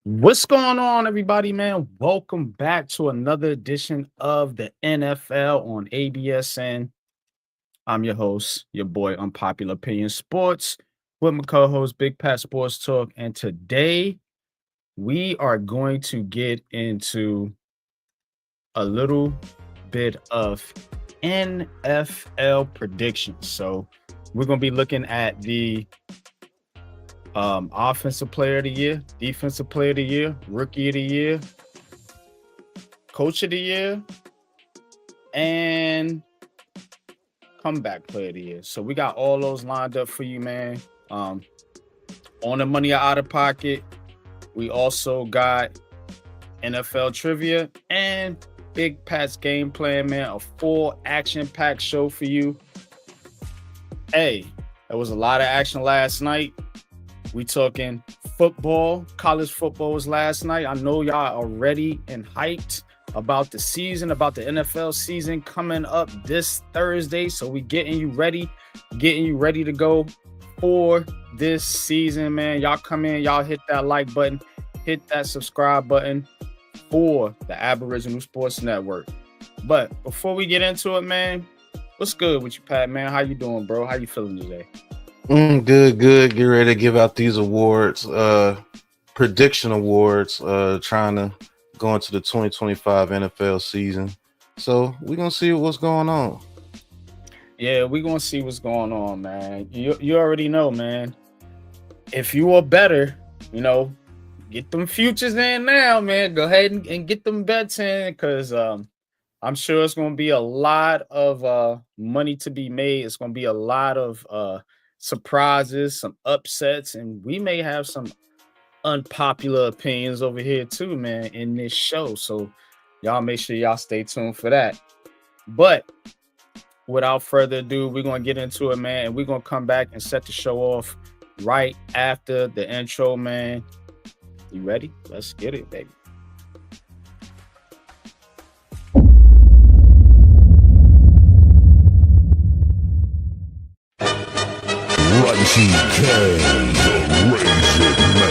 What's going on, everybody, man? Welcome back to another edition of the NFL on ABSN. I'm your host, your boy, Unpopular Opinion Sports, with my co host, Big Pat Sports Talk. And today we are going to get into a little bit of NFL predictions. So we're going to be looking at the offensive player of the year, defensive player of the year, rookie of the year, coach of the year, and comeback player of the year. So we got all those lined up for you, man. On the money or out of pocket. We also got NFL trivia and Big Pat's game plan, man. A full action-packed show for you. Hey, there was a lot of action last night. We talking football. College football was last night. I know y'all are ready and hyped about the season, about the NFL season coming up this Thursday. So we getting you ready to go for this season, man. Y'all come in, y'all hit that like button, hit that subscribe button for the Aboriginal Sports Network. But before we get into it, man, what's good with you, Pat, man? How you doing, bro? How you feeling today? Good. Get ready to give out these awards, prediction awards, trying to go into the 2025 NFL season. So we're going to see what's going on. Yeah, we're going to see what's going on, man. You already know, man. If you are better, get them futures in now, man. Go ahead and get them bets in because I'm sure it's going to be a lot of money to be made. It's going to be a lot of surprises, some upsets, and we may have some unpopular opinions over here too, man, in this show. So y'all make sure y'all stay tuned for that. But without further ado, we're going to get into it, man, and we're going to come back and set the show off right after the intro, man. You ready? Let's get it, baby. TK, the Raisin Man.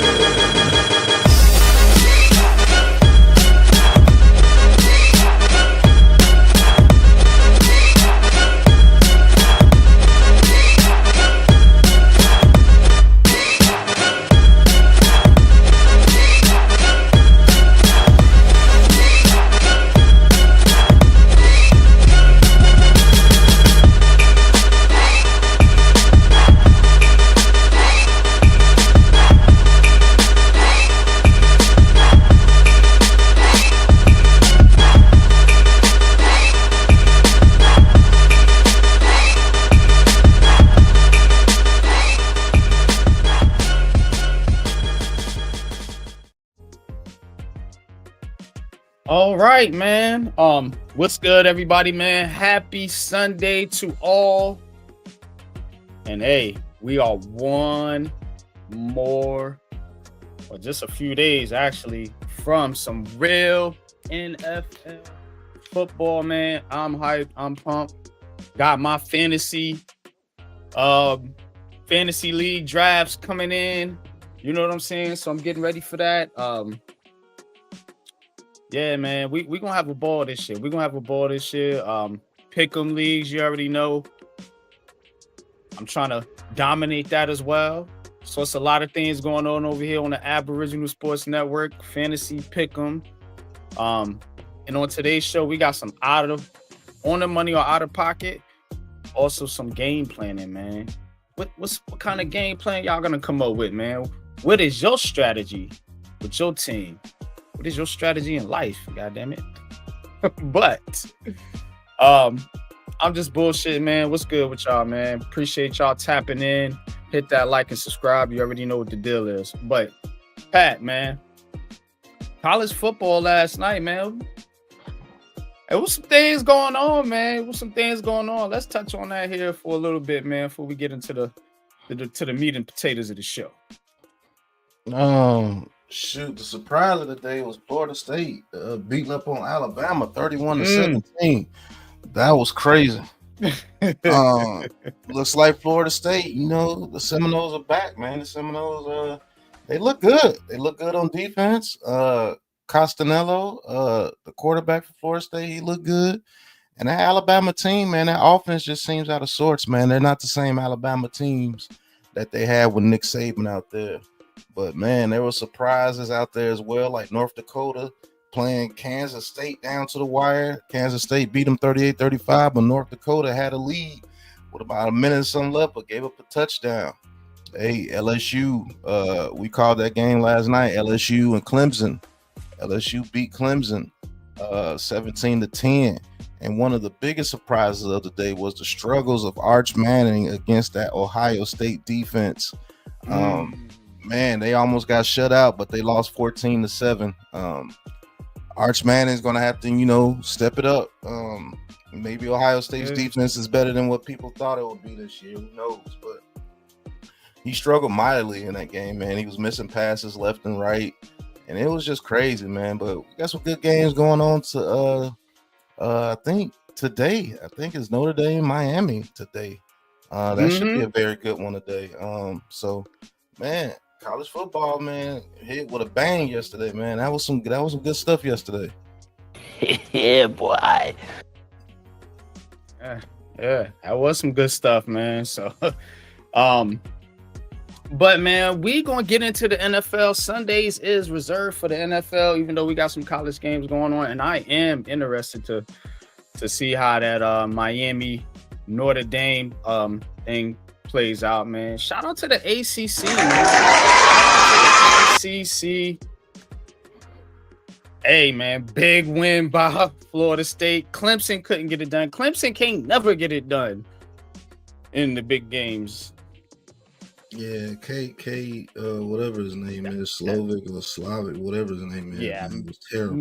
All right, man. What's good, everybody, man? Happy Sunday to all. And hey, we are one more, or just a few days actually, from some real NFL football, man. I'm hyped. I'm pumped. Got my fantasy league drafts coming in. You know what I'm saying? So I'm getting ready for that. Yeah, man, we gonna have a ball this year. We're gonna have a ball this year. Pick'em leagues, you already know. I'm trying to dominate that as well. So it's a lot of things going on over here on the Aboriginal Sports Network, fantasy pick'em. And on today's show, we got some on the money or out of pocket. Also some game planning, man. What kind of game plan y'all gonna come up with, man? What is your strategy with your team? What is your strategy in life? God damn it. But I'm just bullshit, man. What's good with y'all, man? Appreciate y'all tapping in. Hit that like and subscribe. You already know what the deal is. But Pat, man, college football last night, man. There was some things going on, man. Let's touch on that here for a little bit, man, before we get into the meat and potatoes of the show. Shoot, the surprise of the day was Florida State beating up on Alabama 31-17. That was crazy. Looks like Florida State, the Seminoles are back, man. The Seminoles They look good. They look good on defense. Costanello, the quarterback for Florida State, he looked good. And that Alabama team, man, that offense just seems out of sorts, man. They're not the same Alabama teams that they had with Nick Saban out there. But, man, there were surprises out there as well, like North Dakota playing Kansas State down to the wire. Kansas State beat them 38-35, but North Dakota had a lead with about a minute and some left, but gave up a touchdown. Hey, LSU, we called that game last night, LSU and Clemson. LSU beat Clemson 17-10. And one of the biggest surprises of the day was the struggles of Arch Manning against that Ohio State defense. Man, they almost got shut out, but they lost 14-7. Arch Manning's going to have to, step it up. Maybe Ohio State's defense is better than what people thought it would be this year. Who knows? But he struggled mightily in that game, man. He was missing passes left and right, and it was just crazy, man. But we got some good games going on to I think today. I think it's Notre Dame, Miami today. That should be a very good one today. So, man, college football, man, hit with a bang yesterday, man. That was some good stuff yesterday. Yeah, boy. Yeah, that was some good stuff, man. So, but man, we gonna get into the NFL. Sundays is reserved for the NFL, even though we got some college games going on, and I am interested to see how that Miami Notre Dame thing plays out, man. Shout out to the ACC, man. ACC. Hey, man, big win by Florida State. Clemson couldn't get it done. Clemson can't never get it done in the big games. Yeah, whatever his name is, Slavic, whatever his name is. Yeah, man, it was terrible.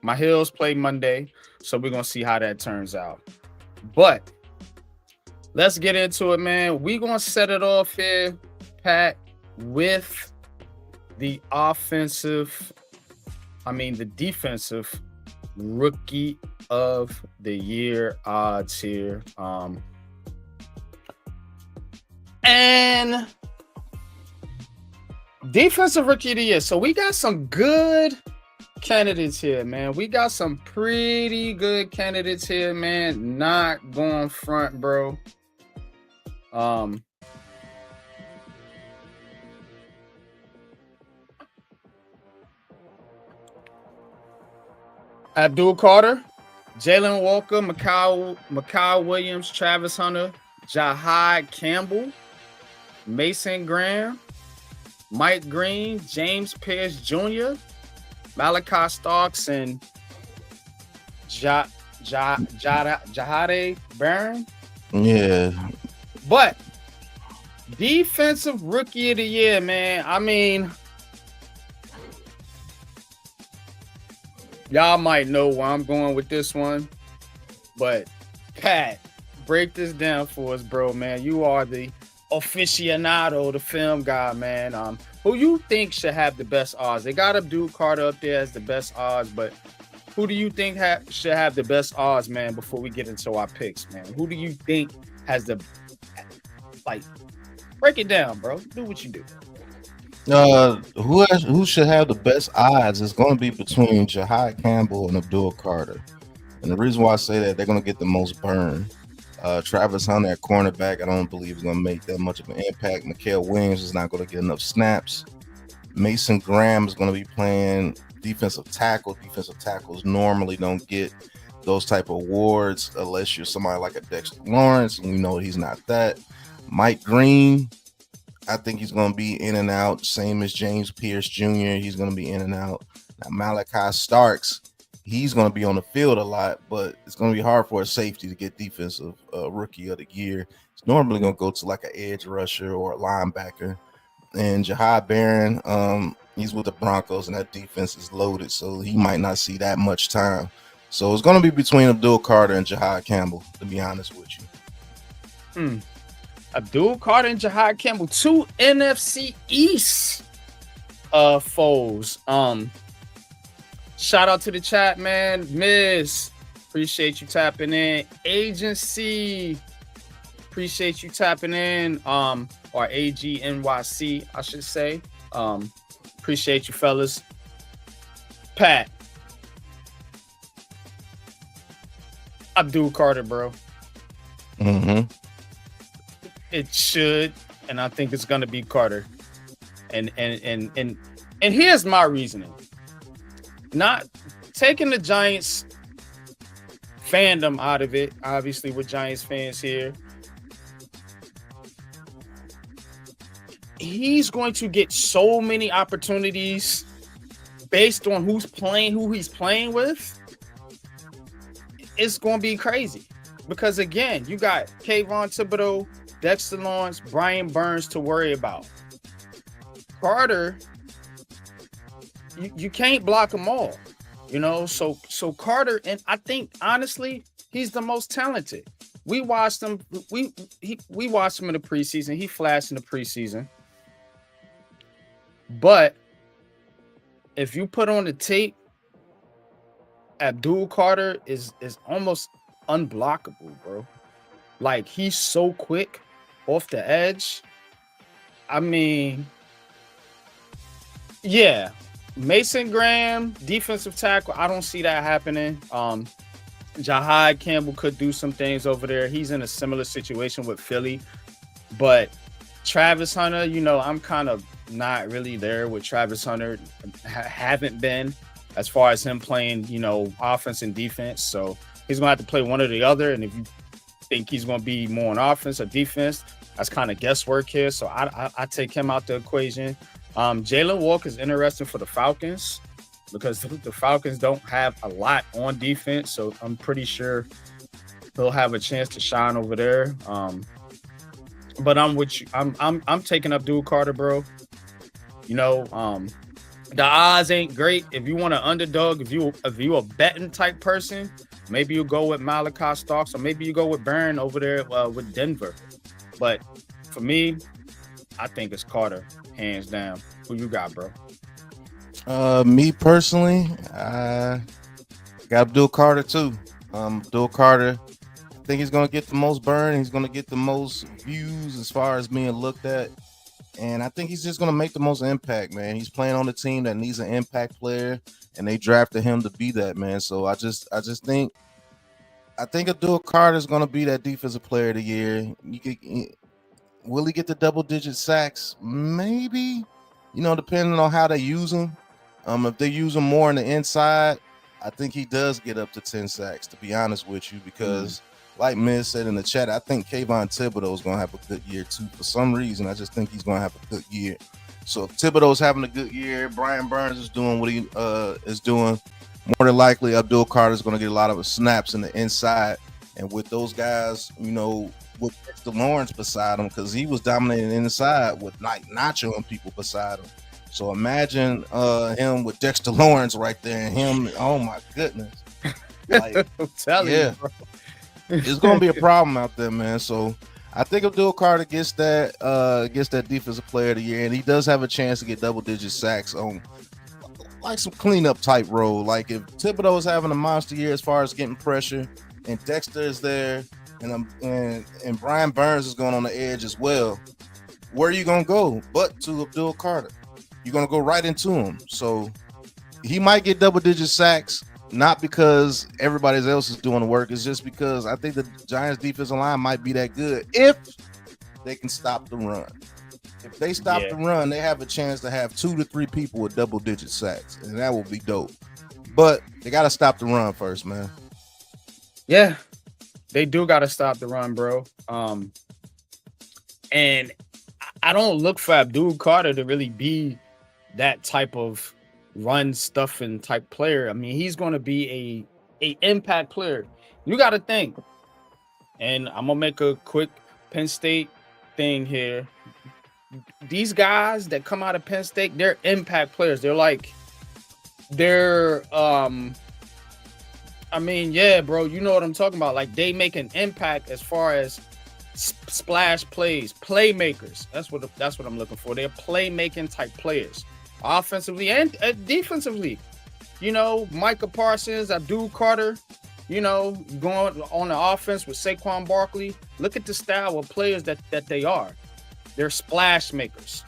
My Hills play Monday, so we're gonna see how that turns out. But let's get into it, man. We're gonna set it off here, Pat, with the defensive rookie of the year odds here. And defensive rookie of the year. So we got some good candidates here, man. We got some pretty good candidates here, man. Not going front, bro. Abdul Carter, Jalen Walker, Micah Williams, Travis Hunter, Jahad Campbell, Mason Graham, Mike Green, James Pierce Jr., Malachi Starks, and Jahade Barron. Yeah. But defensive rookie of the year, man. I mean, y'all might know where I'm going with this one, but Pat, break this down for us, bro, man. You are the aficionado, the film guy, man. Who you think should have the best odds? They got Abdul Carter up there as the best odds, but who do you think should have the best odds, man, before we get into our picks, man? Who do you think has the, break it down, bro. Do what you do. Who should have the best odds is going to be between Jahad Campbell and Abdul Carter. And the reason why I say that, they're going to get the most burn. Travis Hunter at cornerback, I don't believe is going to make that much of an impact. Mikael Williams is not going to get enough snaps. Mason Graham is going to be playing defensive tackle. Defensive tackles normally don't get those type of awards unless you're somebody like a Dexter Lawrence, and we know he's not that. Mike Green, I think he's going to be in and out, same as James Pierce Jr. He's going to be in and out. Now, Malachi Starks, he's going to be on the field a lot, but it's going to be hard for a safety to get defensive rookie of the year. It's normally going to go to like an edge rusher or a linebacker. And Jahad Barron, he's with the Broncos, and that defense is loaded, so he might not see that much time. So it's going to be between Abdul Carter and Jahad Campbell, to be honest with you. Abdul Carter and Jahad Campbell, two NFC East foes. Shout out to the chat, man. Miss, appreciate you tapping in. Agency, appreciate you tapping in. or AGNYC, I should say. Appreciate you, fellas. Pat. Abdul Carter, bro. Mm-hmm. It should, and I think it's gonna be Carter. And here's my reasoning. Not taking the Giants fandom out of it. Obviously, we're Giants fans here. He's going to get so many opportunities based on who he's playing with. It's going to be crazy because, again, you got Kayvon Thibodeau, Dexter Lawrence, Brian Burns to worry about. Carter, you can't block them all, you know. So Carter, and I think honestly, he's the most talented. We watched him. We watched him in the preseason. He flashed in the preseason, but if you put on the tape, Abdul Carter is almost unblockable, bro. Like, he's so quick off the edge. I mean, yeah, Mason Graham, defensive tackle, I don't see that happening. Jahad Campbell could do some things over there. He's in a similar situation with Philly. But Travis Hunter, you know, I'm kind of not really there with Travis Hunter. Haven't been, as far as him playing, you know, offense and defense. So he's going to have to play one or the other. And if you think he's going to be more on offense or defense, that's kind of guesswork here. So I take him out the equation. Jalen Walker is interesting for the Falcons because the Falcons don't have a lot on defense. So I'm pretty sure he'll have a chance to shine over there. But I'm with you. I'm taking Abdul Carter, bro. You know, the odds ain't great. If you want an underdog, if you a betting type person, maybe you go with Malachi Starks, or maybe you go with Barron over there with Denver. But for me, I think it's Carter, hands down. Who you got, bro? Me personally, I got Abdul Carter too. Abdul Carter, I think he's gonna get the most burn. He's gonna get the most views as far as being looked at. And I think he's just going to make the most impact, man. He's playing on a team that needs an impact player, and they drafted him to be that, man. So I think Abdul Carter is going to be that defensive player of the year. Will he get the double-digit sacks? Maybe, you know, depending on how they use him. If they use him more on the inside, I think he does get up to 10 sacks, to be honest with you, because like Miz said in the chat, I think Kayvon Thibodeau is going to have a good year too. For some reason, I just think he's going to have a good year. So if Thibodeau's having a good year, Brian Burns is doing what he is doing, more than likely Abdul Carter is going to get a lot of snaps in the inside. And with those guys, you know, with Dexter Lawrence beside him, because he was dominating inside with like Nacho and people beside him. So imagine him with Dexter Lawrence right there and him. Oh my goodness. Like, I'm telling you, bro. It's gonna be a problem out there, man. So I think Abdul Carter gets that defensive player of the year, and he does have a chance to get double-digit sacks on like some cleanup type role. Like if Thibodeau is having a monster year as far as getting pressure, and Dexter is there, and Brian Burns is going on the edge as well, where are you gonna go but to Abdul Carter? You're gonna go right into him. So he might get double-digit sacks. Not because everybody else is doing the work. It's just because I think the Giants' defensive line might be that good if they can stop the run. If they stop the run, they have a chance to have 2 to 3 people with double-digit sacks, and that will be dope. But they got to stop the run first, man. Yeah, they do got to stop the run, bro. And I don't look for Abdul Carter to really be that type of run stuffing type player. I mean, he's going to be a impact player. You got to think, and I'm gonna make a quick Penn State thing here. These guys that come out of Penn State, they're impact players. They're I mean, yeah, bro, you know what I'm talking about. Like, they make an impact as far as splash plays, playmakers. That's what I'm looking for. They're playmaking type players. Offensively and defensively, you know, Micah Parsons, Abdul Carter, you know, going on the offense with Saquon Barkley. Look at the style of players that they are. They're splash makers,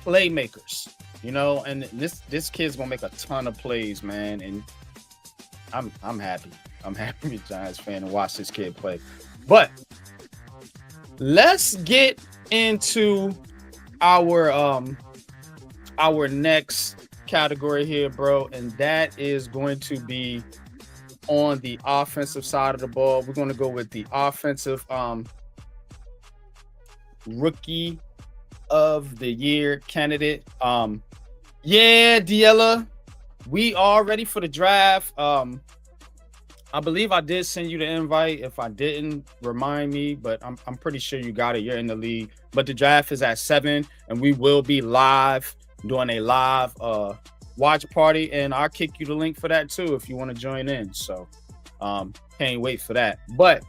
playmakers, you know, and this kid's gonna make a ton of plays, man. And I'm happy. I'm happy to be a Giants fan and watch this kid play. But let's get into our next category here, bro, and that is going to be on the offensive side of the ball. We're going to go with the offensive rookie of the year candidate. Yeah, Diella, we are ready for the draft. I believe I did send you the invite. If I didn't, remind me, but I'm pretty sure you got it. You're in the league. But the draft is at 7, and we will be live, doing a live watch party, and I'll kick you the link for that too if you want to join in. So can't wait for that. But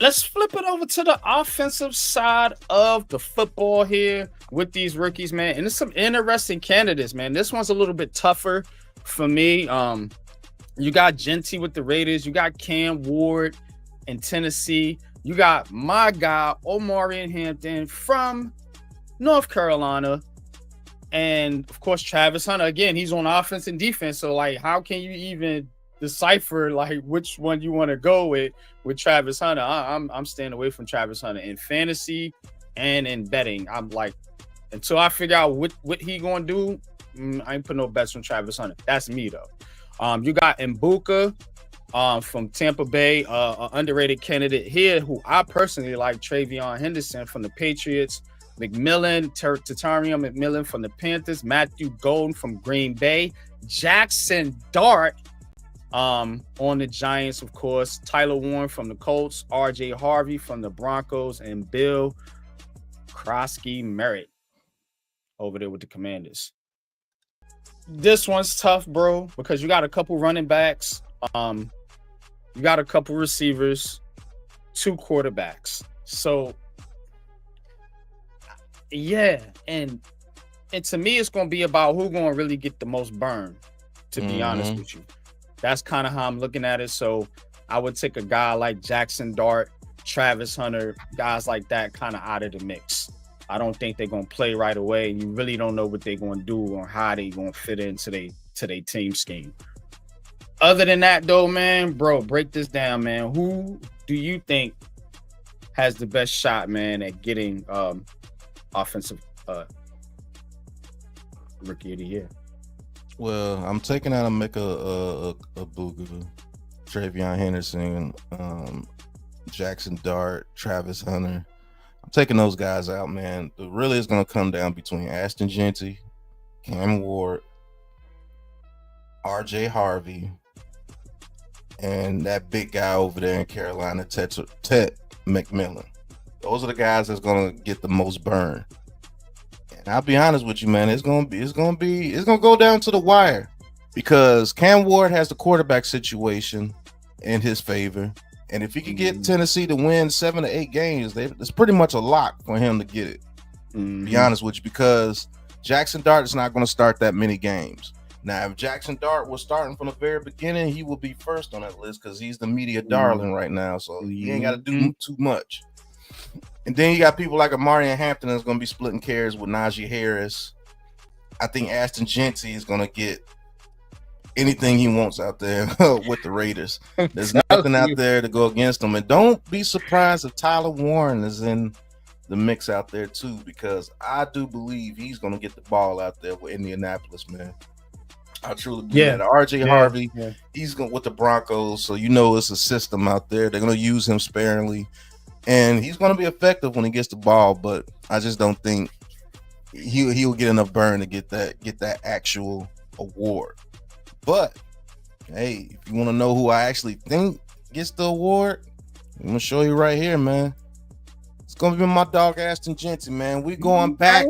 let's flip it over to the offensive side of the football here with these rookies, man. And there's some interesting candidates, man. This one's a little bit tougher for me. You got Jeanty with the Raiders. You got Cam Ward in Tennessee. You got my guy, Omarion Hampton from North Carolina. And, of course, Travis Hunter. Again, he's on offense and defense. So, like, how can you even decipher, like, which one you want to go with Travis Hunter? I'm staying away from Travis Hunter in fantasy and in betting. I'm like, until I figure out what he going to do, I ain't put no bets on Travis Hunter. That's me, though. You got Mbuka from Tampa Bay, an underrated candidate here who I personally like, Travion Henderson from the Patriots, McMillan, Tatarian McMillan from the Panthers, Matthew Golden from Green Bay, Jackson Dart on the Giants, of course, Tyler Warren from the Colts, RJ Harvey from the Broncos, and Bill Krosky Merritt over there with the Commanders. This one's tough, bro, because you got a couple running backs, you got a couple receivers, 2 quarterbacks. So, yeah, and to me, it's going to be about who's going to really get the most burn, to be honest with you. That's kind of how I'm looking at it. So, I would take a guy like Jackson Dart, Travis Hunter, guys like that kind of out of the mix. I don't think they're going to play right away. You really don't know what they're going to do or how they're going to fit into their team scheme. Other than that, though, man, bro, break this down, man. Who do you think has the best shot, man, at getting offensive rookie of the year? Well, I'm taking out a Booga, Travion Henderson, Jackson Dart, Travis Hunter. I'm taking those guys out, man. It really is going to come down between Ashton Jeanty, Cam Ward, RJ Harvey, and that big guy over there in Carolina, Ted McMillan. Those are the guys that's going to get the most burn. And I'll be honest with you, man, it's going to go down to the wire, because Cam Ward has the quarterback situation in his favor. And if he could get Tennessee to win 7 to 8 games, it's pretty much a lock for him to get it. Be honest with you, because Jackson Dart is not going to start that many games. Now, if Jackson Dart was starting from the very beginning, he will be first on that list because he's the media darling right now. So he ain't got to do too much. And then you got people like Omarion Hampton that's going to be splitting carries with Najee Harris. I think Ashton Jeanty is going to get anything he wants out there with the Raiders. There's nothing out there to go against them. And don't be surprised if Tyler Warren is in the mix out there too, because I do believe he's going to get the ball out there with Indianapolis, man. I truly believe that. RJ Harvey, he's going with the Broncos, so you know it's a system out there. They're going to use him sparingly, and he's going to be effective when he gets the ball, but I just don't think he'll get enough burn to get that actual award. But hey, if you want to know who I actually think gets the award, I'm gonna show you right here, man. It's gonna be my dog Ashton Jeanty, man. We're going back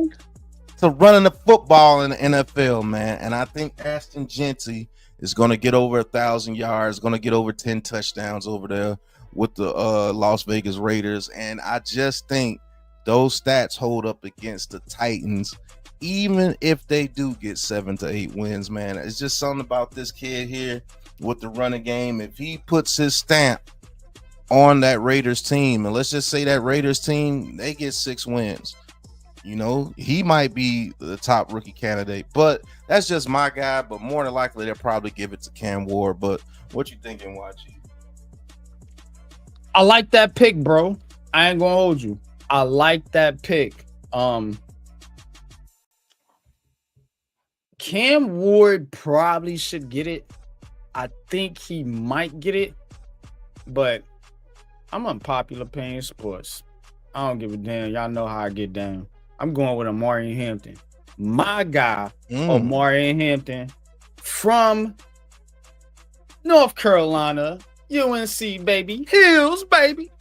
to running the football in the NFL, man. And I think Ashton Jeanty is gonna get over 1,000 yards, gonna get over 10 touchdowns over there with the Las Vegas Raiders. And I just think those stats hold up against the Titans, even if they do get 7 to 8 wins, man. It's just something about this kid here with the running game. If he puts his stamp on that Raiders team, and let's just say that Raiders team, they get 6 wins. You know, he might be the top rookie candidate, but that's just my guy. But more than likely, they'll probably give it to Cam Ward. But what you thinking, YG? I like that pick, bro. I ain't gonna hold you. I like that pick. Cam Ward probably should get it. I think he might get it, but I'm unpopular paying sports. I don't give a damn. Y'all know how I get down. I'm going with Amari Hampton. My guy, Amari Hampton from North Carolina, UNC, baby. Hills, baby.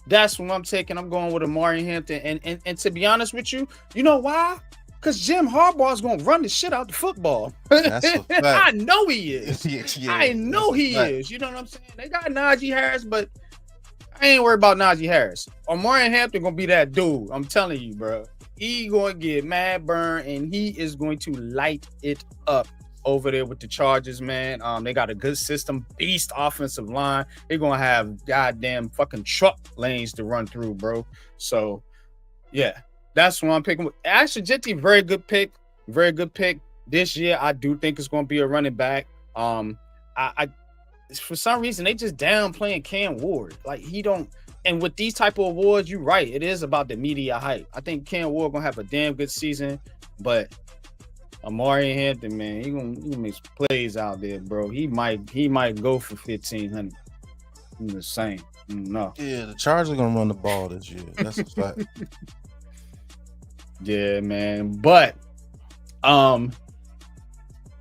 That's what I'm taking. I'm going with Amari Hampton. And to be honest with you, you know why? Because Jim Harbaugh is going to run the shit out the football. That's a fact. I know he is. Yeah, I know he is. You know what I'm saying? They got Najee Harris, but I ain't worried about Najee Harris. Amari Hampton going to be that dude. I'm telling you, bro. He going to get mad burn, and he is going to light it up over there with the Chargers, man. They got a good system, beast offensive line. They're going to have goddamn fucking truck lanes to run through, bro. So, yeah. That's what I'm picking. Ashton Jeanty, very good pick. Very good pick. This year, I do think it's going to be a running back. I for some reason, they just downplaying Cam Ward. Like, he don't. And with these type of awards, you're right. It is about the media hype. I think Cam Ward going to have a damn good season. But Amari Hampton, man, he gonna make some plays out there, bro. He might go for 1,500. I'm just saying. No. Yeah, the Chargers are going to run the ball this year. That's a fact. Yeah, man. But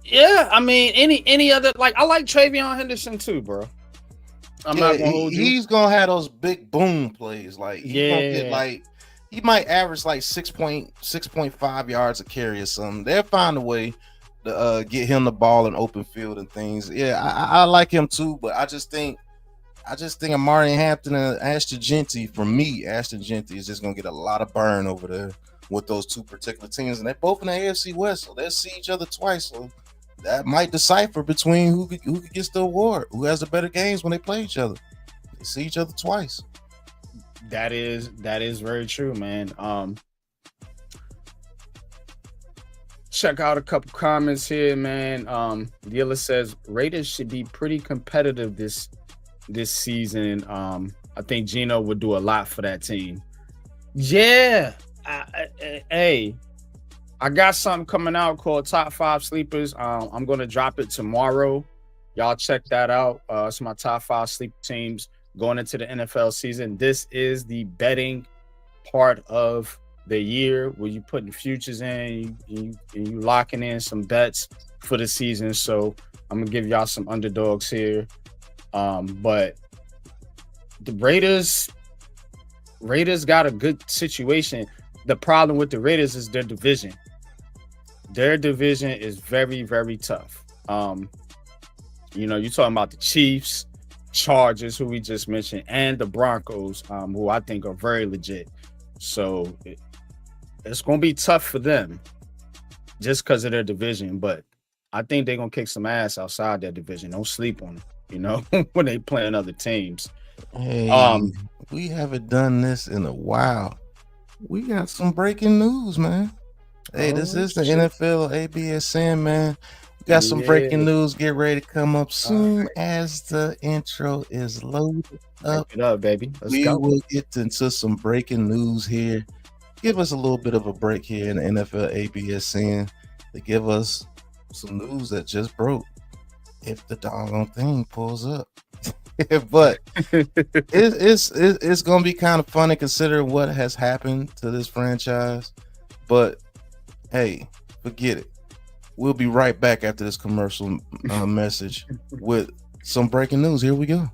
yeah, I mean, any other, like, I like Travion Henderson too, bro. I'm not gonna hold you. He's gonna have those big boom plays. Like, he's gonna get, like, he might average like 6.5 yards a carry or something. They'll find a way to get him the ball in open field and things. Yeah, I like him too, but I just think Amari Hampton and Ashton Jeanty, for me, Ashton Jeanty is just gonna get a lot of burn over there with those two particular teams, and they're both in the AFC West, so they'll see each other twice. So that might decipher between who gets the award, who has the better games when they play each other. They see each other twice. That is very true, man. Check out a couple comments here, man. Dealer says Raiders should be pretty competitive this season. I think Gino would do a lot for that team. Yeah. Hey, I got something coming out called Top 5 Sleepers. I'm going to drop it tomorrow. Y'all check that out. It's my top 5 sleeper teams going into the NFL season. This is the betting part of the year where you putting futures in, you locking in some bets for the season. So I'm going to give y'all some underdogs here. But the Raiders got a good situation. The problem with the Raiders is their division. Their division is very, very tough. You're talking about the Chiefs, Chargers, who we just mentioned, and the Broncos, who I think are very legit. So it's going to be tough for them just because of their division. But I think they're going to kick some ass outside their division. Don't sleep on them, when they playing other teams. Hey, we haven't done this in a while. We got some breaking news, man. Hey, this is the NFL ABSN, man. We got some breaking news. Get ready to come up soon as the intro is loaded up. Break it up, baby. We will get into some breaking news here. Give us a little bit of a break here in the NFL ABSN to give us some news that just broke. If the doggone thing pulls up. But it's gonna be kind of funny considering what has happened to this franchise. But hey, forget it. We'll be right back after this commercial message with some breaking news. Here we go.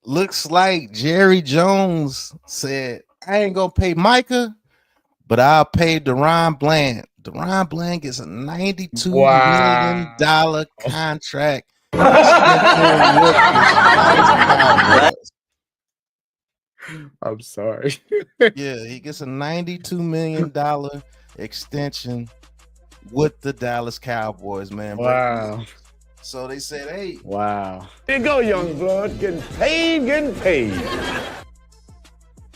Looks like Jerry Jones said, I ain't gonna pay Micah, but I'll pay Deron Bland. Deron Bland gets a $92 million contract. I'm sorry. Yeah, he gets a $92 million extension with the Dallas Cowboys, man. Wow. So they said, hey. Wow. There you go, young blood. Getting paid.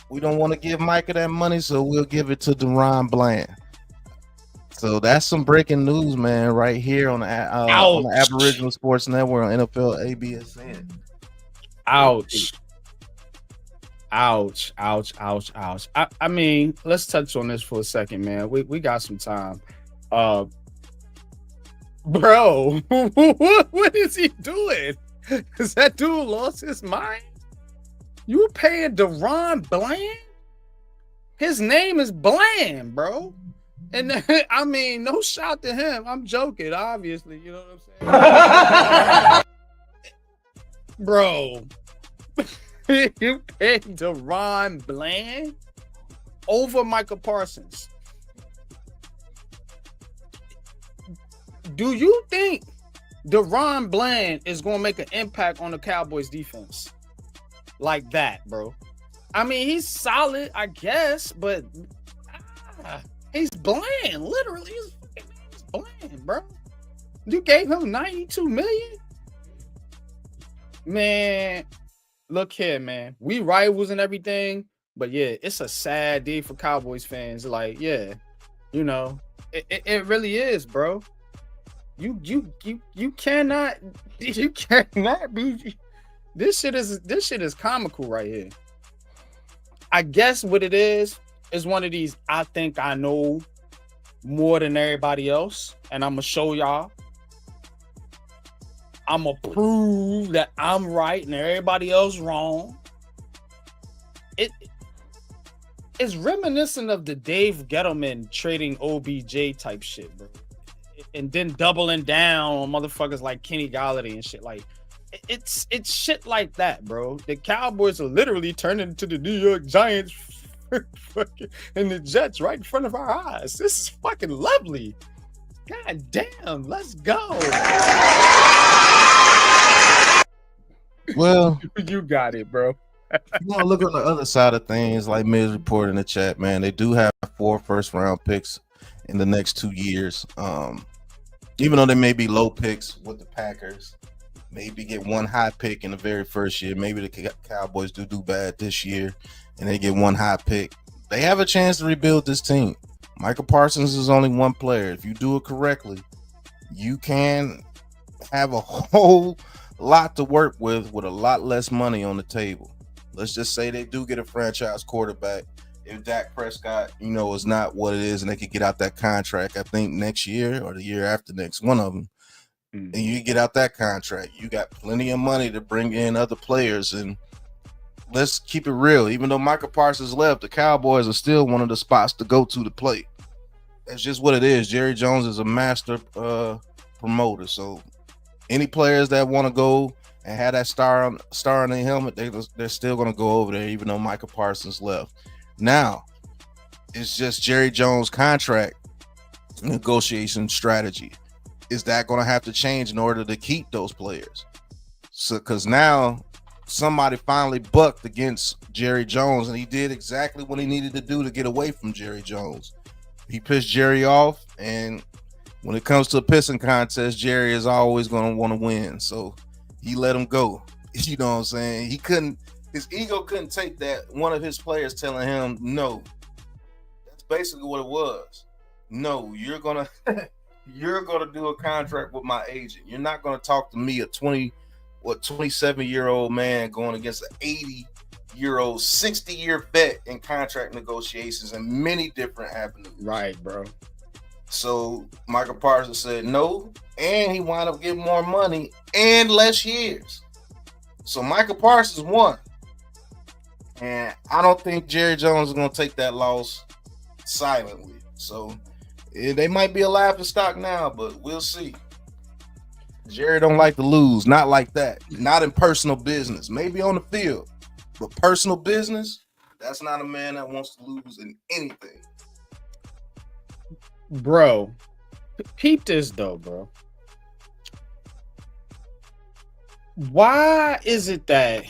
We don't want to give Micah that money, so we'll give it to Deron Bland. So that's some breaking news, man, right here on the Aboriginal Sports Network on NFL ABSN. Ouch. I mean, let's touch on this for a second, man. We got some time. Bro, what is he doing? Is that dude lost his mind? You paying Deron Bland? His name is Bland, bro. And I mean, no shout to him. I'm joking, obviously. You know what I'm saying? Bro, you paid Deron Bland over Micah Parsons. Do you think Deron Bland is going to make an impact on the Cowboys defense like that, bro? I mean, he's solid, I guess, but he's Bland. Literally, he's Bland, bro. You gave him $92 million? Man, look here, man. We rivals and everything, but yeah, it's a sad day for Cowboys fans. Like, yeah, you know, it really is, bro. You cannot be. This shit is comical right here. I guess what it is one of these. I think I know more than everybody else, and I'm gonna show y'all. I'm gonna prove that I'm right and everybody else wrong. It's reminiscent of the Dave Gettleman trading OBJ type shit, bro. And then doubling down on motherfuckers like Kenny Galladay and shit. Like, it's shit like that, bro. The Cowboys are literally turning into the New York Giants and the Jets right in front of our eyes. This is fucking lovely. God damn, let's go. Well, you got it, bro. You want to look on the other side of things, like Miz reported in the chat, man. They do have 4 first-round picks in the next 2 years. Even though they may be low picks with the Packers, maybe get 1 high pick in the very first year. Maybe the Cowboys do bad this year, and they get 1 high pick. They have a chance to rebuild this team. Micah Parsons is only 1 player. If you do it correctly, you can have a whole lot to work with a lot less money on the table. Let's just say they do get a franchise quarterback. If Dak Prescott, is not what it is, and they could get out that contract, I think next year or the year after next, one of them, and you get out that contract, you got plenty of money to bring in other players. And let's keep it real. Even though Micah Parsons left, the Cowboys are still one of the spots to go to play. That's just what it is. Jerry Jones is a master promoter. So any players that want to go and have that star on their helmet, they're still going to go over there, even though Micah Parsons left. Now, it's just Jerry Jones' contract negotiation strategy. Is that going to have to change in order to keep those players? So, because now somebody finally bucked against Jerry Jones, and he did exactly what he needed to do to get away from Jerry Jones. He pissed Jerry off, and when it comes to a pissing contest, Jerry is always going to want to win. So he let him go. You know what I'm saying? His ego couldn't take that one of his players telling him no. That's basically what it was. No, you're gonna do a contract with my agent. You're not gonna talk to me, a 27-year-old man going against an 80-year-old, 60-year vet in contract negotiations and many different avenues. Right, bro. So Michael Parsons said no, and he wound up getting more money and less years. So Michael Parsons won. And I don't think Jerry Jones is going to take that loss silently. So they might be a laughing stock now, but we'll see. Jerry don't like to lose. Not like that. Not in personal business. Maybe on the field, but personal business. That's not a man that wants to lose in anything. Bro, peep this though, bro. Why is it that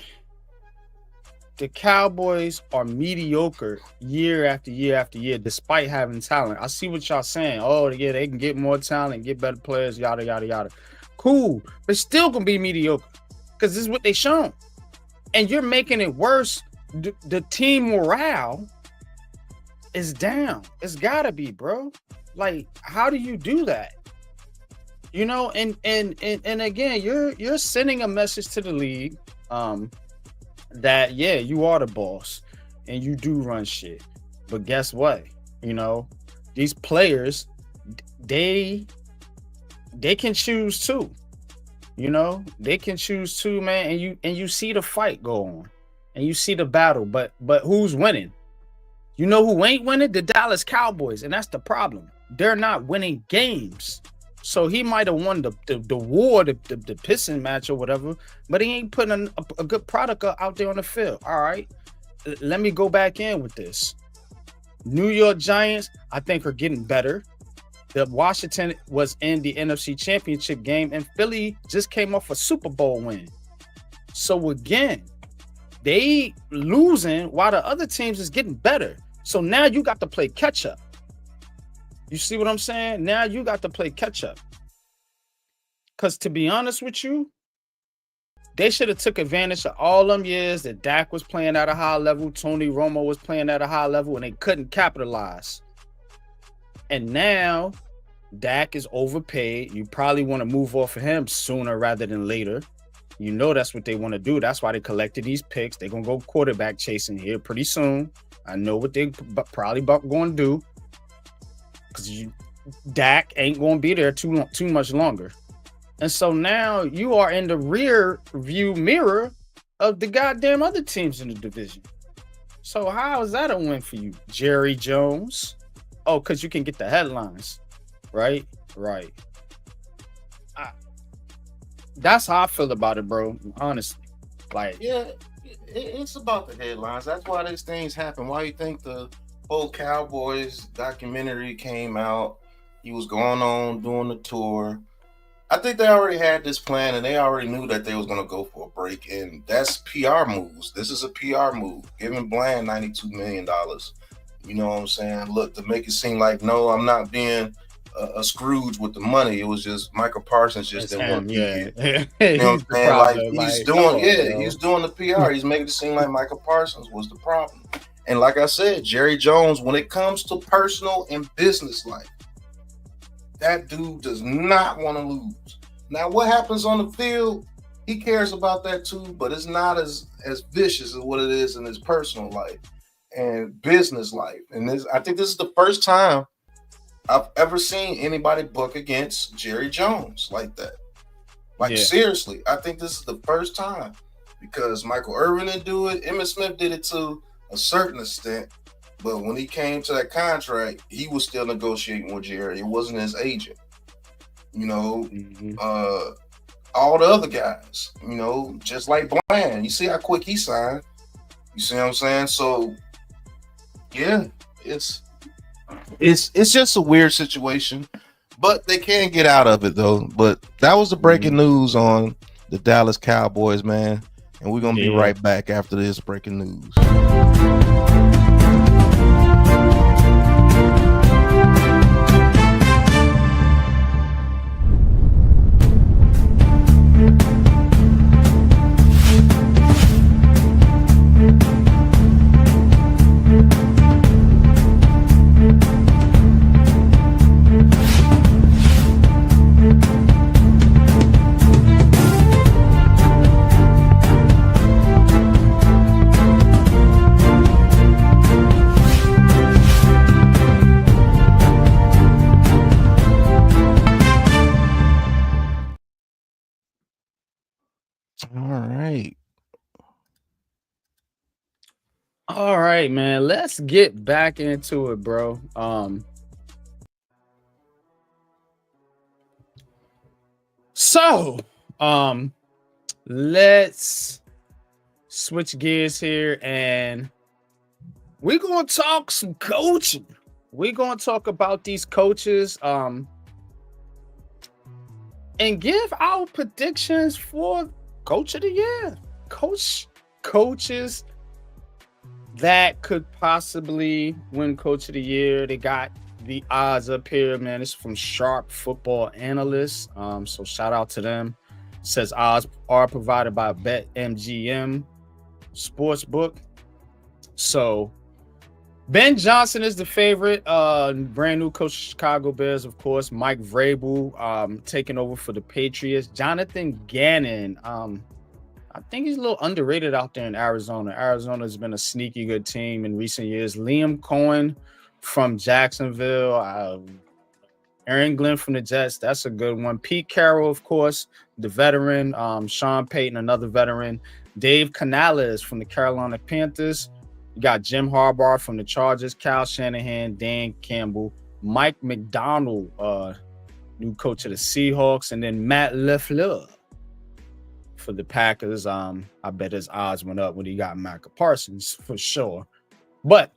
the Cowboys are mediocre year after year after year, despite having talent? I see what y'all saying. Oh, yeah, they can get more talent, get better players, yada, yada, yada. Cool, but still gonna be mediocre because this is what they shown. And you're making it worse. The team morale is down. It's gotta be, bro. Like, how do you do that? You know, and again, you're sending a message to the league that yeah, you are the boss and you do run shit. But guess what? You know, these players, they can choose too. You know, they can choose too, man. And you see the fight go on, and you see the battle. But who's winning? You know who ain't winning? The Dallas Cowboys, and that's the problem. They're not winning games. So he might have won the war, the pissing match or whatever, but he ain't putting a good product out there on the field. All right, let me go back in with this. New York Giants, I think, are getting better. The Washington was in the NFC Championship game, and Philly just came off a Super Bowl win. So again, they losing while the other teams is getting better. So now you got to play catch up. You see what I'm saying? Now you got to play catch up. Because to be honest with you, they should have took advantage of all them years that Dak was playing at a high level, Tony Romo was playing at a high level, and they couldn't capitalize. And now Dak is overpaid. You probably want to move off of him sooner rather than later. You know that's what they want to do. That's why they collected these picks. They're going to go quarterback chasing here pretty soon. I know what they probably going to do. Because Dak ain't going to be there too much longer. And so now you are in the rear view mirror of the goddamn other teams in the division. So how is that a win for you, Jerry Jones? Oh, because you can get the headlines, right? Right. That's how I feel about it, bro. Honestly, like, yeah, it's about the headlines. That's why these things happen. Why you think the whole Cowboys documentary came out? He was going on doing the tour. I think they already had this plan, and they already knew that they was going to go for a break. And that's PR moves. This is a PR move. Giving Bland $92 million. You know what I'm saying? Look, to make it seem like, no, I'm not being a Scrooge with the money. It was just Michael Parsons just didn't want to be here. You know what I'm saying? Like, he's doing the PR. He's making it seem like Michael Parsons was the problem. And like I said, Jerry Jones, when it comes to personal and business life, that dude does not want to lose. Now, what happens on the field, he cares about that too, but it's not as vicious as what it is in his personal life and business life. And I think this is the first time I've ever seen anybody book against Jerry Jones like that. Like, seriously, I think this is the first time, because Michael Irvin didn't do it. Emmitt Smith did it to a certain extent. But when he came to that contract, he was still negotiating with Jerry. It wasn't his agent. You know, all the other guys, you know, just like Bland. You see how quick he signed. You see what I'm saying? So, yeah, it's just a weird situation. But they can't get out of it, though. But that was the breaking news on the Dallas Cowboys, man. And we're going to be right back after this breaking news. All right, man. Let's get back into it, bro. So, let's switch gears here and we're going to talk some coaching. We're going to talk about these coaches and give our predictions for coach of the year. Coaches that could possibly win coach of the year. They got the odds up here, man. It's from Sharp Football Analysts. So shout out to them. It says odds are provided by BetMGM Sportsbook. So Ben Johnson is the favorite. Brand new coach of Chicago Bears, of course. Mike Vrabel taking over for the Patriots. Jonathan Gannon. I think he's a little underrated out there in Arizona. Arizona's been a sneaky good team in recent years. Liam Cohen from Jacksonville. Aaron Glenn from the Jets. That's a good one. Pete Carroll, of course, the veteran. Sean Payton, another veteran. Dave Canales from the Carolina Panthers. You got Jim Harbaugh from the Chargers. Kyle Shanahan, Dan Campbell. Mike McDonald, new coach of the Seahawks. And then Matt LaFleur for the Packers. I bet his odds went up when he got Micah Parsons for sure. But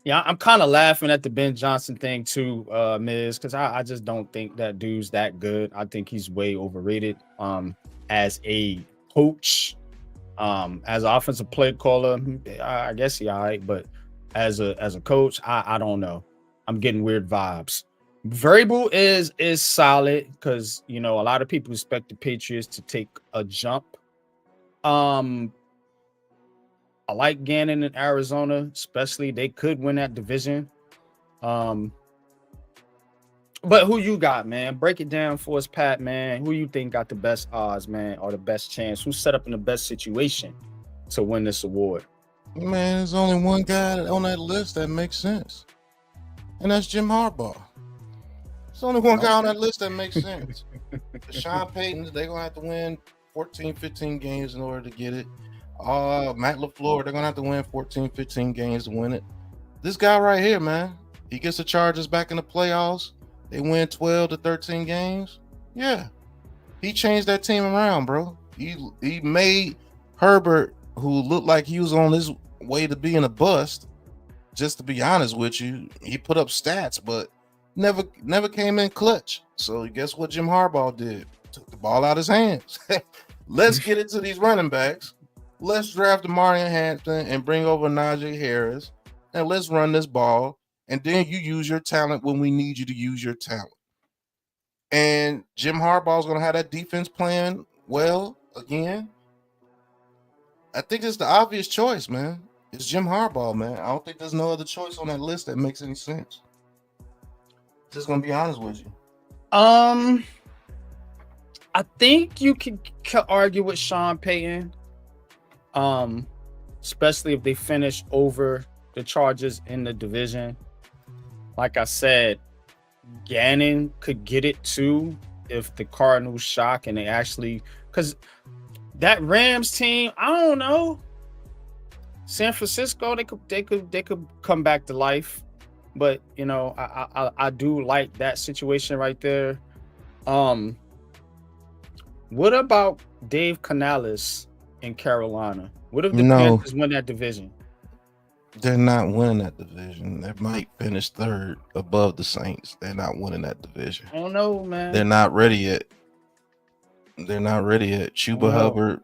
yeah, I'm kind of laughing at the Ben Johnson thing too, Miz, because I just don't think that dude's that good. I think he's way overrated as a coach. As an offensive play caller, I guess he all right, but as a coach, I don't know. I'm getting weird vibes. Vrabel is solid because a lot of people expect the Patriots to take a jump. I like Gannon in Arizona, especially they could win that division. But who you got, man? Break it down for us, Pat, man. Who you think got the best odds, man, or the best chance? Who's set up in the best situation to win this award? Man, there's only one guy on that list that makes sense, and that's Jim Harbaugh. There's only one guy on that list that makes sense. Sean Payton, they're going to have to win 14, 15 games in order to get it. Matt LaFleur, they're going to have to win 14, 15 games to win it. This guy right here, man, he gets the Chargers back in the playoffs. They win 12 to 13 games. Yeah. He changed that team around, bro. He made Herbert, who looked like he was on his way to being a bust, just to be honest with you, he put up stats, but never came in clutch. So guess what Jim Harbaugh did? Took the ball out of his hands. Let's get it to these running backs. Let's draft Amarian Hampton and bring over Najee Harris, and let's run this ball. And then you use your talent when we need you to use your talent. And Jim Harbaugh's going to have that defense playing well again. I think it's the obvious choice, man. It's Jim Harbaugh, man. I don't think there's no other choice on that list that makes any sense. Just going to be honest with you. I think you could argue with Sean Payton, especially if they finish over the Chargers in the division. Like I said, Gannon could get it too if the Cardinals shock and they actually, because that Rams team, I don't know. San Francisco, they could come back to life, but I do like that situation right there. What about Dave Canales in Carolina? What if the Panthers win that division? They're not winning that division. They might finish third above the Saints. They're not winning that division. I don't know, man. They're not ready yet. Chuba Hubbard,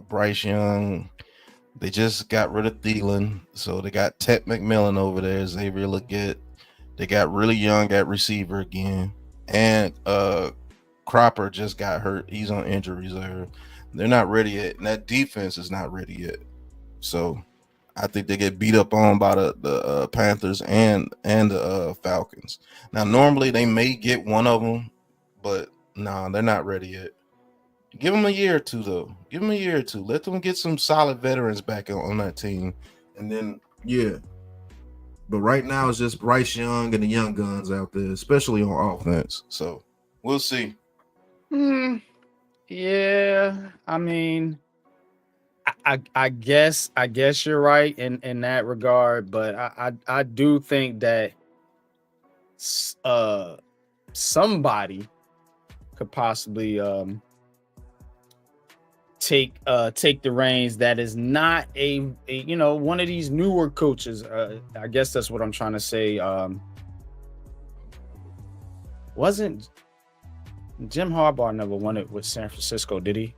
Bryce Young. They just got rid of Thielen. So they got Ted McMillan over there. Xavier Legette. They got really young at receiver again. And Cropper just got hurt. He's on injury reserve. They're not ready yet. And that defense is not ready yet. So I think they get beat up on by the Panthers and the Falcons. Now, normally they may get one of them, but no, they're not ready yet. Give them a year or two, though. Give them a year or two. Let them get some solid veterans back on that team. And then, yeah. But right now, it's just Bryce Young and the young guns out there, especially on offense. So we'll see. Yeah, I mean, I guess you're right in that regard, but I do think that somebody could possibly take the reins that is not a one of these newer coaches. I guess that's what I'm trying to say. Wasn't Jim Harbaugh never won it with San Francisco, did he?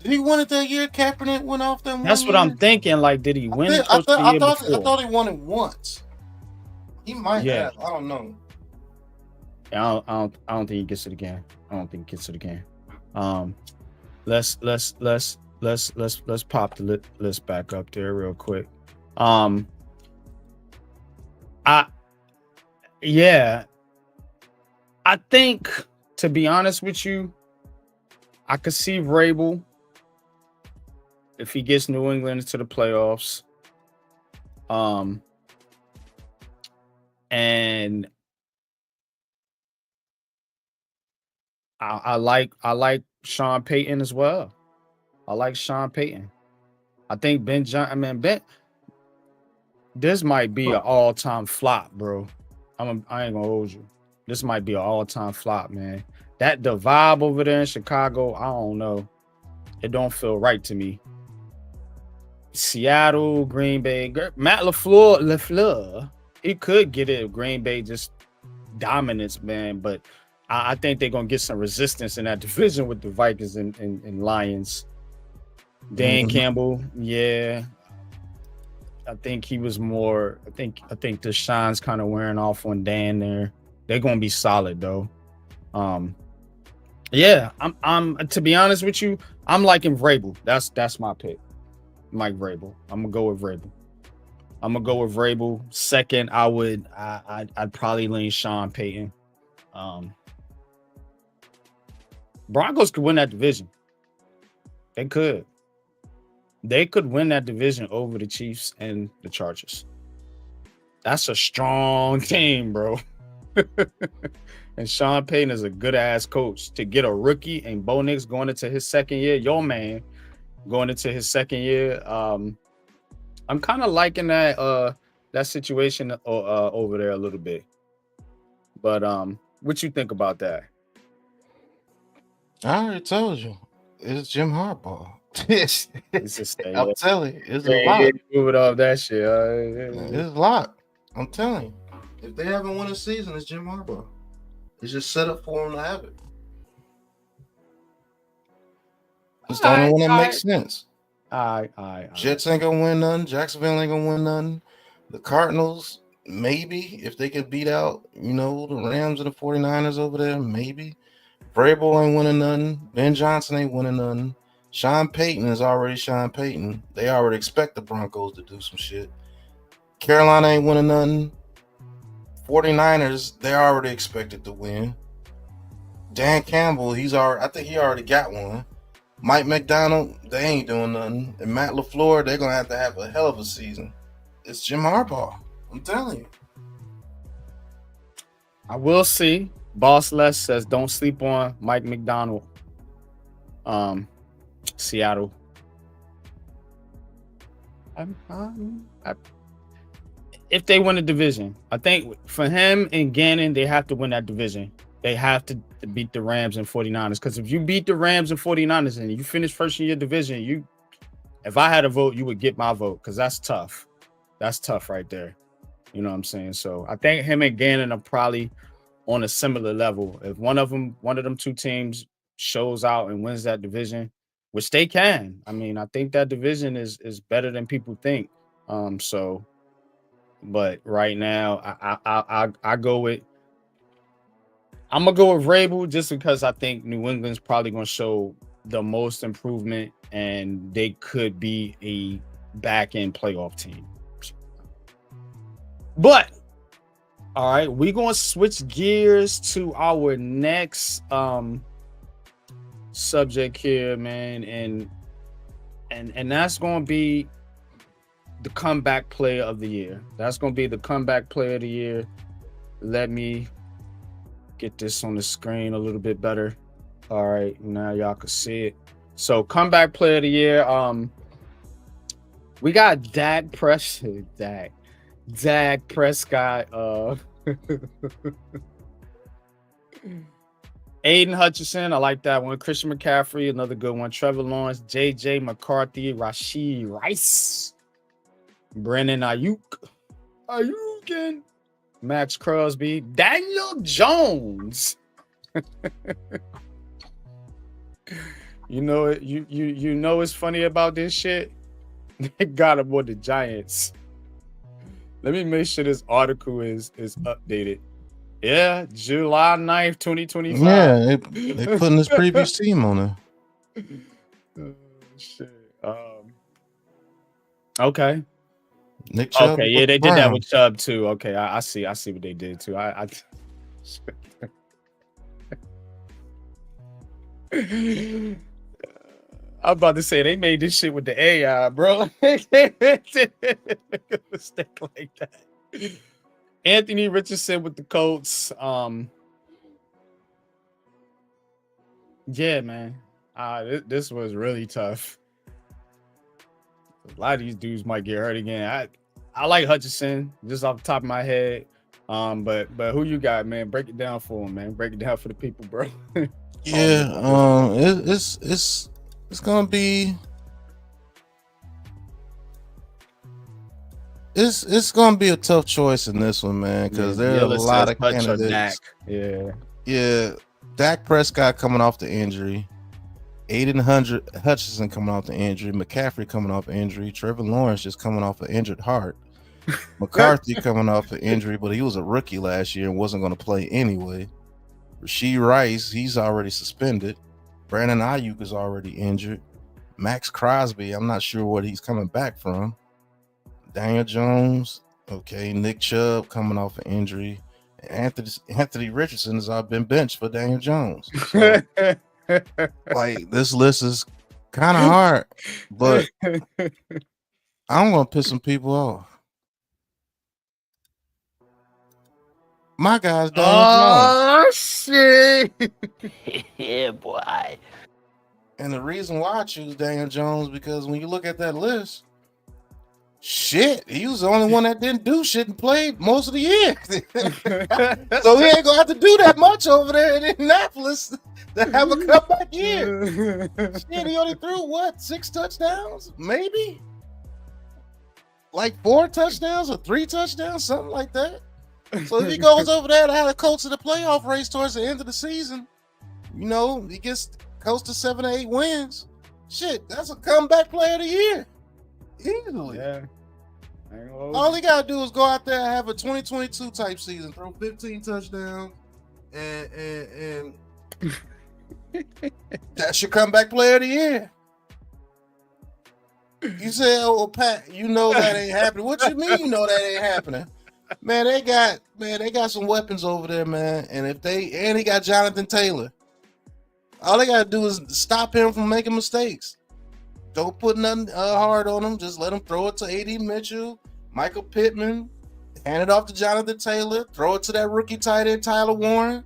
Did he win it that year? Kaepernick went off that one. That's what I'm thinking. Like, did he win I Coach of the Year thought before? he won it once. He might have. I don't know. I don't think he gets it again. Let's pop the list back up there real quick. I think, to be honest with you, I could see Vrabel if he gets New England into the playoffs. And I like Sean Payton as well. I like Sean Payton. I think Ben, this might be an all-time flop, bro. I ain't gonna hold you. This might be an all-time flop, man. The vibe over there in Chicago, I don't know. It don't feel right to me. Seattle, Green Bay, Matt LaFleur, he could get it if Green Bay just dominance, man. But I think they're gonna get some resistance in that division with the Vikings and Lions. Dan Campbell, yeah. I think he was more. I think the shine's kind of wearing off on Dan there. They're gonna be solid though. Yeah. I'm to be honest with you, I'm liking Vrabel. That's my pick. Mike Vrabel. I'm gonna go with Vrabel. Second, I'd probably lean Sean Payton. Broncos could win that division. They could win that division over the Chiefs and the Chargers. That's a strong team, bro. And Sean Payton is a good ass coach. To get a rookie and Bo Nix going into his second year, your man going into his second year. I'm kind of liking that situation over there a little bit. But what you think about that? I already told you. It's Jim Harbaugh. I'm telling you, it's a lot. Move it off that shit. It's a lot. I'm telling you. If they haven't won a season, it's Jim Harbaugh. It's just set up for him to have it. It's the only one that makes sense. Jets ain't gonna win none. Jacksonville ain't gonna win none. The Cardinals, maybe, if they could beat out, the Rams and the 49ers over there, maybe. Vrabel ain't winning nothing. Ben Johnson ain't winning nothing. Sean Payton is already Sean Payton. They already expect the Broncos to do some shit. Carolina ain't winning nothing. 49ers, they already expected to win. Dan Campbell, I think he already got one. Mike McDonald, they ain't doing nothing. And Matt LaFleur, they're going to have a hell of a season. It's Jim Harbaugh. I'm telling you. I will see. Boss Les says, don't sleep on Mike McDonald. Seattle. If they win the division, I think for him and Gannon, they have to win that division. They have to beat the Rams and 49ers. Because if you beat the Rams and 49ers and you finish first in your division, if I had a vote, you would get my vote because that's tough. That's tough right there. You know what I'm saying? So I think him and Gannon are probably on a similar level. If one of them two teams shows out and wins that division, which they can. I mean, I think that division is better than people think. But right now, I'm gonna go with Vrabel just because I think New England's probably gonna show the most improvement and they could be a back end playoff team. But all right, we're gonna switch gears to our next subject here, man, and that's gonna be the comeback player of the year. That's gonna be the comeback player of the year. Let me get this on the screen a little bit better. All right, now y'all can see it. So comeback player of the year. We got Dak Prescott. Aiden Hutchinson, I like that one. Christian McCaffrey, another good one. Trevor Lawrence, JJ McCarthy, Rashid Rice, Brandon Ayuk, Maxx Crosby, Daniel Jones. You know it. You know what's funny about this shit? They got him on the Giants. Let me make sure this article is updated. Yeah, July 9th, 2025. Yeah, they putting his previous team on there. Oh, shit. Okay. Nick Chubb. Okay, yeah, they did that with Chubb too. Okay, I see what they did too. I'm about to say they made this shit with the AI, bro. Mistake like that. Anthony Richardson with the Colts. Yeah, man. This was really tough. A lot of these dudes might get hurt again. I like Hutchinson just off the top of my head. But who you got, man? Break it down for them, man. Break it down for the people, bro. Yeah, it's gonna be it's gonna be a tough choice in this one, man, because there are a lot of candidates. Yeah. Dak Prescott coming off the injury, Aiden Hutchinson coming off the injury, McCaffrey coming off injury, Trevor Lawrence just coming off an injured heart, McCarthy coming off an injury, but he was a rookie last year and wasn't going to play anyway. Rashid Rice, he's already suspended. Brandon Ayuk is already injured. Maxx Crosby, I'm not sure what he's coming back from. Daniel Jones, okay. Nick Chubb coming off an injury. Anthony Richardson has been benched for Daniel Jones. So, like, this list is kind of hard, but I'm gonna piss some people off. My guy's Daniel Jones. Shit. Yeah, boy. And the reason why I choose Daniel Jones, because when you look at that list, shit, he was the only one that didn't do shit and played most of the year. So he ain't gonna have to do that much over there in Indianapolis to have a comeback year. Shit, he only threw 6 touchdowns? Maybe? Like 4 touchdowns or 3 touchdowns, something like that. So if he goes over there to have a coach of the playoff race towards the end of the season, you know, he gets close to 7 or 8 wins. Shit, that's a comeback player of the year. Easily. Yeah. All he gotta do is go out there and have a 2022 type season, throw 15 touchdowns, and that's your comeback player of the year. You say, "Oh, Pat, you know that ain't happening." What you mean you know that ain't happening? Man, they got some weapons over there, man. And he got Jonathan Taylor. All they gotta do is stop him from making mistakes. Don't put nothing hard on him. Just let him throw it to A.D. Mitchell, Michael Pittman, hand it off to Jonathan Taylor, throw it to that rookie tight end, Tyler Warren.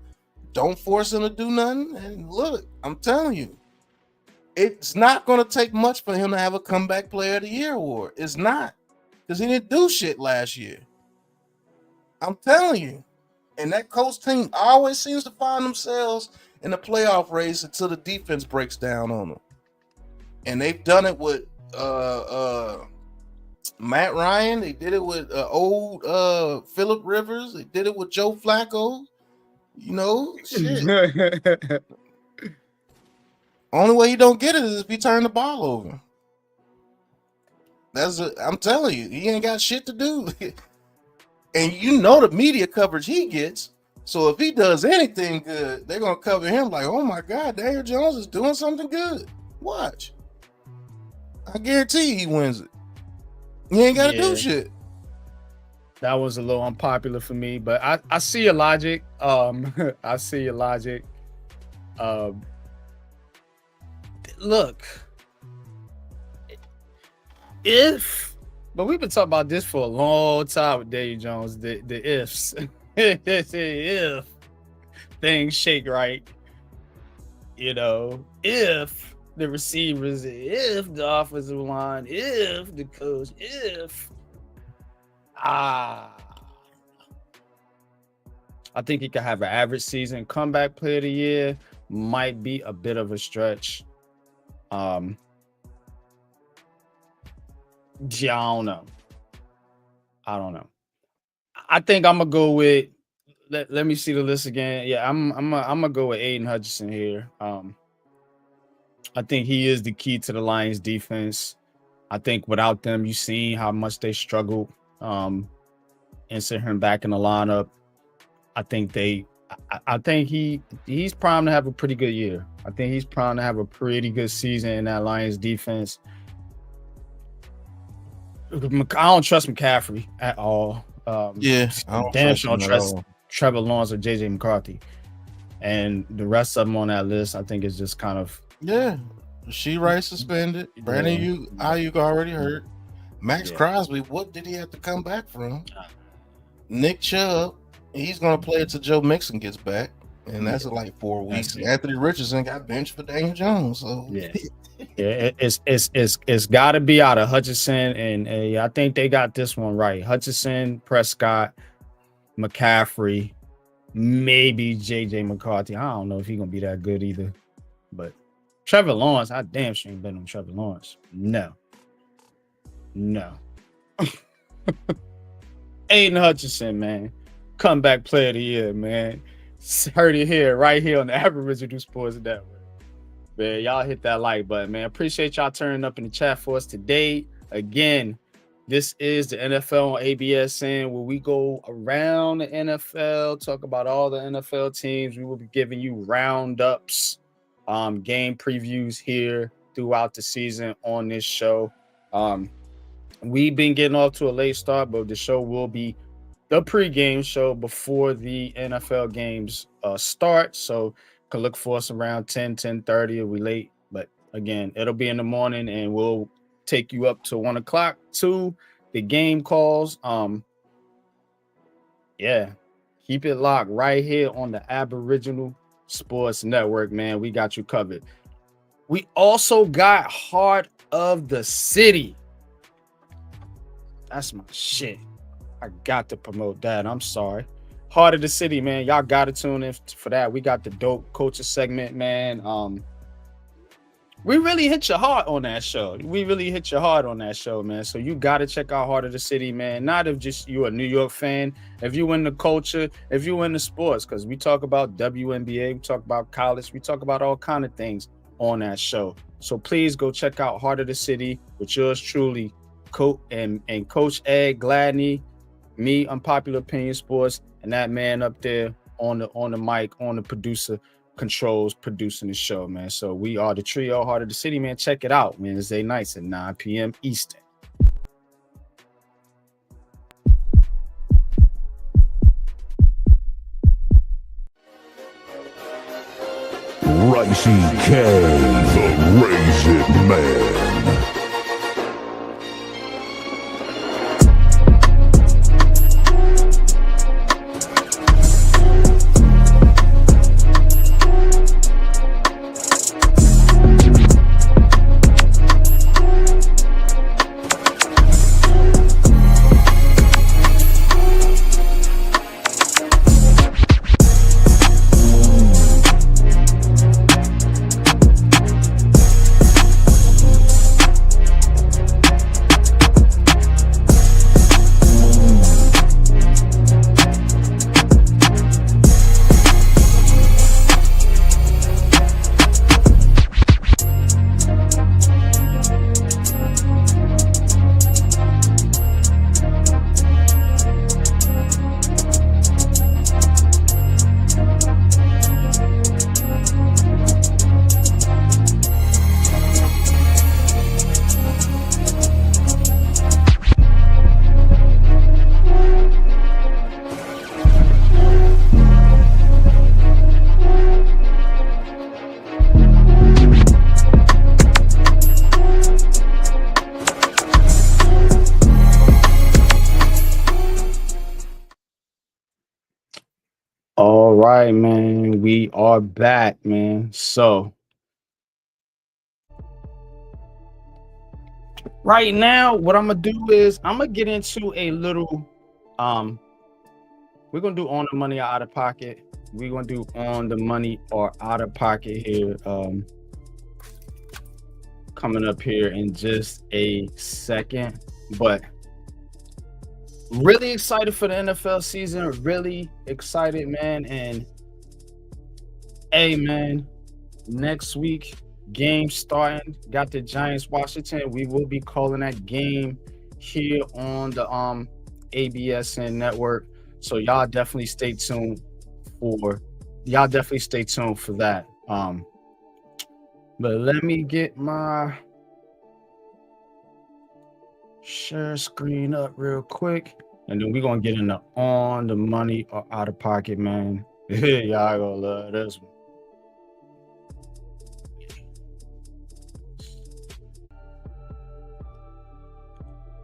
Don't force him to do nothing. And look, I'm telling you, it's not going to take much for him to have a comeback player of the year award. It's not, because he didn't do shit last year. I'm telling you. And that Colts team always seems to find themselves in the playoff race until the defense breaks down on them. And they've done it with Matt Ryan. They did it with old Phillip Rivers. They did it with Joe Flacco. You know, shit. Only way he don't get it is if he turn the ball over. I'm telling you, he ain't got shit to do. And you know the media coverage he gets. So if he does anything good, they're gonna cover him like, oh my God, Daniel Jones is doing something good. Watch. I guarantee he wins it. He ain't got to do shit. That was a little unpopular for me, but I see your logic. I see your logic. Look, but we've been talking about this for a long time with Daniel Jones. The ifs, if things shake right, you know, if the receivers, if the offensive line, if the coach, if I think he could have an average season. Comeback player of the year might be a bit of a stretch. Yeah, I don't know. I think I'm gonna go with. Let me see the list again. Yeah, I'm gonna go with Aiden Hutchinson here. I think he is the key to the Lions defense. I think without them, you've seen how much they struggled. Insert him back in the lineup. I think he's primed to have a pretty good year. I think he's primed to have a pretty good season in that Lions defense. I don't trust McCaffrey at all. I don't trust Trevor Lawrence or JJ McCarthy. And the rest of them on that list, I think is just kind of She Rice suspended. Brandon Ayuk already hurt. Maxx Crosby, what did he have to come back from? Nick Chubb, he's gonna play until Joe Mixon gets back, and that's in like 4 weeks. Anthony Richardson got benched for Daniel Jones. So it's got to be out of Hutchinson, and I think they got this one right. Hutchinson, Prescott, McCaffrey, maybe JJ McCarthy. I don't know if he's gonna be that good either, but Trevor Lawrence, I damn sure ain't been on Trevor Lawrence. No. Aiden Hutchinson, man, comeback player of the year, man. Heard it here, right here on the Aboriginal Sports Network. Man, y'all hit that like button, man. Appreciate y'all turning up in the chat for us today. Again, this is the NFL on ABSN, where we go around the NFL, talk about all the NFL teams. We will be giving you roundups, game previews here throughout the season on this show. We've been getting off to a late start, but the show will be the pregame show before the NFL games start. So can look for us around 10:30 if we late. But again, it'll be in the morning, and we'll take you up to 1 o'clock to the game calls. Keep it locked right here on the Aboriginal Sports Network, man. We got you covered. We also got Heart of the City. That's my shit. I got to promote that. I'm sorry. Heart of the City, man. Y'all got to tune in for that. We got the dope culture segment, man. We really hit your heart on that show. Man. So you got to check out Heart of the City, man. Not if just you a New York fan, if you in the culture, if you in the sports, because we talk about WNBA, we talk about college, we talk about all kind of things on that show. So please go check out Heart of the City with yours truly, Coach Ed Gladney, me, Unpopular Opinion Sports, and that man up there on the mic, on the producer controls, producing the show, man. So we are the trio, Heart of the City, man. Check it out Wednesday nights at 9 p.m. Eastern. Ricey K, the Raisin Man. All right, man. We are back, man. So right now, what I'm gonna do is I'm gonna get into a little we're gonna do on the money or out of pocket. We're gonna do on the money or out of pocket here. Coming up here in just a second, but really excited for the NFL season. Really excited, man. And hey, man, next week game starting. Got the Giants Washington. We will be calling that game here on the ABSN network. So y'all definitely stay tuned for that. But let me get my share screen up real quick, and then we're gonna get into on the money or out of pocket, man. Y'all gonna love this one.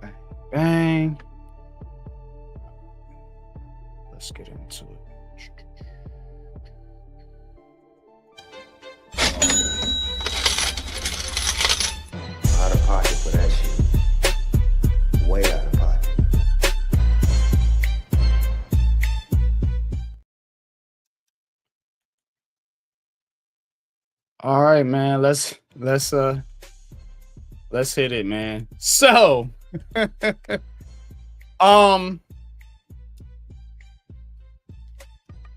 Bang, bang. Let's get into it. Out of pocket for that shit. Way out of pocket. All right, man. Let's hit it, man. So,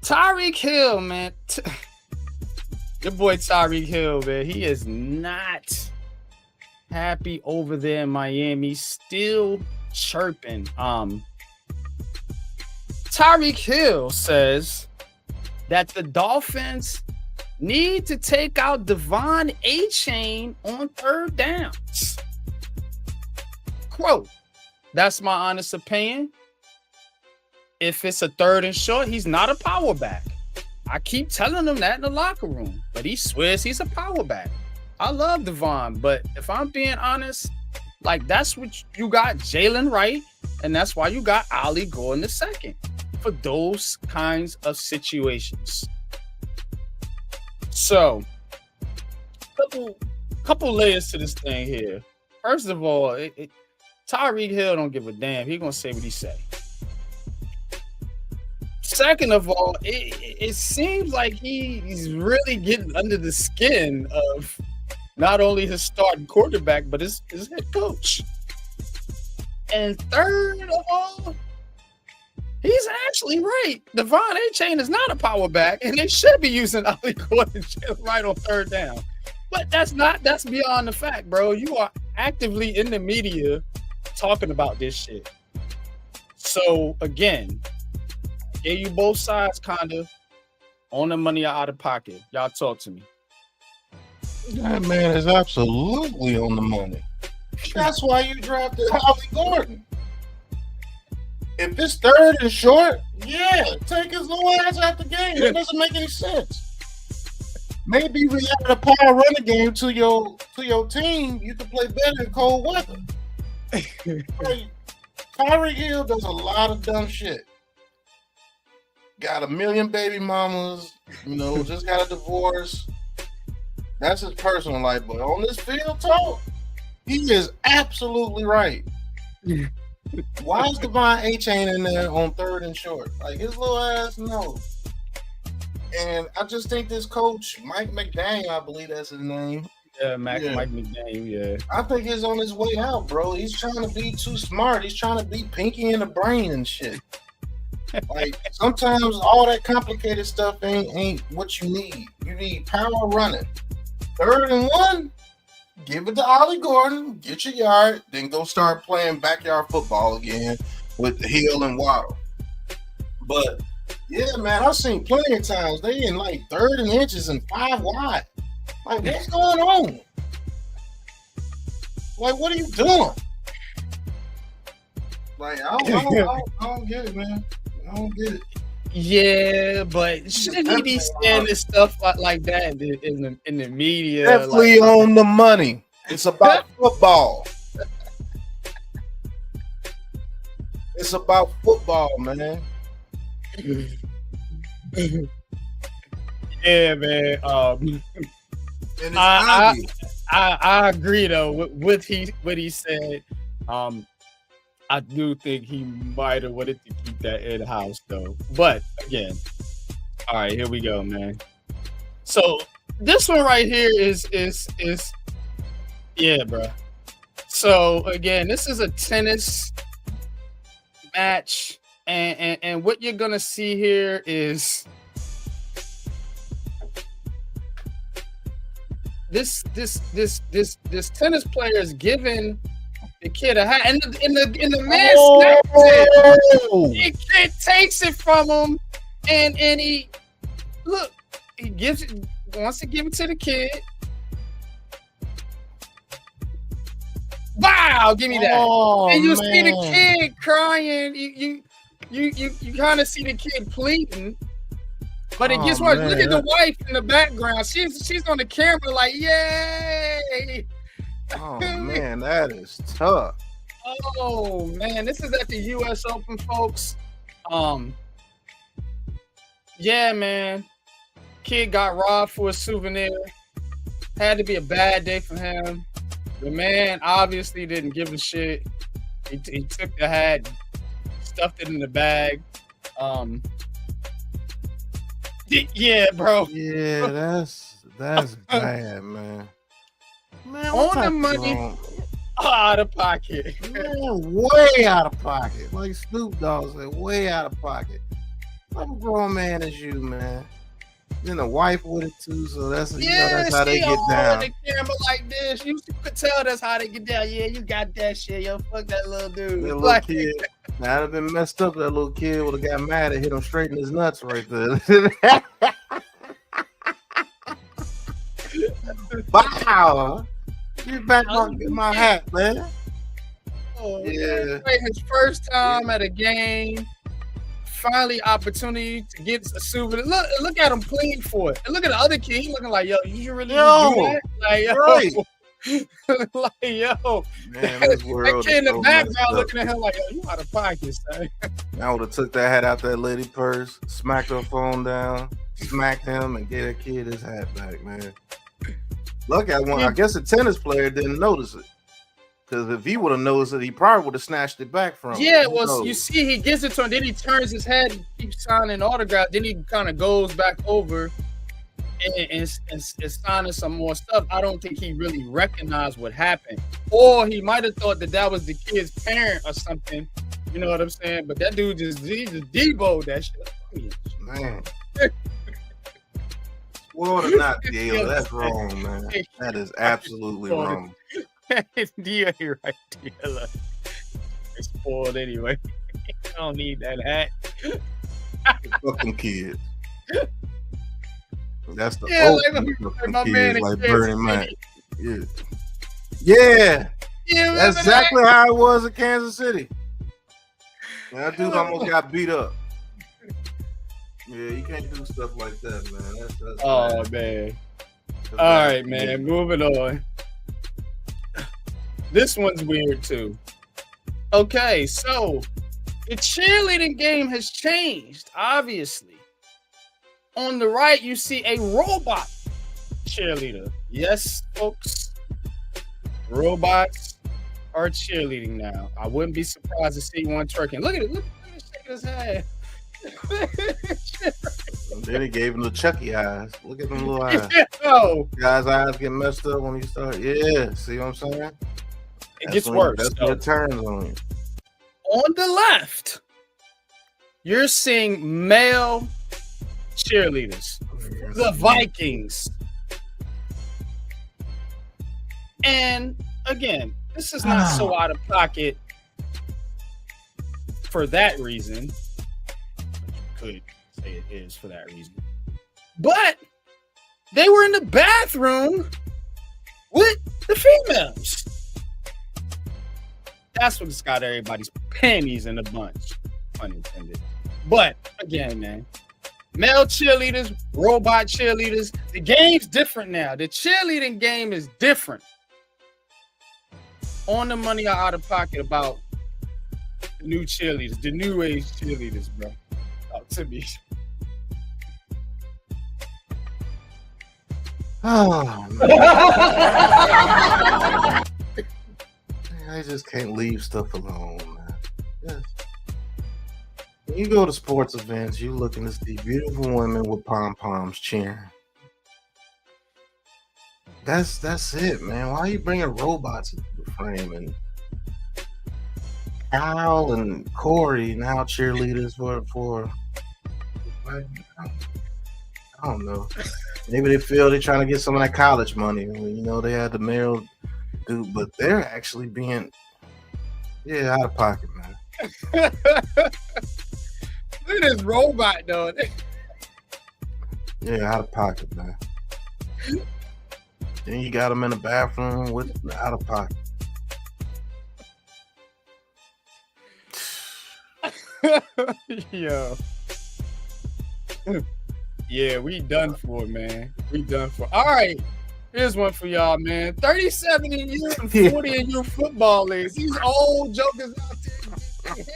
Tyreek Hill, man. Your boy Tyreek Hill, man. He is not happy over there in Miami. Still chirping. Tyreek Hill says that the Dolphins need to take out Devon A-Chain on third downs. Quote, that's my honest opinion. If it's a third and short, he's not a power back. I keep telling him that in the locker room, but he swears he's a power back. I love Devon, but if I'm being honest, like that's what you got Jalen Wright, and that's why you got Ollie Gordon II for those kinds of situations. So, couple layers to this thing here. First of all, Tyreek Hill don't give a damn. He gonna say what he say. Second of all, it seems like he's really getting under the skin of not only his starting quarterback, but his head coach. And third of all, he's actually right. Devon A-Chain is not a power back, and they should be using Ollie Gordon right on third down. But that's beyond the fact, bro. You are actively in the media talking about this shit. So again, gave you both sides kind of on the money or out of pocket. Y'all talk to me. That man is absolutely on the money. That's why you drafted Ollie Gordon. If it's third and short, yeah, take his little ass out the game. It doesn't make any sense. Maybe we have a power running game to your team. You can play better in cold weather. Like, Tyreek Hill does a lot of dumb shit. Got a million baby mamas, just got a divorce. That's his personal life, but on this field talk, he is absolutely right. Why is Devon A-Chain in there on third and short? Like, his little ass, no. And I just think this coach, Mike McDaniel, I believe that's his name. Yeah, Mike McDaniel, yeah. I think he's on his way out, bro. He's trying to be too smart. He's trying to be Pinky in the brain and shit. Like, sometimes all that complicated stuff ain't what you need. You need power running. Third and one, give it to Ollie Gordon, get your yard, then go start playing backyard football again with the Hill and Waddle. But yeah, man, I've seen plenty of times they in like third and inches and 5 wide. Like, what's going on? Like, what are you doing? Like, I don't get it, man. I don't get it. Yeah, but shouldn't he be saying this stuff like that in the media? Definitely on the money. It's about football. It's about football, man. Yeah, man. And I agree though with what he said. I do think he might have wanted to keep that in house though. But again, all right, here we go, man. So this one right here is yeah, bro. So again, this is a tennis match, and what you're gonna see here is this tennis player is giving the kid a hat, and the man snaps it. The kid takes it from him, and he gives it, wants to give it to the kid. Wow, give me that. And you see the kid crying. You kind of see the kid pleading. But it gets worse. Look at the wife in the background. She's on the camera like, yay. Oh man, that is tough. Oh man, this is at the US Open, folks. Yeah, man. Kid got robbed for a souvenir. Had to be a bad day for him. The man obviously didn't give a shit. He took the hat, stuffed it in the bag. Yeah, bro. Yeah, that's bad, man. Man, on the money, out of pocket. Man, way out of pocket. Like Snoop Dogg said, way out of pocket. Some grown man is you, man. Then the wife with it too, so that's that's how they get down. The camera like this, you could tell that's how they get down. Yeah, you got that shit, yo. Fuck that little dude. That little kid. Now, I'd have been messed up. That little kid would have got mad and hit him straight in his nuts right there. Wow. Get back on my hat, man. Oh, yeah. His first time at a game. Finally, opportunity to get a souvenir. Look at him pleading for it. And look at the other kid. He looking like, yo, you really do that? Like, yo. Right. Like, yo. Man, this world that kid in the background looking at him like, yo, you out of pocket, son. I would have took that hat out that lady purse, smacked her phone down, smacked him, and gave that kid his hat back, man. Look at one. I guess the tennis player didn't notice it. Because if he would have noticed it, he probably would have snatched it back from him. Yeah, well, you see, he gives it to him, then he turns his head, keeps signing autograph, then he kind of goes back over and signing some more stuff. I don't think he really recognized what happened. Or he might have thought that was the kid's parent or something. You know what I'm saying? But that dude just deboed that shit. Man. Spoiled or not, Diego, that's wrong, man. That is absolutely wrong. Dia right there. It's spoiled anyway. I don't need that hat. Fuck them kids. That's the like my kids, man like Bernie Mac. Yeah. That's exactly how it was in Kansas City. That dude almost got beat up. Yeah, you can't do stuff like that, man. That's man. All right, man. Moving on. This one's weird too. Okay, so the cheerleading game has changed, obviously. On the right, you see a robot cheerleader. Yes, folks. Robots are cheerleading now. I wouldn't be surprised to see one twerking. Look at it. Look at it shaking his head. And then he gave him the Chucky eyes. Look at them little eyes. Yo. Guy's eyes get messed up when you start. Yeah, see what I'm saying? It gets worse. That's when it turns on you. On the left, you're seeing male cheerleaders, the Vikings. And again, this is not so out of pocket for that reason. You could say it is for that reason. But they were in the bathroom with the females. That's what's got everybody's panties in a bunch, pun intended. But again, man, male cheerleaders, robot cheerleaders, the game's different now. The cheerleading game is different. On the money or out of pocket about the new cheerleaders, the new age cheerleaders, bro. Talk to me. Oh, man. I just can't leave stuff alone, man. You go to sports events, you looking to see beautiful women with pom-poms cheering. That's it, man. Why are you bringing robots into the frame? And Al and Corey now cheerleaders for I don't know. Maybe they feel they're trying to get some of that college money. You know, they had the male dude, but they're actually being out of pocket, man. Look at this robot, though. Yeah, out of pocket, man. Then you got them in the bathroom with out of pocket. Yo. Yeah, we done for, man. We done for. All right. Here's one for y'all, man. 37 in you and 40 in you football leagues. These old jokers out there. Look at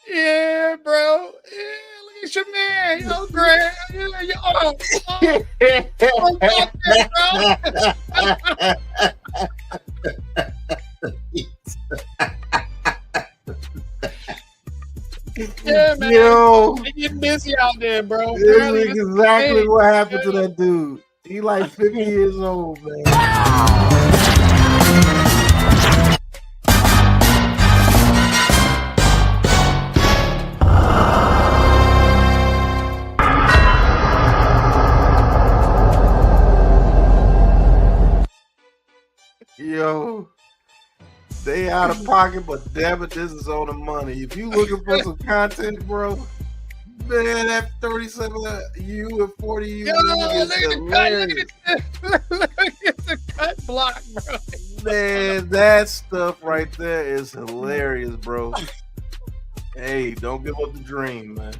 yeah, bro. Yeah, look at your man. Yo, Grant. Yeah, yo. Yeah, man. Yo, they get busy out there, bro. this is exactly what happened to that dude. He like 50 years old, man. Yo, they out of pocket, but damn it, this is on the money. If you looking for some content, bro, man, that 37 you and 40 you. Yo, look at the cut block, bro. Man, that stuff right there is hilarious, bro. Hey, don't give up the dream, man.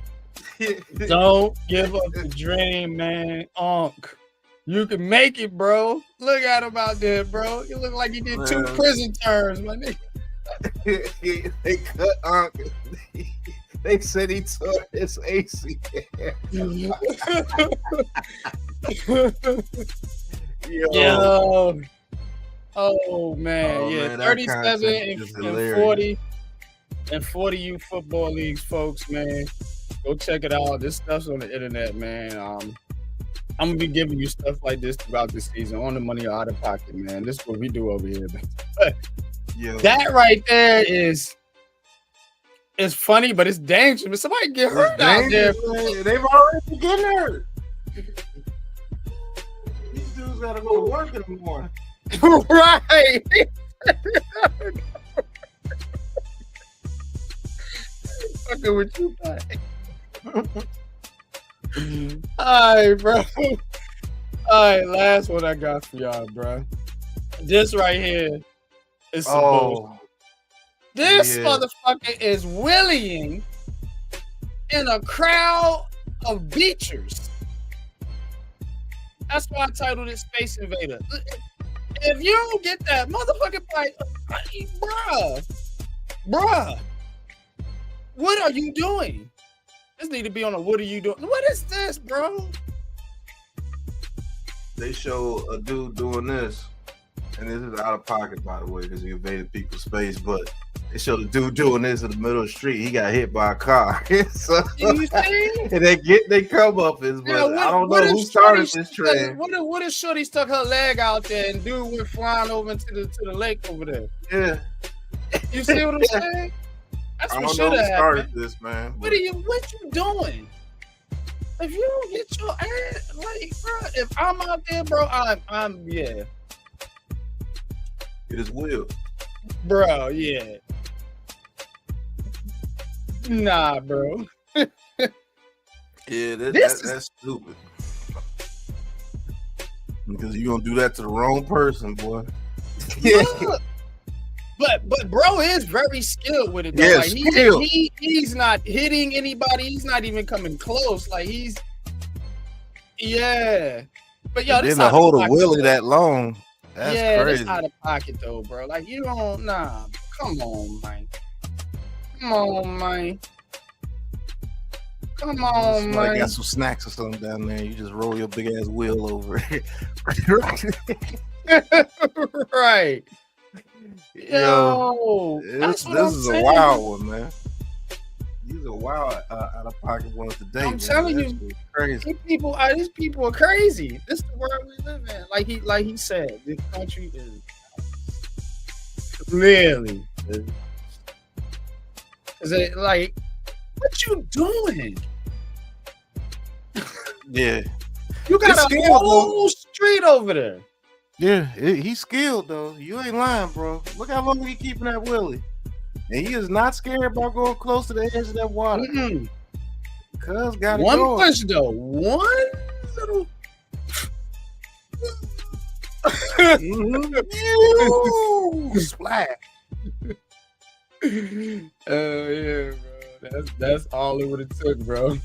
Don't give up the dream, man. Unk. You can make it, bro. Look at him out there, bro. You look like he did 2 prison terms, my nigga. They cut Unc. They said he tore his ACL. Yo. Oh man, Oh, yeah. man, that 37 content is and hilarious. 40 you football leagues, folks, man. Go check it out. This stuff's on the internet, man. I'm gonna be giving you stuff like this throughout the season, on the money or out of pocket, man. This is what we do over here, man. But that right there is funny, but it's dangerous. But somebody get hurt out there. Man. They've already been getting hurt. These dudes gotta go to work in the morning. Right. Fucking with you, man. All right, bro. All right, last one I got for y'all, bro. This right here is some bullshit. This motherfucker is willying in a crowd of beachers. That's why I titled it Space Invader. If you don't get that motherfucking fight, bruh, what are you doing? This need to be on a what are you doing? What is this, bro? They show a dude doing this, and this is out of pocket, by the way, because he invaded people's space, but they show the dude doing this in the middle of the street. He got hit by a car. So, you see? And they get their comeuppance, but I don't know who started this trend. What if Shorty stuck her leg out there and dude went flying over into the lake over there? Yeah. You see what I'm saying? That's I what don't know should who have started happened. this, man. What you doing? If you don't get your ass, like, bro, if I'm out there, bro, I'm yeah. It is Will. Bro, yeah. Nah, bro. Yeah, that's stupid. Because you're gonna do that to the wrong person, boy. Yeah. But bro is very skilled with it. Though. Yeah, like, he's not hitting anybody. He's not even coming close. Like yeah. But yo, this didn't hold a willy that long. That's crazy. That's out of pocket though, bro. Like you don't Come on, man. Come on, Somebody man. got some snacks or something down there. You just roll your big ass wheel over it. Right. Yo, That's this what I'm is a saying. wild one, man. These are wild out of pocket ones today. I'm man. telling That's you, crazy. these people are crazy. This is the world we live in. Like he said, this country is really. Is it like, what you doing? Yeah, You got It's a skilled, whole street over there. yeah, he's skilled though. You ain't lying, bro. Look how long he keeping that Willie, and he is not scared about going close to the edge of that water. Mm-mm. Cuz got it One going. push though, one little. Mhm. Splash. Yeah, bro. That's all it would have took, bro.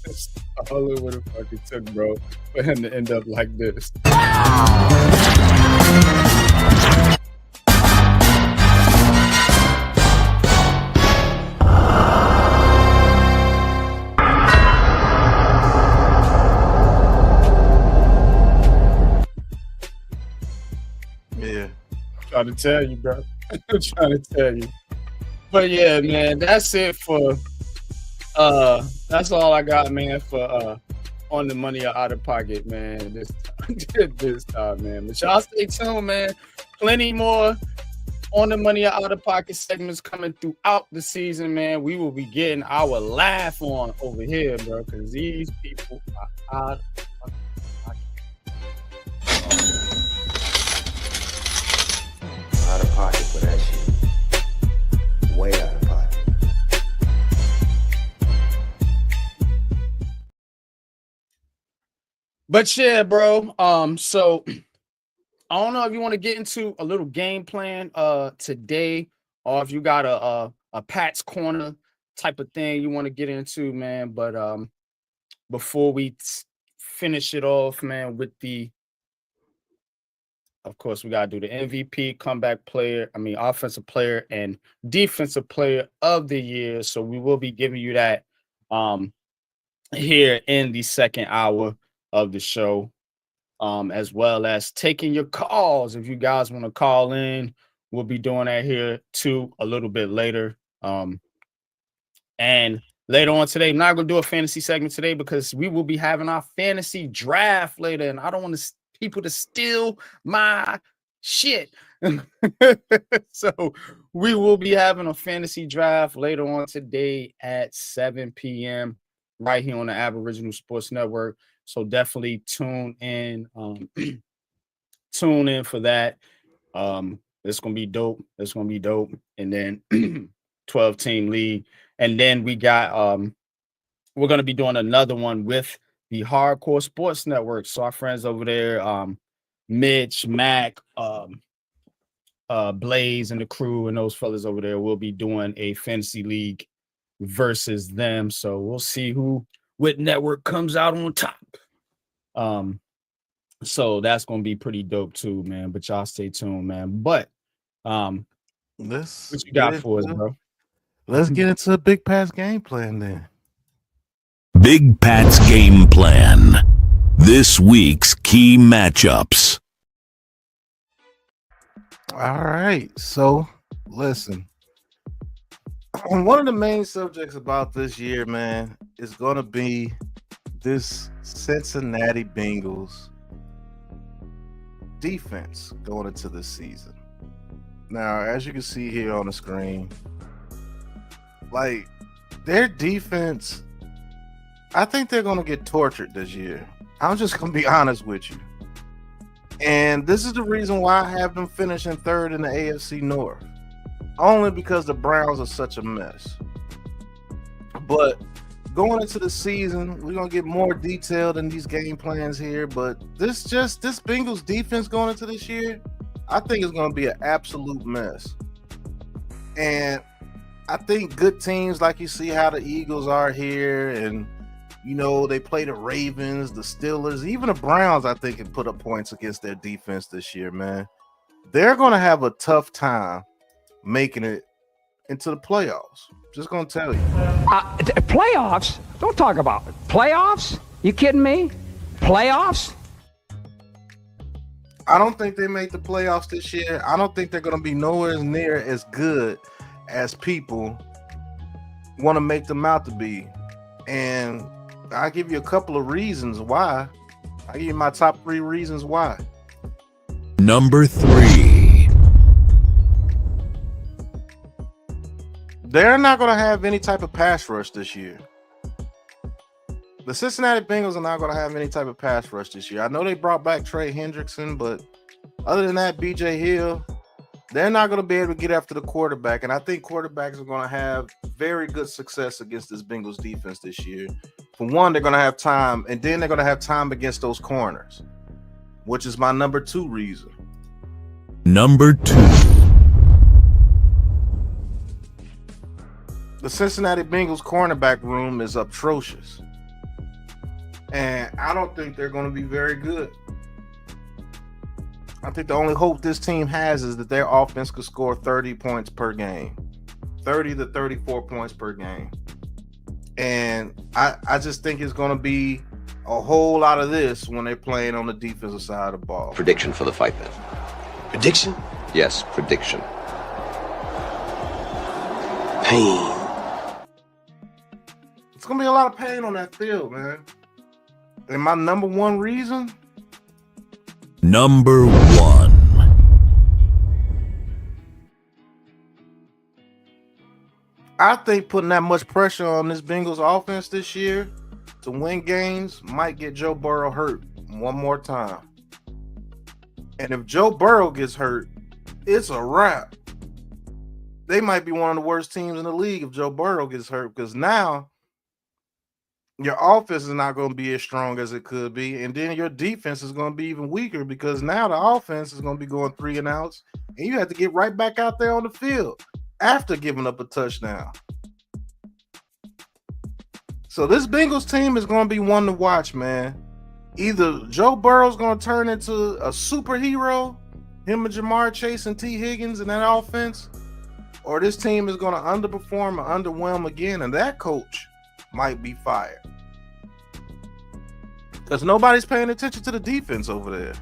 That's all it would have fucking took, bro, for him to end up like this. Yeah. Trying to tell you, bro. I'm trying to tell you. But yeah, man, that's it for that's all I got, man, for on the money or out of pocket, man. This time, man. But y'all stay tuned, man. Plenty more on the money or out of pocket segments coming throughout the season, man. We will be getting our laugh on over here, bro, because these people are out of pocket. Out of pocket for that shit. Way out of pocket. But yeah, bro. So I don't know if you want to get into a little game plan today, or if you got a Pat's Corner type of thing you want to get into, man. But before we finish it off, man, with of course, we gotta do the MVP, offensive player and defensive player of the year. So we will be giving you that here in the second hour of the show, as well as taking your calls. If you guys want to call in, we'll be doing that here too a little bit later. And later on today, I'm not gonna do a fantasy segment today because we will be having our fantasy draft later, and I don't want people to steal my shit. So we will be having a fantasy draft later on today at 7 p.m. right here on the Aboriginal Sports Network. So definitely tune in for that. It's gonna be dope. And then 12-team league. And then we got we're gonna be doing another one with the Hardcore Sports Network. So our friends over there, Mitch, Mac, Blaze, and the crew, and those fellas over there will be doing a fantasy league versus them. So we'll see what network comes out on top. So that's gonna be pretty dope too, man. But y'all stay tuned, man. But what you got for us, bro? Let's get into a Big Pat's game plan then. Big Pat's game plan. This week's key matchups. All right. So listen. One of the main subjects about this year, man, is going to be this Cincinnati Bengals defense going into this season. Now, as you can see here on the screen, like their defense, I think they're going to get tortured this year. I'm just going to be honest with you. And this is the reason why I have them finishing third in the AFC North. Only because the Browns are such a mess. But going into the season, we're going to get more detailed in these game plans here. But this Bengals defense going into this year, I think it's going to be an absolute mess. And I think good teams, like you see how the Eagles are here, and you know, they play the Ravens, the Steelers, even the Browns, I think, can put up points against their defense this year, man. They're going to have a tough time making it into the playoffs. Just gonna tell you. Playoffs? Don't talk about it. Playoffs? You kidding me? Playoffs? I don't think they make the playoffs this year. I don't think they're gonna be nowhere near as good as people want to make them out to be. And I'll give you a couple of reasons why. I'll give you my top 3 reasons why. Number 3. They're not going to have any type of pass rush this year. The Cincinnati Bengals are not going to have any type of pass rush this year. I know they brought back Trey Hendrickson, but other than that, BJ Hill, they're not going to be able to get after the quarterback. And I think quarterbacks are going to have very good success against this Bengals defense this year. For one, they're going to have time, and then they're going to have time against those corners, which is my number 2 reason. Number 2. The Cincinnati Bengals cornerback room is atrocious. And I don't think they're going to be very good. I think the only hope this team has is that their offense could score 30 points per game. 30 to 34 points per game. And I just think it's going to be a whole lot of this when they're playing on the defensive side of the ball. Prediction for the fight then. Prediction? Yes, prediction. Pain. It's going to be a lot of pain on that field, man. And my number 1 reason? Number 1. I think putting that much pressure on this Bengals offense this year to win games might get Joe Burrow hurt one more time. And if Joe Burrow gets hurt, it's a wrap. They might be one of the worst teams in the league if Joe Burrow gets hurt, because now your offense is not going to be as strong as it could be, and then your defense is going to be even weaker because now the offense is going to be going 3 and outs, and you have to get right back out there on the field after giving up a touchdown. So this Bengals team is going to be one to watch, man. Either Joe Burrow's going to turn into a superhero, him and Jamar Chase and T. Higgins in that offense, or this team is going to underperform or underwhelm again, and that coach might be fired. Because nobody's paying attention to the defense over there.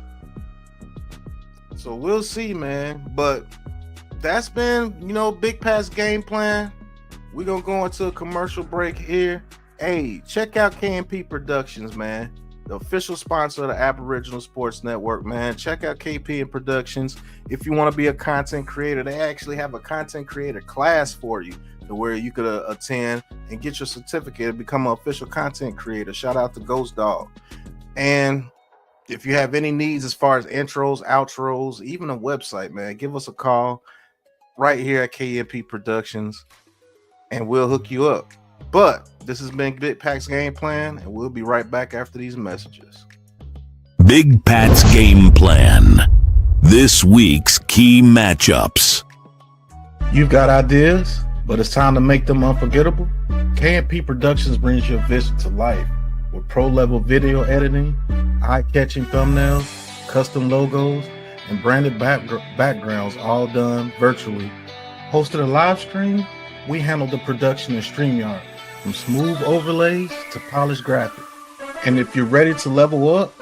So we'll see, man. But that's been, Big Pat's game plan. We're going to go into a commercial break here. Hey, check out KP Productions, man. The official sponsor of the Aboriginal Sports Network, man. Check out KP and Productions. If you want to be a content creator, they actually have a content creator class for you where you could attend and get your certificate and become an official content creator. Shout out to Ghost Dog. And if you have any needs as far as intros, outros, even a website, man, give us a call right here at KP Productions and we'll hook you up. But this has been Big Pat's Game Plan, and we'll be right back after these messages. Big Pat's Game Plan. This week's key matchups. You've got ideas, but it's time to make them unforgettable? KP Productions brings your vision to life with pro-level video editing, eye-catching thumbnails, custom logos, and branded backgrounds, all done virtually. Hosted a live stream, we handle the production in StreamYard, from smooth overlays to polished graphics. And if you're ready to level up,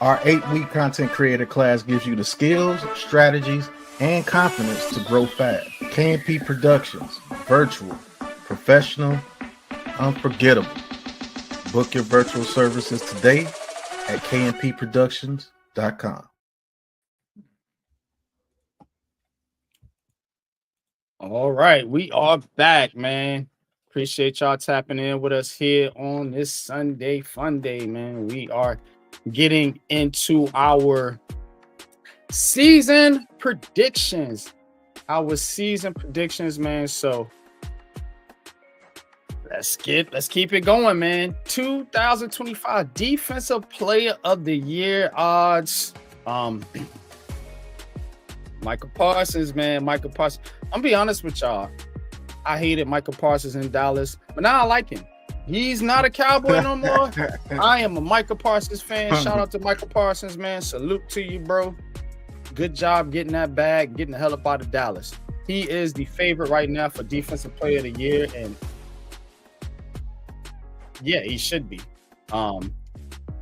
our 8-week content creator class gives you the skills, strategies, and confidence to grow fast. KP Productions, virtual, professional, unforgettable. Book your virtual services today at knpproductions.com. All right, we are back, man. Appreciate y'all tapping in with us here on this Sunday fun day, man. We are getting into our season predictions. Man. So let's keep it going, man. 2025 Defensive Player of the Year odds. Micah Parsons, man. I'm gonna be honest with y'all. I hated Micah Parsons in Dallas, but now I like him. He's not a Cowboy no more. I am a Micah Parsons fan. Shout out to Micah Parsons, man. Salute to you, bro. Good job getting that bag, getting the hell up out of Dallas. he is the favorite right now for Defensive Player of the Year, and yeah, he should be.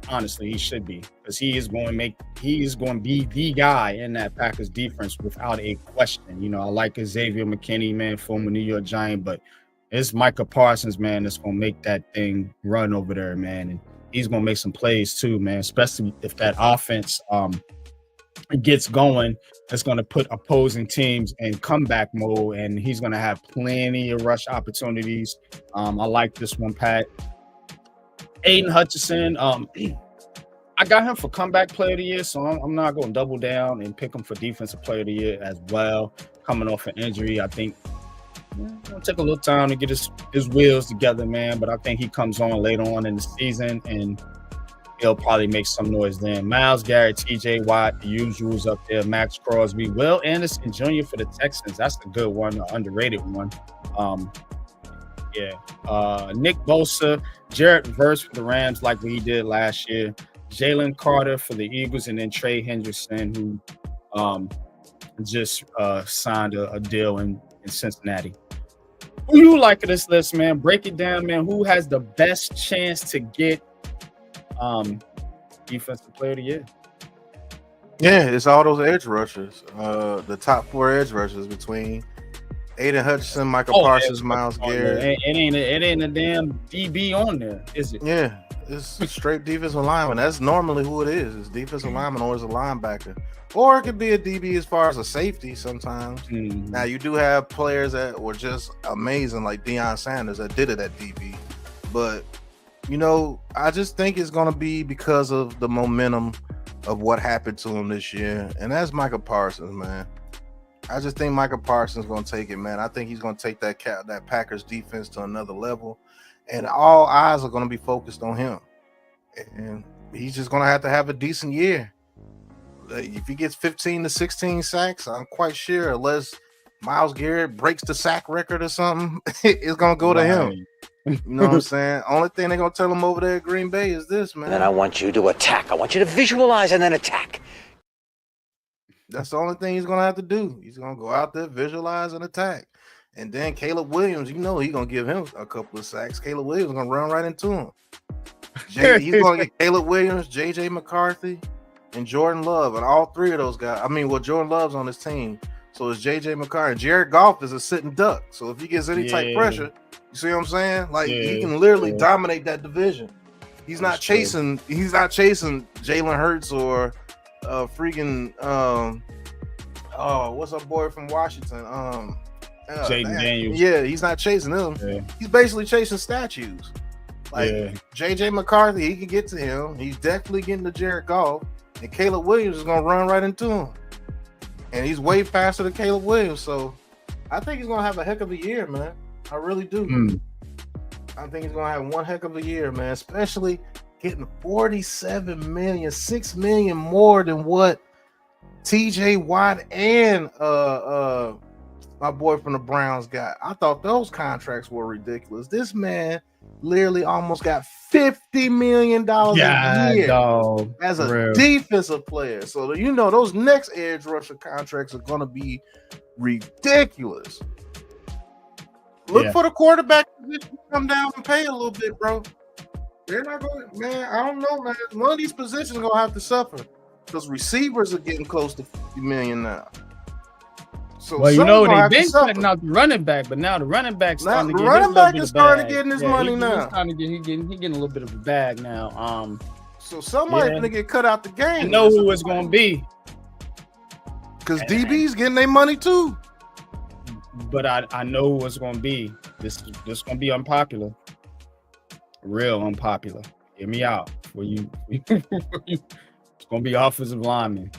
Honestly, he should be, because he is going to be the guy in that Packers defense without a question. You know, I like Xavier McKinney, man, former New York Giant, but it's Micah Parsons, man, that's going to make that thing run over there, man. And he's going to make some plays too, man, especially if that offense gets going. It's going to put opposing teams in comeback mode, and he's going to have plenty of rush opportunities. I like this one, Pat. Aiden Hutchinson, I got him for comeback player of the year, so I'm not going to double down and pick him for defensive player of the year as well. Coming off an injury, I think it'll take a little time to get his wheels together, man, but I think he comes on later on in the season, and he'll probably make some noise then. Myles Garrett, TJ Watt, the usuals up there, Maxx Crosby, Will Anderson Jr. for the Texans. That's a good one, an underrated one. Nick Bosa, Jarrett Verse for the Rams, like what he did last year. Jalen Carter for the Eagles, and then Trey Hendrickson, who just signed a deal in Cincinnati. Who you like of this list, man? Break it down, man. Who has the best chance to get Defensive Player of the Year? Yeah, it's all those edge rushers. The top 4 edge rushers between Aiden Hutchinson, Micah Parsons, Myles Garrett. It ain't a damn DB on there, is it? Yeah, it's straight defensive lineman. That's normally who it is. It's defensive lineman or it's a linebacker. Or it could be a DB as far as a safety sometimes. Now, you do have players that were just amazing, like Deion Sanders, that did it at DB. But, you know, I just think it's going to be because of the momentum of what happened to him this year. And that's Micah Parsons, man. I just think Micah Parsons is going to take it, man. I think he's going to take that Packers defense to another level. And all eyes are going to be focused on him. And he's just going to have a decent year. If he gets 15 to 16 sacks, I'm quite sure, unless Myles Garrett breaks the sack record or something, it's going to go to him. You know what I'm saying? Only thing they're going to tell him over there at Green Bay is this, man. And then I want you to attack. I want you to visualize and then attack. That's the only thing he's going to have to do. He's going to go out there, visualize, and attack. And then Caleb Williams, you know he's going to give him a couple of sacks. Caleb Williams is going to run right into him. He's going to get Caleb Williams, J.J. McCarthy, and Jordan Love. And all 3 of those guys. Jordan Love's on his team. So it's J.J. McCarthy. Jared Goff is a sitting duck. So if he gets any type pressure, you see what I'm saying? Like, he can literally dominate that division. He's not chasing Jalen Hurts or freaking what's our boy from Washington? Jaden Daniels. Yeah, he's not chasing them. Yeah. He's basically chasing statues. Like JJ McCarthy, he can get to him. He's definitely getting to Jared Goff, and Caleb Williams is gonna run right into him. And he's way faster than Caleb Williams. So I think he's gonna have a heck of a year, man. I really do. I think he's gonna have one heck of a year, man, especially getting 47 million, 6 million more than what TJ Watt and my boy from the Browns got. I thought those contracts were ridiculous. This man literally almost got $50 million a year as a defensive player. So, you know, those next edge rusher contracts are going to be ridiculous. Look for the quarterback position to come down and pay a little bit, bro. They're not going to, man, I don't know, man. One of these positions are going to have to suffer because receivers are getting close to $50 million now. So well, you know, they've been cutting out the running back, but now the running back's starting to get running back is starting to get his money now. He's starting to getting a little bit of a bag now. So somebody's gonna get cut out the game. I know who it's gonna be. Because DB's getting their money too. But I know who it's gonna be. This gonna be unpopular. Real unpopular. Hear me out. It's gonna be offensive lineman.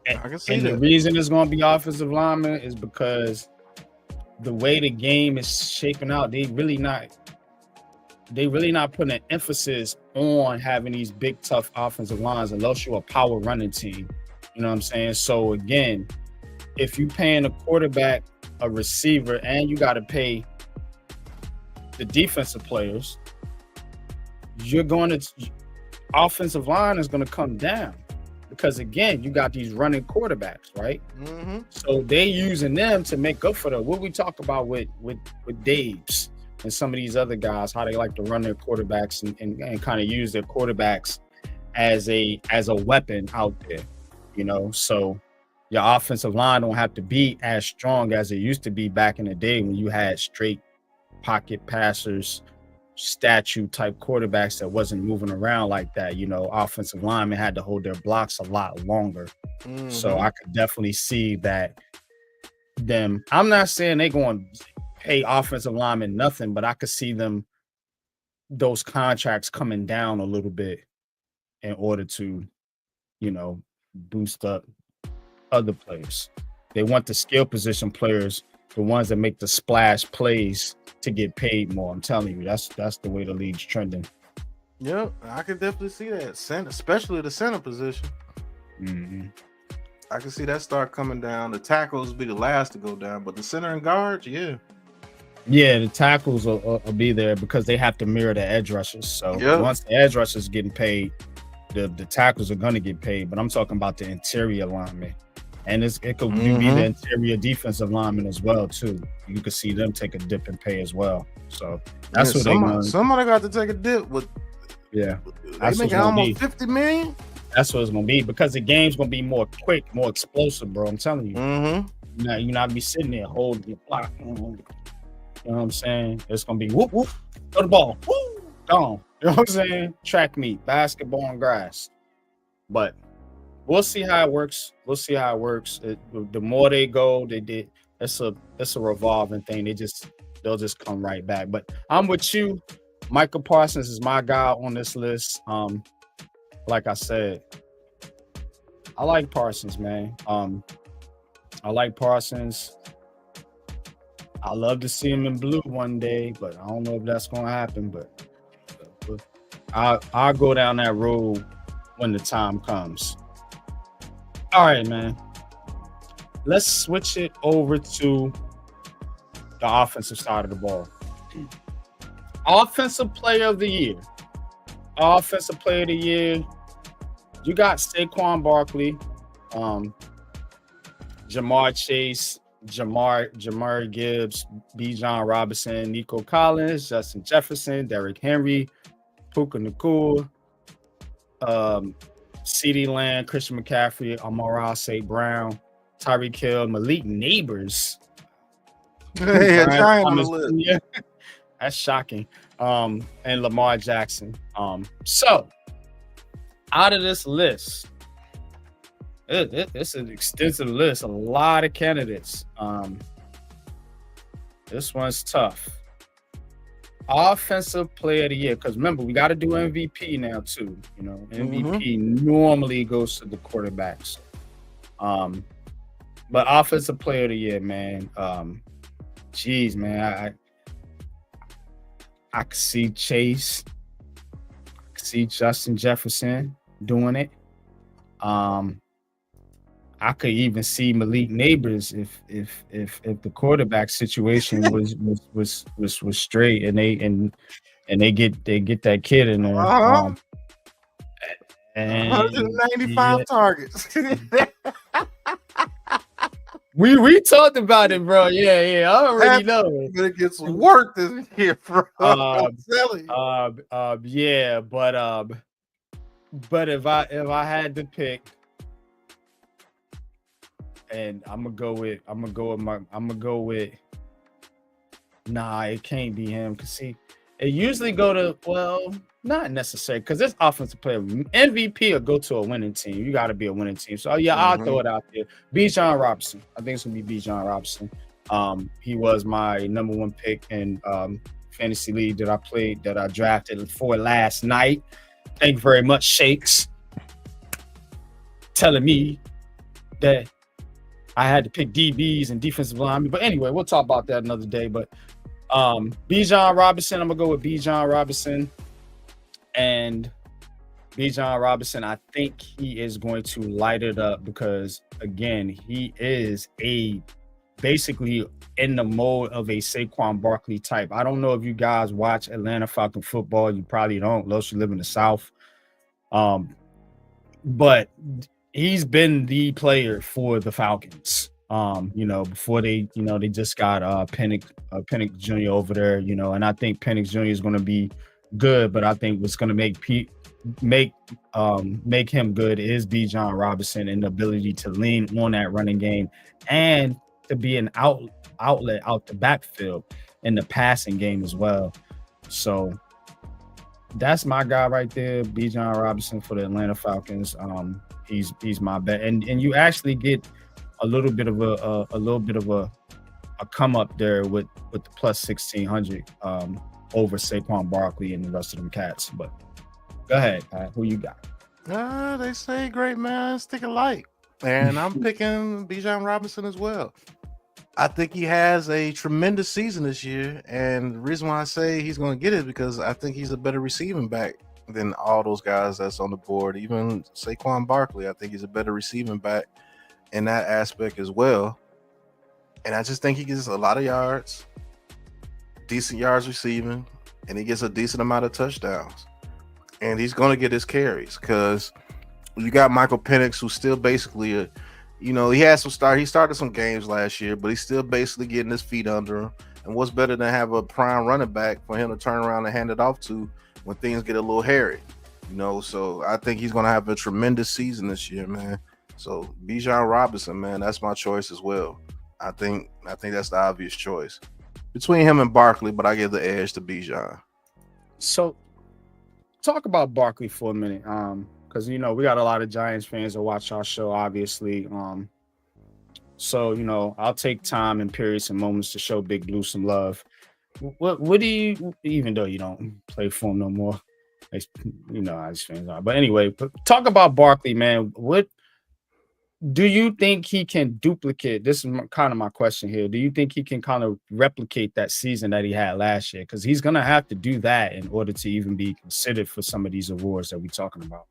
I can see that. The reason it's going to be offensive lineman is because the way the game is shaping out, they really not putting an emphasis on having these big, tough offensive lines unless you're a power running team. You know what I'm saying? So again, if you're paying a quarterback, a receiver, and you got to pay the defensive players, offensive line is going to come down. because again, you got these running quarterbacks, right? Mm-hmm. So they using them to make up for what we talk about with Daves and some of these other guys, how they like to run their quarterbacks and kind of use their quarterbacks as a weapon out there, you know. So your offensive line don't have to be as strong as it used to be back in the day when you had straight pocket passers, statue type quarterbacks that wasn't moving around like that. You know, offensive linemen had to hold their blocks a lot longer. Mm-hmm. So I could definitely see that them. I'm not saying they're going to pay offensive linemen nothing, but I could see them, those contracts coming down a little bit in order to, you know, boost up other players. They want the skill position players, the ones that make the splash plays, to get paid more. I'm telling you, that's the way the league's trending. Yep, I could definitely see that. Center, especially the center position. Mm-hmm. I can see that start coming down. The tackles will be the last to go down, but the center and guards, yeah. Yeah, the tackles will be there because they have to mirror the edge rushers. So once the edge rushers getting paid, the tackles are going to get paid. But I'm talking about the interior linemen. And it could be the interior defensive linemen as well, too. You could see them take a dip in pay as well. So that's what somebody got to take a dip with. Yeah. They making almost $50 million. That's what it's going to be, because the game's going to be more quick, more explosive, bro. I'm telling you. Mm-hmm. You're not be sitting there holding your block. You know what I'm saying? It's going to be whoop, whoop, throw the ball, whoop, gone. You know what I'm saying? Track meet, basketball and grass. But we'll see how it works. The more they go, it's a revolving thing. They'll just come right back. But I'm with you. Micah Parsons is my guy on this list. Like I said, I like Parsons, man. I like Parsons. I love to see him in blue one day, but I don't know if that's gonna happen. But I'll go down that road when the time comes. All right, man. Let's switch it over to the offensive side of the ball. Offensive player of the year. Offensive player of the year. You got Saquon Barkley, Jamar Chase, Jamar Gibbs, Bijan Robinson, Nico Collins, Justin Jefferson, Derrick Henry, Puka Nacua, CeeDee Lamb, Christian McCaffrey, Amon-Ra St. Brown, Tyreek Hill, Malik Neighbors. Hey, a giant on the list. Yeah. That's shocking. And Lamar Jackson. So out of this list, it's an extensive list, a lot of candidates. This one's tough. Offensive player of the year, because remember, we got to do MVP now too. You know, MVP normally goes to the quarterbacks. But offensive player of the year, man. Geez, man, I could see Chase. I could see Justin Jefferson doing it. I could even see Malik Neighbors if the quarterback situation was straight and they get that kid in there. And 195 targets. We talked about it, bro. Yeah, I already know. Gonna get some work this year, bro. I'm telling you. Yeah, but if I had to pick, and I'm gonna go with. Nah, it can't be him. Cause see, it usually go to, well, not necessary, because this offensive player MVP will go to a winning team. You got to be a winning team. So yeah, I'll throw it out there. Bijan Robinson. I think it's gonna be Bijan Robinson. He was my number one pick in fantasy league that I played, that I drafted for last night. Thank you very much, Shakes, telling me that I had to pick DBs and defensive linemen. But anyway, we'll talk about that another day. But Bijan Robinson, I'm going to go with Bijan Robinson. And Bijan Robinson, I think he is going to light it up because, again, he is basically in the mode of a Saquon Barkley type. I don't know if you guys watch Atlanta Falcon football. You probably don't, unless you live in the South. But he's been the player for the Falcons. Before they just got Penix Jr. over there, and I think Penix Jr. is going to be good, but I think what's going to make him good is Bijan Robinson and the ability to lean on that running game and to be an outlet out the backfield in the passing game as well. So that's my guy right there, Bijan Robinson for the Atlanta Falcons. He's my bet, and you actually get a little bit of a come up there with the plus 1,600 over Saquon Barkley and the rest of them cats. But go ahead, Pat, who you got? They say great minds think alike, and I'm picking Bijan Robinson as well. I think he has a tremendous season this year, and the reason why I say he's going to get it is because I think he's a better receiving back than all those guys that's on the board. Even Saquon Barkley, I think he's a better receiving back in that aspect as well. And I just think he gets a lot of yards, decent yards receiving, and he gets a decent amount of touchdowns. And he's going to get his carries because you got Michael Penix, who's still basically he had some start. He started some games last year, but he's still basically getting his feet under him. And what's better than have a prime running back for him to turn around and hand it off to when things get a little hairy, So I think he's going to have a tremendous season this year, man. So Bijan Robinson, man, that's my choice as well. I think that's the obvious choice between him and Barkley, but I give the edge to Bijan. So talk about Barkley for a minute, because we got a lot of Giants fans that watch our show, obviously. So I'll take time and periods and moments to show Big Blue some love. What do you, even though you don't play for him no more, how these fans are. But anyway, talk about Barkley, man. What do you think he can duplicate? This is kind of my question here. Do you think he can kind of replicate that season that he had last year? Because he's going to have to do that in order to even be considered for some of these awards that we're talking about.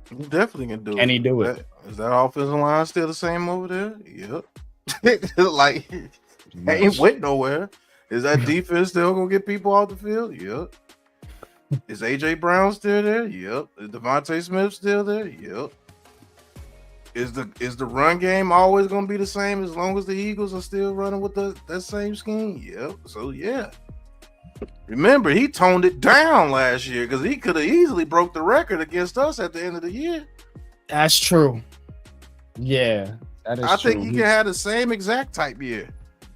He definitely can do it. Can he do it? Is that offensive line still the same over there? Yep. Like, ain't went nowhere. Is that defense still going to get people off the field? Yep. Is A.J. Brown still there? Yep. Is Devontae Smith still there? Yep. Is the run game always going to be the same as long as the Eagles are still running with that same scheme? Yep. So, yeah. Remember, he toned it down last year because he could have easily broke the record against us at the end of the year. That's true. Yeah, that is true. I think he can have the same exact type year.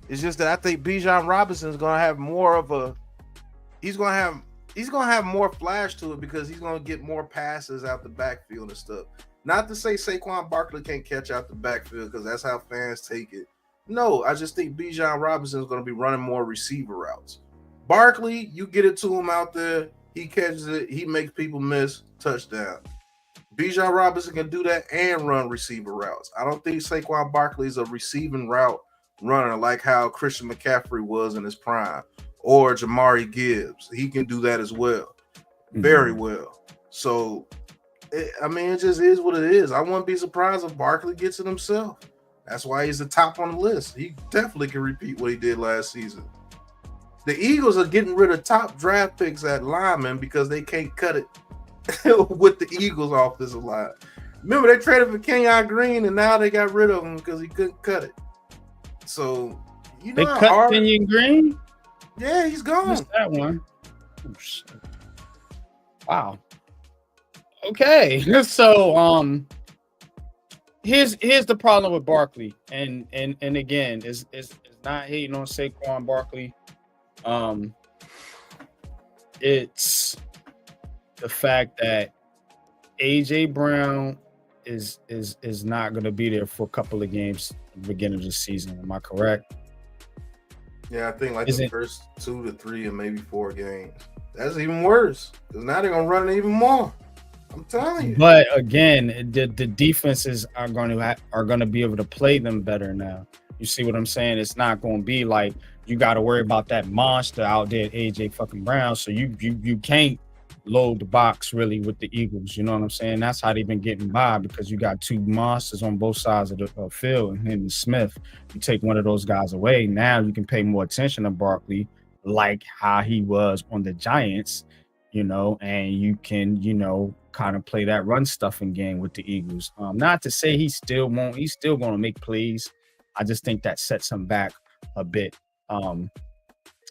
It's just that I think Bijan Robinson is going to have more of a – he's going to have more flash to it because he's going to get more passes out the backfield and stuff. Not to say Saquon Barkley can't catch out the backfield because that's how fans take it. No, I just think Bijan Robinson is going to be running more receiver routes. Barkley, you get it to him out there, he catches it, he makes people miss, touchdown. Bijan Robinson can do that and run receiver routes. I don't think Saquon Barkley is a receiving route runner like how Christian McCaffrey was in his prime or Jamari Gibbs. He can do that as well, very well. So, it just is what it is. I wouldn't be surprised if Barkley gets it himself. That's why he's the top on the list. He definitely can repeat what he did last season. The Eagles are getting rid of top draft picks at linemen because they can't cut it with the Eagles offensive line. Remember, they traded for Kenyon Green, and now they got rid of him because he couldn't cut it. So, they cut Kenyon Green? Yeah, he's gone. Missed that one. Oh, shit. Wow. Okay, so here's the problem with Barkley, and again, is not hating on Saquon Barkley. It's the fact that AJ Brown is not going to be there for a couple of games at the beginning of the season. Am I correct? Yeah, I think the first 2 to 3 and maybe 4 games. That's even worse because now they're gonna run it even more. I'm telling you. But again, the defenses are going to be able to play them better now. You see what I'm saying? It's not going to be like you got to worry about that monster out there, AJ fucking Brown. So you can't load the box really with the Eagles. You know what I'm saying? That's how they've been getting by because you got two monsters on both sides of the field. And then Smith, you take one of those guys away. Now you can pay more attention to Barkley, like how he was on the Giants, and you can, kind of play that run stuffing game with the Eagles. Not to say he still won't. He's still going to make plays. I just think that sets him back a bit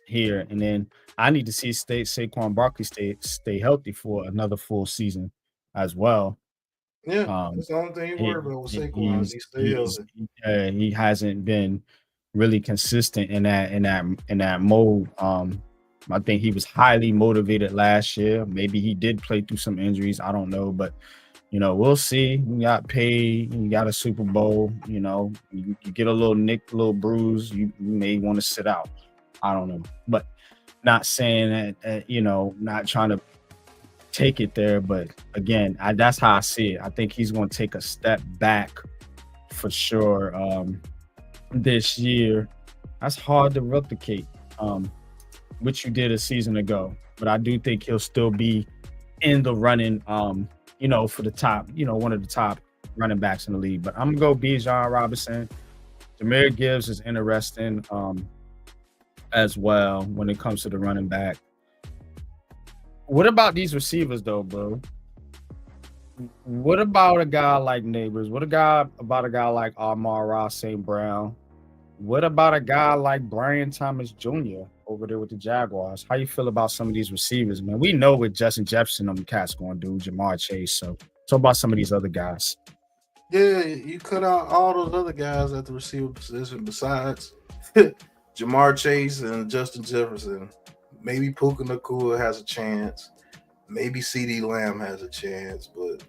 here. And then I need to see Saquon Barkley stay healthy for another full season as well. Yeah, that's the only thing you worry about with Saquon is he stay healthy. He hasn't been really consistent in that mode. I think he was highly motivated last year. Maybe he did play through some injuries. I don't know, but we'll see. We got paid. We got a Super Bowl. You get a little nick, a little bruise. You may want to sit out. I don't know, but not saying that. Not trying to take it there, but again, that's how I see it. I think he's going to take a step back for sure this year. That's hard to replicate. Which you did a season ago, but I do think he'll still be in the running, for the top, one of the top running backs in the league. But I'm gonna go Bijan Robinson. Jahmyr Gibbs is interesting as well when it comes to the running back. What about these receivers though, bro? What about a guy like Neighbors? What about a guy like Amon-Ra St. Brown? What about a guy like Brian Thomas Jr. over there with the Jaguars? How you feel about some of these receivers, man? We know what Justin Jefferson and the Cats going to do, Jamar Chase. So talk about some of these other guys. Yeah, you cut out all those other guys at the receiver position besides Jamar Chase and Justin Jefferson. Maybe Puka Nacua has a chance. Maybe CeeDee Lamb has a chance, but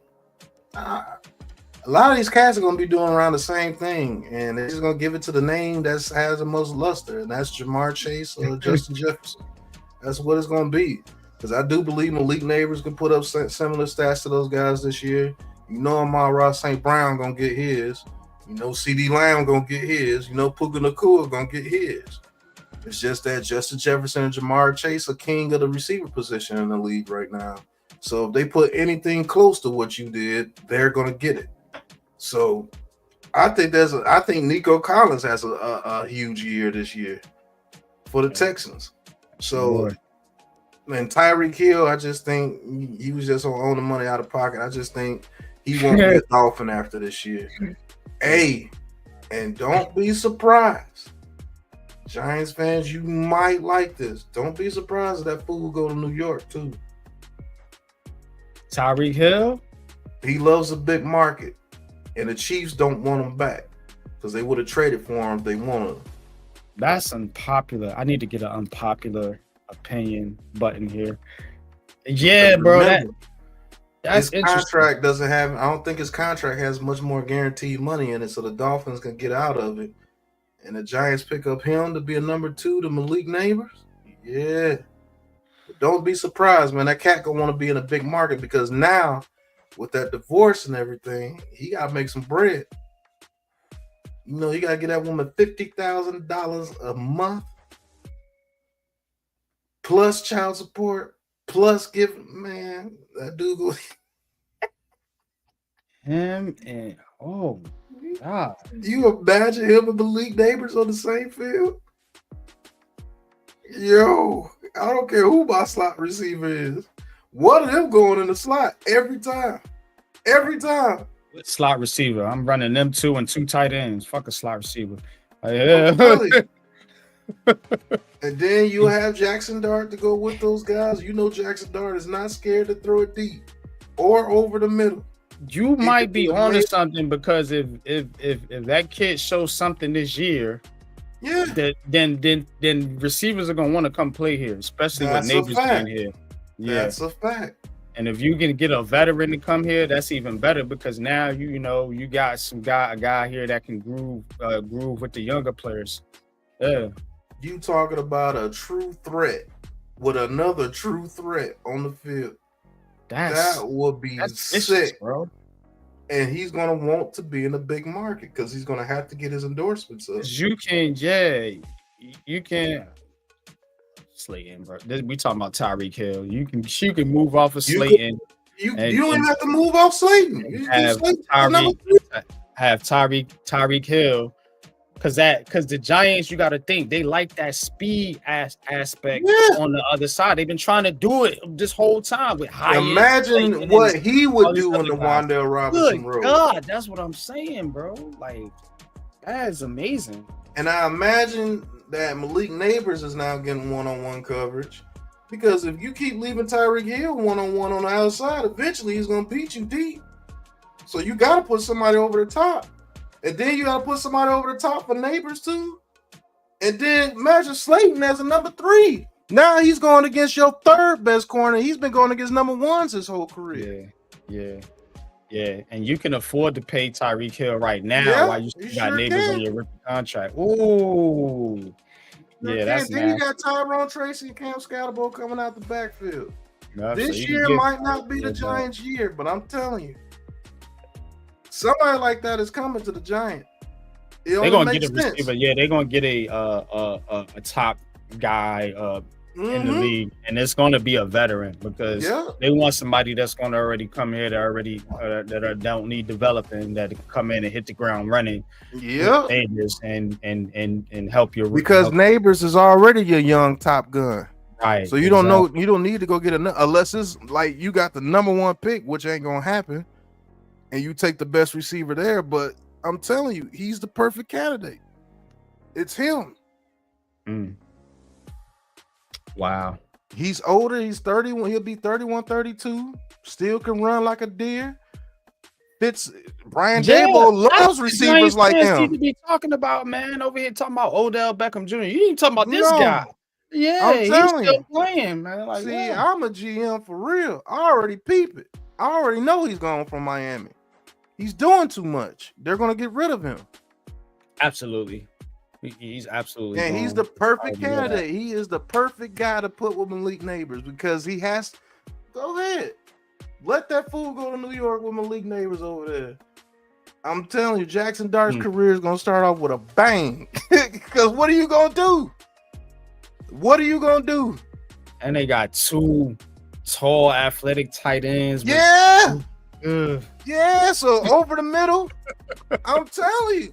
a lot of these cats are going to be doing around the same thing, and they're just going to give it to the name that has the most luster, and that's Jamar Chase or Justin Jefferson. That's what it's going to be, because I do believe Malik Neighbors can put up similar stats to those guys this year. Amon-Ra St. Brown going to get his. CeeDee Lamb going to get his. Puka Nacua going to get his. It's just that Justin Jefferson and Jamar Chase are king of the receiver position in the league right now. So if they put anything close to what you did, they're going to get it. So I think Nico Collins has a huge year this year for the Texans. So, and Tyreek Hill, I just think he was just on the money out of pocket. I just think he won't be a Dolphin after this year. Hey, and don't be surprised. Giants fans, you might like this. Don't be surprised if that fool will go to New York too. Tyreek Hill? He loves a big market. And the Chiefs don't want him back because they would have traded for him if they wanted him. That's unpopular. I need to get an unpopular opinion button here. Yeah, bro. That's his contract doesn't have. I don't think his contract has much more guaranteed money in it, so the Dolphins can get out of it. And the Giants pick up him to be a number 2 to Malik Neighbors. Yeah, but don't be surprised, man. That cat gonna want to be in a big market because now, with that divorce and everything, he got to make some bread. You got to get that woman $50,000 a month, plus child support, plus man, that dude go. Him and God, you imagine him and Malik Neighbors on the same field? Yo, I don't care who my slot receiver is. One of them going in the slot every time. Every time. Slot receiver. I'm running them 2 and 2 tight ends. Fuck a slot receiver. Really? And then you have Jackson Dart to go with those guys. Jackson Dart is not scared to throw it deep or over the middle. You might be onto something because if that kid shows something this year, then receivers are gonna want to come play here, especially with Neighbors being here. Yeah, that's a fact. And if you can get a veteran to come here, that's even better because now you got a guy here that can groove with the younger players. Yeah, you talking about a true threat with another true threat on the field. That would be sick, bro. And he's gonna want to be in a big market because he's gonna have to get his endorsements up. You can. Slayton, bro. We talking about Tyreek Hill. You can move off of Slayton. You don't even have to move off Slayton. Have Tyreek Hill because the Giants, you got to think they like that speed aspect Yeah. on the other side. They've been trying to do it this whole time with Hyatt. Imagine Clayton, what and he all would these do in other the guys. Wan'Dale Robinson Good role. God, that's what I'm saying, bro. Like, that is amazing. And I imagine that Malik Neighbors is now getting one-on-one coverage. Because if you keep leaving Tyreek Hill one-on-one on the outside, eventually he's going to beat you deep. So you got to put somebody over the top. And then you got to put somebody over the top for Neighbors too. And then imagine Slayton as a number 3. Now he's going against your third best corner. He's been going against number 1s his whole career. Yeah. And you can afford to pay Tyreek Hill right now Yeah, while you still you got sure Neighbors can. on your rookie contract. Ooh. Yeah, that's Then you nasty. got Tyrone Tracy and Cam Scatterbo coming out the backfield. Yeah, so This you can year give- might not be the Yeah, Giants' year, but I'm telling you, somebody like that is coming to the Giants. They're gonna get a receiver. Yeah, they're gonna get a top guy in the league, and it's gonna be a veteran because they want somebody that's gonna already come here that don't need developing, that can come in and hit the ground running. Yeah, Neighbors and help your because Neighbors is already your young top gun. Right. So you don't know, you don't need to go get another unless it's like you got the number 1 pick, which ain't gonna happen, and you take the best receiver there. But I'm telling you, he's the perfect candidate. It's him. Wow. He's older. He's 31. He'll be 31, 32. Still can run like a deer. Brian Daboll loves receivers like him. Need to be talking about, man, over here talking about Odell Beckham Jr. You ain't talking about this guy. Yeah, I'm he's telling still you. playing, man. Like, See, I'm a GM for real. I already peep it. I already know he's going from Miami. He's doing too much. They're going to get rid of him. Absolutely. He's absolutely. And he's the perfect candidate. He is the perfect guy to put with Malik Neighbors because he has. Go ahead. Let that fool go to New York with Malik Neighbors over there. I'm telling you, Jackson Dart's career is going to start off with a bang. Because what are you going to do? What are you going to do? And they got 2 tall, athletic tight ends. Yeah. Yeah. So over the middle, I'm telling you.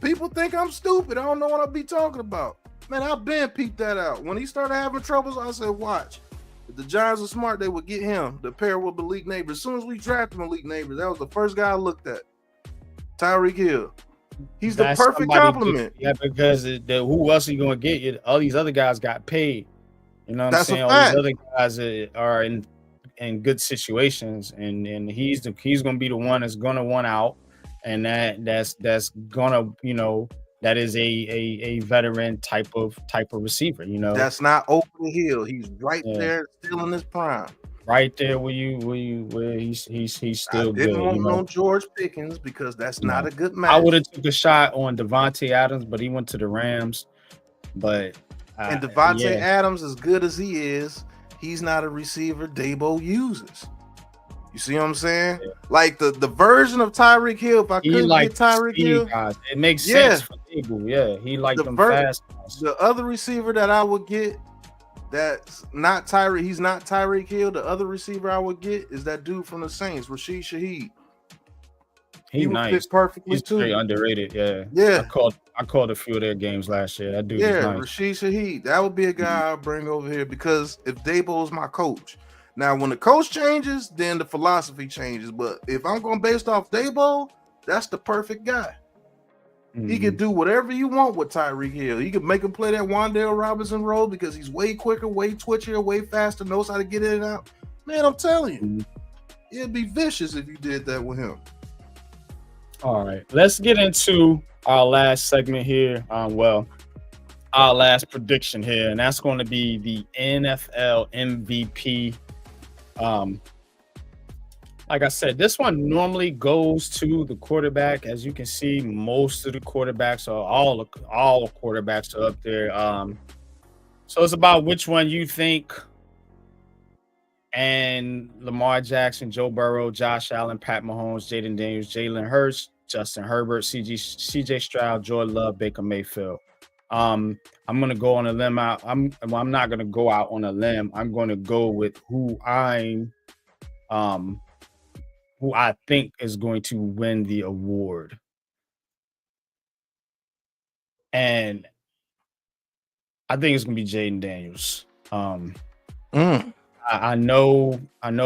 People think I'm stupid. I don't know what I'll be talking about. Man, I've been peeped that out. When he started having troubles, I said, watch. If the Giants are smart, they would get him to pair with Malik Neighbors. As soon as we drafted Malik Neighbors, that was the first guy I looked at. Tyreek Hill. He's the perfect compliment. Yeah, because who else are you going to get? All these other guys got paid. You know what I'm saying? All these other guys are in good situations, and he's going to be the one that's going to want out. And that's gonna, that is a veteran type of receiver, That's not over the hill. He's right there, still in his prime. Right there where he's still good. I didn't want no George Pickens because that's not a good match. I would have took a shot on Devontae Adams, but he went to the Rams. But and Devontae Adams, as good as he is, he's not a receiver Daboll uses. You see what I'm saying? Yeah. Like the version of Tyreek Hill, if I couldn't get Tyreek Hill, guys. It makes sense for Daboll. Yeah, he liked them fast. The other receiver that I would get that's not Tyreek, he's not Tyreek Hill. The other receiver I would get is that dude from the Saints, Rashid Shaheed. He would fit perfectly He's too. Very underrated. Yeah. Yeah. I called a few of their games last year. That dude is nice. Rashid Shaheed. That would be a guy I'll bring over here because if Daboll is my coach. Now, when the coach changes, then the philosophy changes. But if I'm going based off Daboll, that's the perfect guy. He can do whatever you want with Tyreek Hill. He can make him play that Wan'Dale Robinson role because he's way quicker, way twitchier, way faster, knows how to get in and out. Man, I'm telling you, it'd be vicious if you did that with him. All right, let's get into our last segment here. Our last prediction here, and that's going to be the NFL MVP. Like I said, this one normally goes to the quarterback. As you can see, most of the quarterbacks are all quarterbacks are up there. So it's about which one you think. And Lamar Jackson, Joe Burrow, Josh Allen, Pat Mahomes, Jaden Daniels, Jalen Hurts, Justin Herbert, CJ Stroud, Jordan Love, Baker Mayfield. I'm gonna go on a limb out. I'm not gonna go out on a limb. I'm gonna go with who I think is going to win the award. and I think it's gonna be Jaden Daniels. I know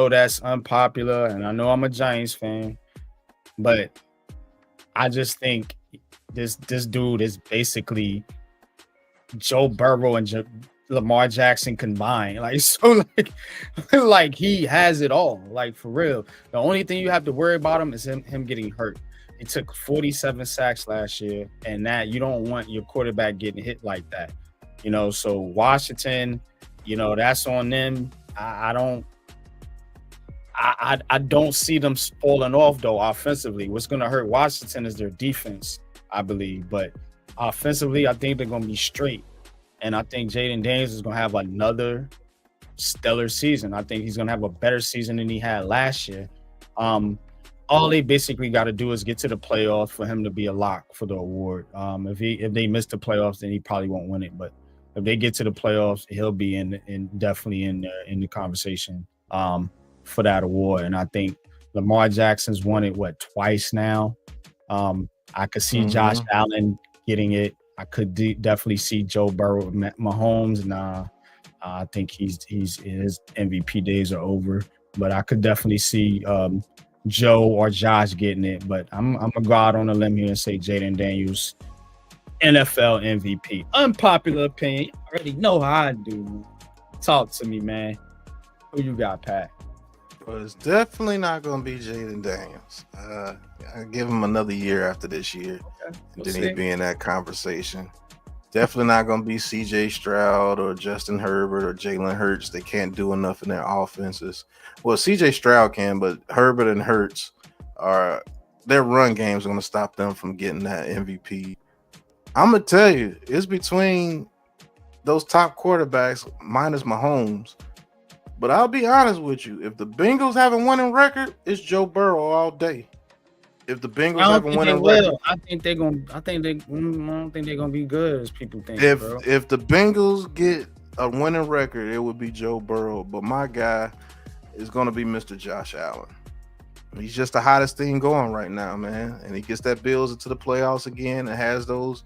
that's unpopular, and I know I'm a Giants fan, but I just think this dude is basically Joe Burrow and Lamar Jackson combined. Like, so like he has it all. Like, for real. The only thing you have to worry about him is him getting hurt. He took 47 sacks last year, and that you don't want your quarterback getting hit like that. So Washington, that's on them. I don't see them falling off though offensively. What's going to hurt Washington is their defense, I believe. But offensively, I think they're going to be straight. And I think Jaden Daniels is going to have another stellar season. I think he's going to have a better season than he had last year. All they basically got to do is get to the playoffs for him to be a lock for the award. If they miss the playoffs, then he probably won't win it. But if they get to the playoffs, he'll be definitely in the conversation for that award. And I think Lamar Jackson's won it twice now. I could see Josh Allen getting it. I could definitely see Joe Burrow, Mahomes, and I think his MVP days are over. But I could definitely see Joe or Josh getting it. But I'm gonna go out on a limb here and say Jaden Daniels, NFL MVP. Unpopular opinion. You already know how I do. Talk to me, man. Who you got, Pat? Well, it's definitely not going to be Jaden Daniels. I give him another year after this year, and then he'd be in that conversation. Definitely not going to be C.J. Stroud or Justin Herbert or Jalen Hurts. They can't do enough in their offenses. Well, C.J. Stroud can, but Herbert and Hurts their run games are going to stop them from getting that MVP. I'm going to tell you, it's between those top quarterbacks minus Mahomes. But I'll be honest with you. If the Bengals have a winning record, it's Joe Burrow all day. If the Bengals have a winning record, I don't think they're gonna be good as people think. If the Bengals get a winning record, it would be Joe Burrow. But my guy is gonna be Mr. Josh Allen. He's just the hottest thing going right now, man. And he gets that Bills into the playoffs again and has those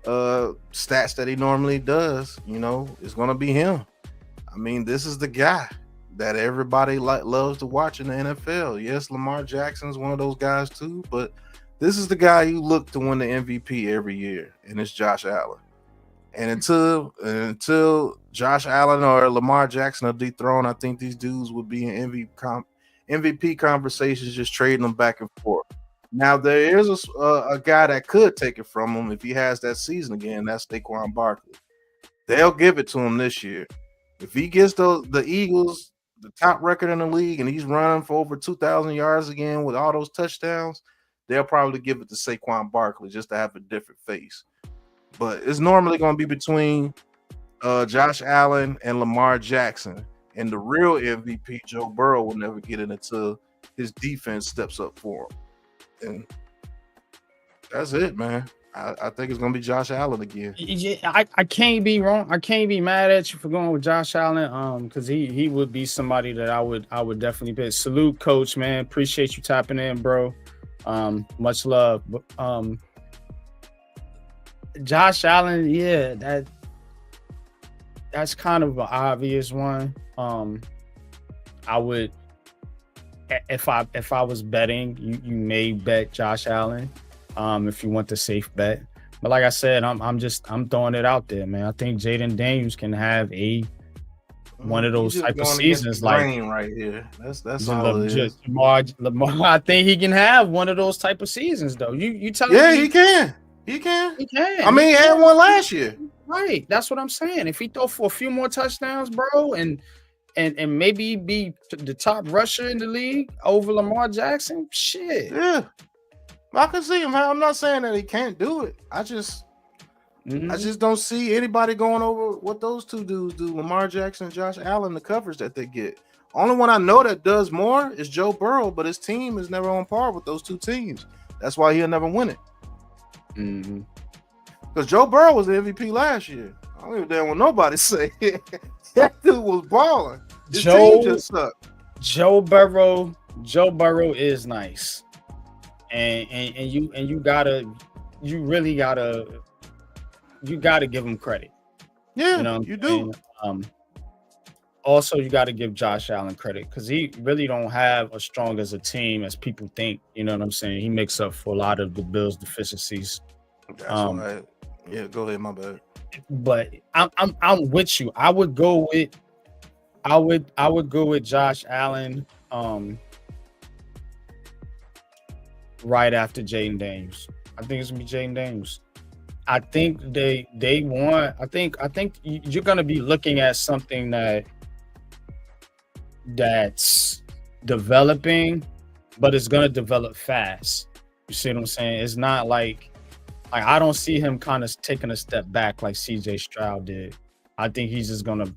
stats that he normally does. It's gonna be him. I mean, this is the guy that everybody loves to watch in the NFL. Yes, Lamar Jackson's one of those guys too, but this is the guy you look to win the MVP every year, and it's Josh Allen. And until Josh Allen or Lamar Jackson are dethroned, I think these dudes would be in MVP conversations, just trading them back and forth. Now, there is a guy that could take it from him if he has that season again. That's Saquon Barkley. They'll give it to him this year. If he gets the Eagles, the top record in the league, and he's running for over 2,000 yards again with all those touchdowns, they'll probably give it to Saquon Barkley just to have a different face. But it's normally going to be between Josh Allen and Lamar Jackson. And the real MVP, Joe Burrow, will never get it until his defense steps up for him. And that's it, man. I think it's gonna be Josh Allen again. I can't be wrong. I can't be mad at you for going with Josh Allen. Because he would be somebody that I would definitely pick. Salute, coach, man. Appreciate you tapping in, bro. Much love. Josh Allen, yeah, that's kind of an obvious one. I would, if I was betting, you may bet Josh Allen. If you want the safe bet, but like I said, I'm throwing it out there, man. I think Jaden Daniels can have one of those type of seasons, like right here. That's all it is. Lamar, I think he can have one of those type of seasons, though. You tell me? Yeah, he can. He can. I mean, he had one last year. Right. That's what I'm saying. If he throw for a few more touchdowns, bro, and maybe be the top rusher in the league over Lamar Jackson, shit. Yeah. I can see him. I'm not saying that he can't do it. I just don't see anybody going over what those two dudes do, Lamar Jackson and Josh Allen, the coverage that they get. Only one I know that does more is Joe Burrow, but his team is never on par with those two teams. That's why he'll never win it. Because Joe Burrow was the MVP last year. I don't give a damn what nobody say. That dude was balling. His team just sucked. Joe Burrow is nice. And you really gotta you got to give him credit. Yeah, You know what you I'm do. saying? Also, you got to give Josh Allen credit because he really don't have as strong as a team as people think. You know what I'm saying? He makes up for a lot of the Bills' deficiencies. That's Um, why. Yeah, go ahead. My bad. but I'm with you. I would go with Josh Allen right after Jaden Daniels. I think it's gonna be Jaden Daniels. I think they want. I think you're gonna be looking at something that's developing, but it's gonna develop fast. You see what I'm saying? It's not like I don't see him kind of taking a step back like CJ Stroud did. I think he's just gonna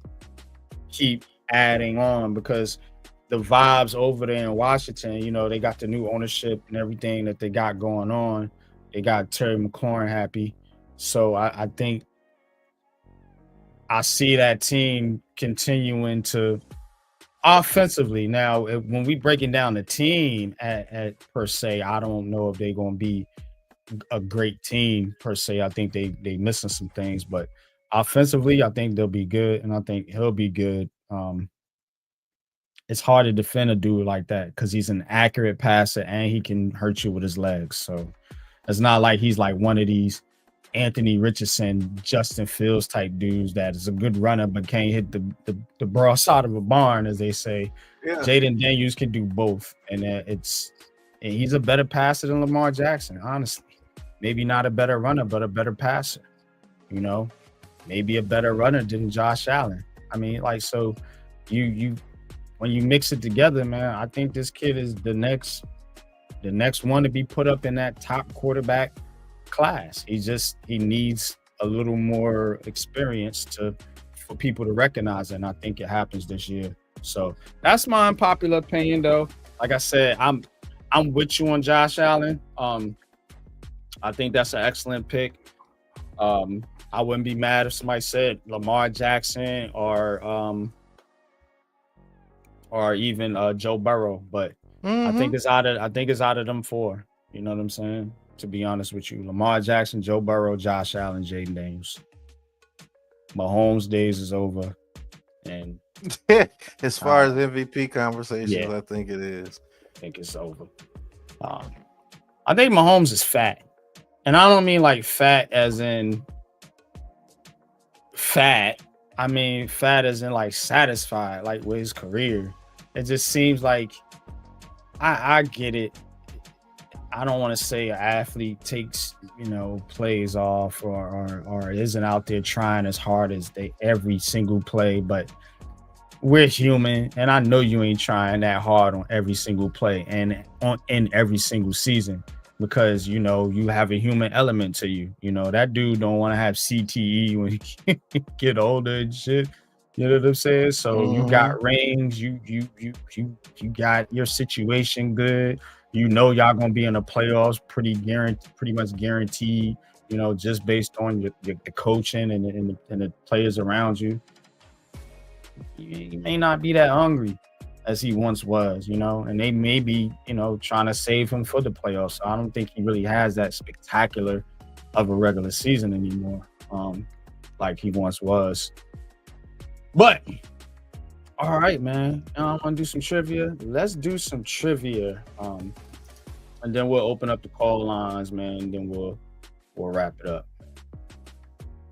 keep adding on because the vibes over there in Washington, you know, they got the new ownership and everything that they got going on. They got Terry McLaurin happy. So I think I see that team continuing to offensively. Now, when we breaking down the team at per se, I don't know if they're going to be a great team per se. I think they missing some things, but offensively, I think they'll be good, and I think he'll be good. It's hard to defend a dude like that because he's an accurate passer and he can hurt you with his legs. So it's not like he's like one of these Anthony Richardson, Justin Fields type dudes that is a good runner but can't hit the broad side of a barn, as they say. Yeah. Jaden Daniels can do both, and he's a better passer than Lamar Jackson, honestly. Maybe not a better runner, but a better passer. You know, maybe a better runner than Josh Allen. I mean, like, so you when you mix it together, man, I think this kid is the next one to be put up in that top quarterback class. He needs a little more experience for people to recognize it, and I think it happens this year. So that's my unpopular opinion, though. Like I said, I'm with you on Josh Allen. I think that's an excellent pick. I wouldn't be mad if somebody said Lamar Jackson or even Joe Burrow, but I think it's out of them four. You know what I'm saying? To be honest with you, Lamar Jackson, Joe Burrow, Josh Allen, Jaden Daniels. Mahomes' days is over, and as far as MVP conversations, yeah. I think it is. I think it's over. I think Mahomes is fat, and I don't mean like fat as in fat. I mean fat as in like satisfied, like with his career. It just seems like I get it. I don't want to say an athlete takes, plays off or isn't out there trying as hard as they every single play, but we're human, and I know you ain't trying that hard on every single play and in every single season because you have a human element to you. That dude don't want to have CTE when he get older and shit. You know what I'm saying? So you got rings, you got your situation good. Y'all gonna be in the playoffs pretty much guaranteed, just based on the coaching and the players around you. He may not be that hungry as he once was, and they may be, trying to save him for the playoffs. So I don't think he really has that spectacular of a regular season anymore, like he once was. But all right, man. Now I want to do some trivia. Let's do some trivia. And then we'll open up the call lines, man. And then we'll wrap it up.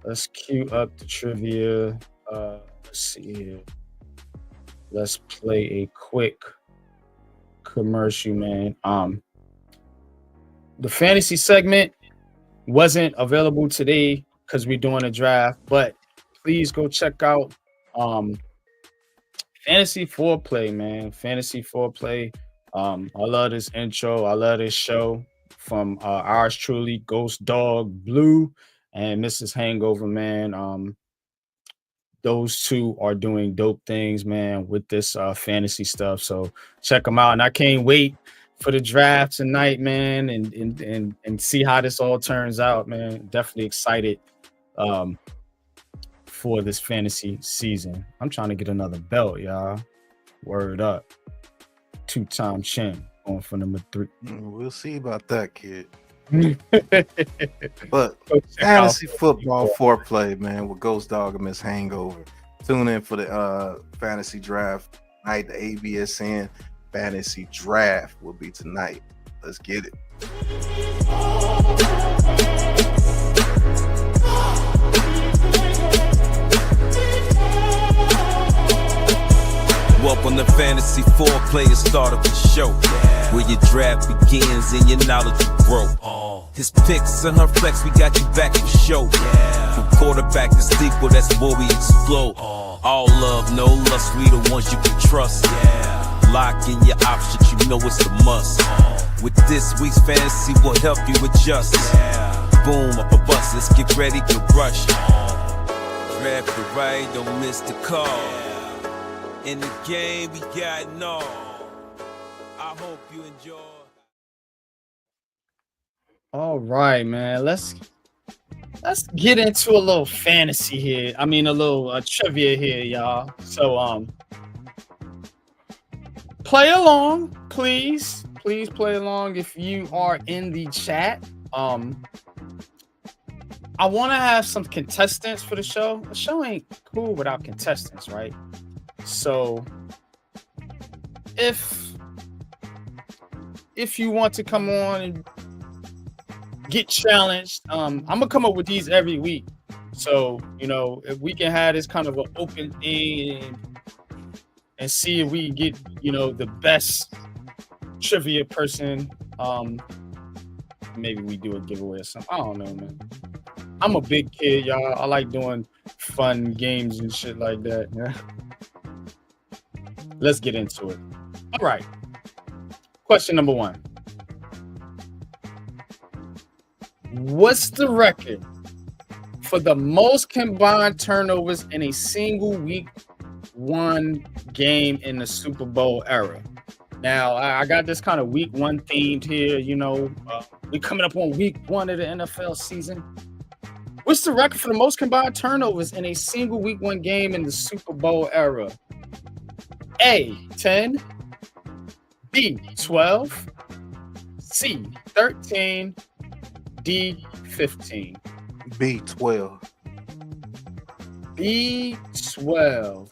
Let's cue up the trivia. Let's see here. Let's play a quick commercial, man. The fantasy segment wasn't available today because we're doing a draft, but please go check out Fantasy Foreplay, man. Fantasy Foreplay. I love this intro. I love this show from ours truly, Ghost Dog Blue and Mrs. Hangover, man. Those two are doing dope things, man, with this fantasy stuff. So check them out. And I can't wait for the draft tonight, man, and see how this all turns out, man. Definitely excited for this fantasy season. I'm trying to get another belt, y'all. Word up. 2-time champ going for number 3. We'll see about that, kid. But fantasy football foreplay, man, with Ghost Dog and Miss Hangover. Tune in for the fantasy draft tonight. The ABSN fantasy draft will be tonight. Let's get it. Welcome to Fantasy Foreplay, the start of the show, where your draft begins and your knowledge will grow. His picks and her flex, we got you back for show. From quarterback to steeple, that's where we explode. All love, no lust, we the ones you can trust. Lock in your options, you know it's a must. With this week's fantasy, we'll help you adjust. Boom, up a bus, let's get ready to rush. Draft it right, don't miss the call. In the game, we got no. I hope you enjoy. All right, man. Let's get into a little fantasy here. I mean, a little trivia here, y'all. So, play along, please. Please play along if you are in the chat. I want to have some contestants for the show. The show ain't cool without contestants, right? So if you want to come on and get challenged, I'm gonna come up with these every week. So, if we can have this kind of an open thing and see if we can get, the best trivia person, maybe we do a giveaway or something. I don't know, man. I'm a big kid, y'all. I like doing fun games and shit like that. Yeah. Let's get into it. All right. Question number 1. What's the record for the most combined turnovers in a single week 1 game in the Super Bowl era? Now, I got this kind of week 1 themed here. We're coming up on week 1 of the NFL season. What's the record for the most combined turnovers in a single week 1 game in the Super Bowl era? A, 10, B, 12, C, 13, D, 15. B, 12. B, 12.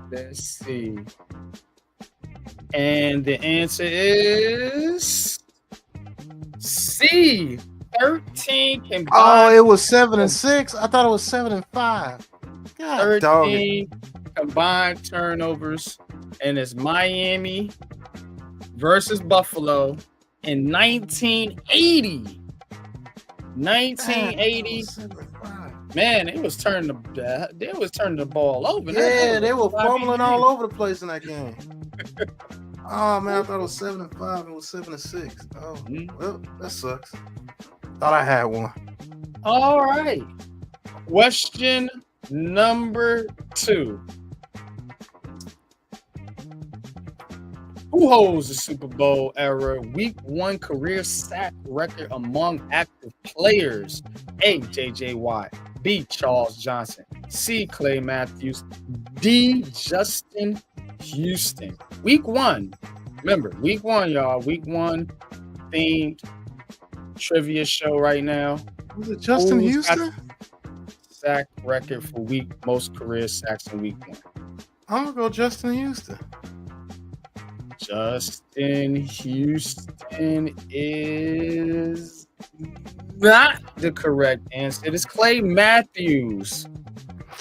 Let's see. And the answer is C, 13 combined. Oh, it was 7 and 6. I thought it was 7 and 5. God, 13 combined turnovers, and it's Miami versus Buffalo in 1980. 1980. Man, it was turning the ball over. Yeah, they were fumbling all over the place in that game. Oh man, I thought it was 7 and 5. It was 7 and 6. Oh, well, that sucks. Thought I had one. All right. Question number 2. Who holds the Super Bowl era week 1 career sack record among active players? A, J.J. Watt. B, Charles Johnson. C, Clay Matthews. D, Justin Houston. Week 1. Remember, week 1, y'all. Week 1 themed trivia show right now. Was it Justin Houston? Sack record for most career sacks in week 1. I'm gonna go Justin Houston. Justin Houston is not the correct answer. It is Clay Matthews.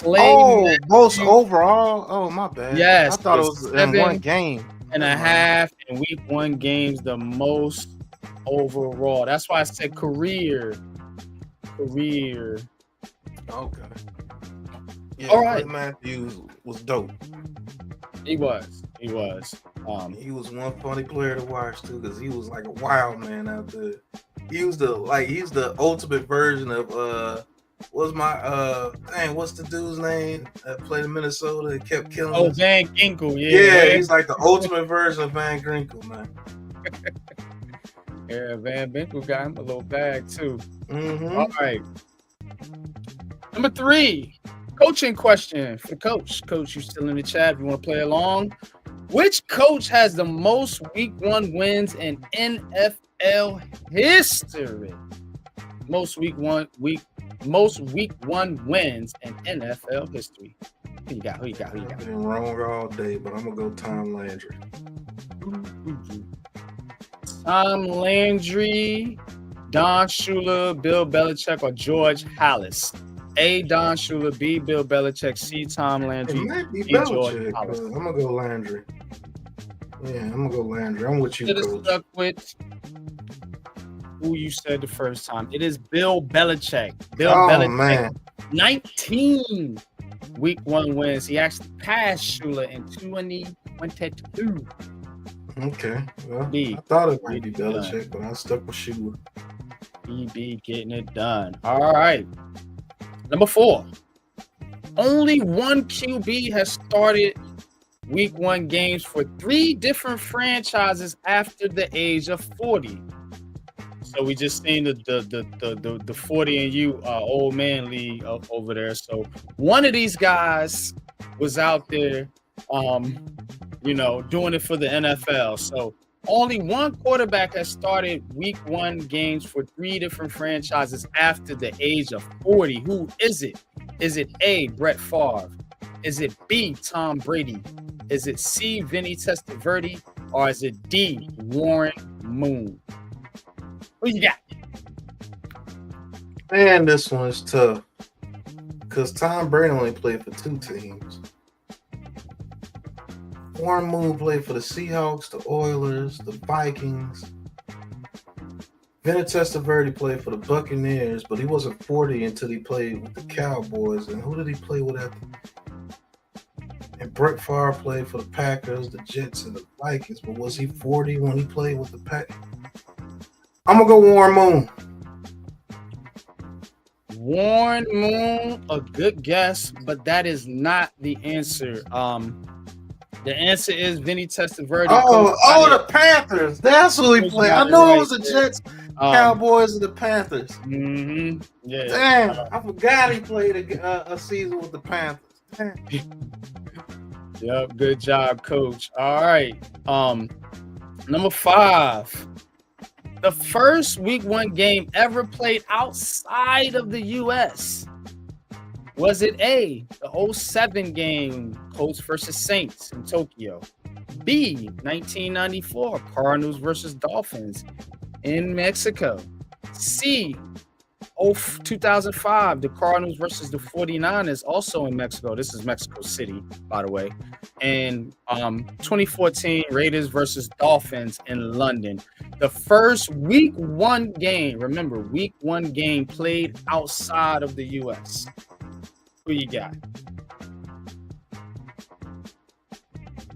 Most overall. Oh, my bad. Yes. I thought it was in 1 game. And a half in week 1 games, the most overall. That's why I said career. Okay. Yeah, all right. Clay Matthews was dope. He was. He was one funny player to watch too, because he was like a wild man out there. He's the ultimate version of what's the dude's name that played in Minnesota that kept killing us? Van Ginkel, yeah, he's like the ultimate version of Van Ginkel, man. Yeah, Van Ginkel got him a little bag too. Mm-hmm. All right. Number 3, coaching question for the coach. Coach, you still in the chat if you want to play along. Which coach has the most week 1 wins in NFL NFL history. Most week one wins in NFL history. Who you got? I've been wrong all day, but I'm gonna go Tom Landry. Tom Landry, Don Shula, Bill Belichick, or George Halas? A. Don Shula, B. Bill Belichick, C. Tom Landry, It might be D. George Belichick. Halas. I'm gonna go Landry. Yeah, I'm gonna go Landry. I'm with you, Should have Coach. stuck with who you said the first time. It is Bill Belichick. Bill Belichick, Man. 19 week one wins. He actually passed Shula in 2022. Okay. Well, B. I thought it might be Belichick, but I stuck with Shula. BB getting it done. All right. Number 4. Only one QB has started week one games for 3 different franchises after the age of 40. So we just seen the 40 and you old man league over there. So one of these guys was out there, doing it for the NFL. So only one quarterback has started week one games for 3 different franchises after the age of 40. Who is it? Is it A, Brett Favre? Is it B, Tom Brady? Is it C, Vinny Testaverde? Or is it D, Warren Moon? Who you got? Man, this one's tough. Because Tom Brady only played for 2 teams. Warren Moon played for the Seahawks, the Oilers, the Vikings. Vinny Testaverde played for the Buccaneers, but he wasn't 40 until he played with the Cowboys. And who did he play with after? And Brett Favre played for the Packers, the Jets, and the Vikings. But was he 40 when he played with the Packers? I'm going to go Warren Moon. Warren Moon, a good guess, but that is not the answer. The answer is Vinny Testaverde. The Panthers. That's who he played. I know it was the Jets, Cowboys, and the Panthers. Mm-hmm. Yeah. Damn, I forgot he played a season with the Panthers. Damn. Yep, good job, coach. All right. Number 5. The first week one game ever played outside of the U.S. Was it A, the 07 game, Colts versus Saints in Tokyo? B, 1994, Cardinals versus Dolphins in Mexico? C, 2005, the Cardinals versus the 49ers, also in Mexico. This is Mexico City, by the way. And 2014, Raiders versus Dolphins in London. The first week one game, remember, week one game played outside of the U.S. Who you got?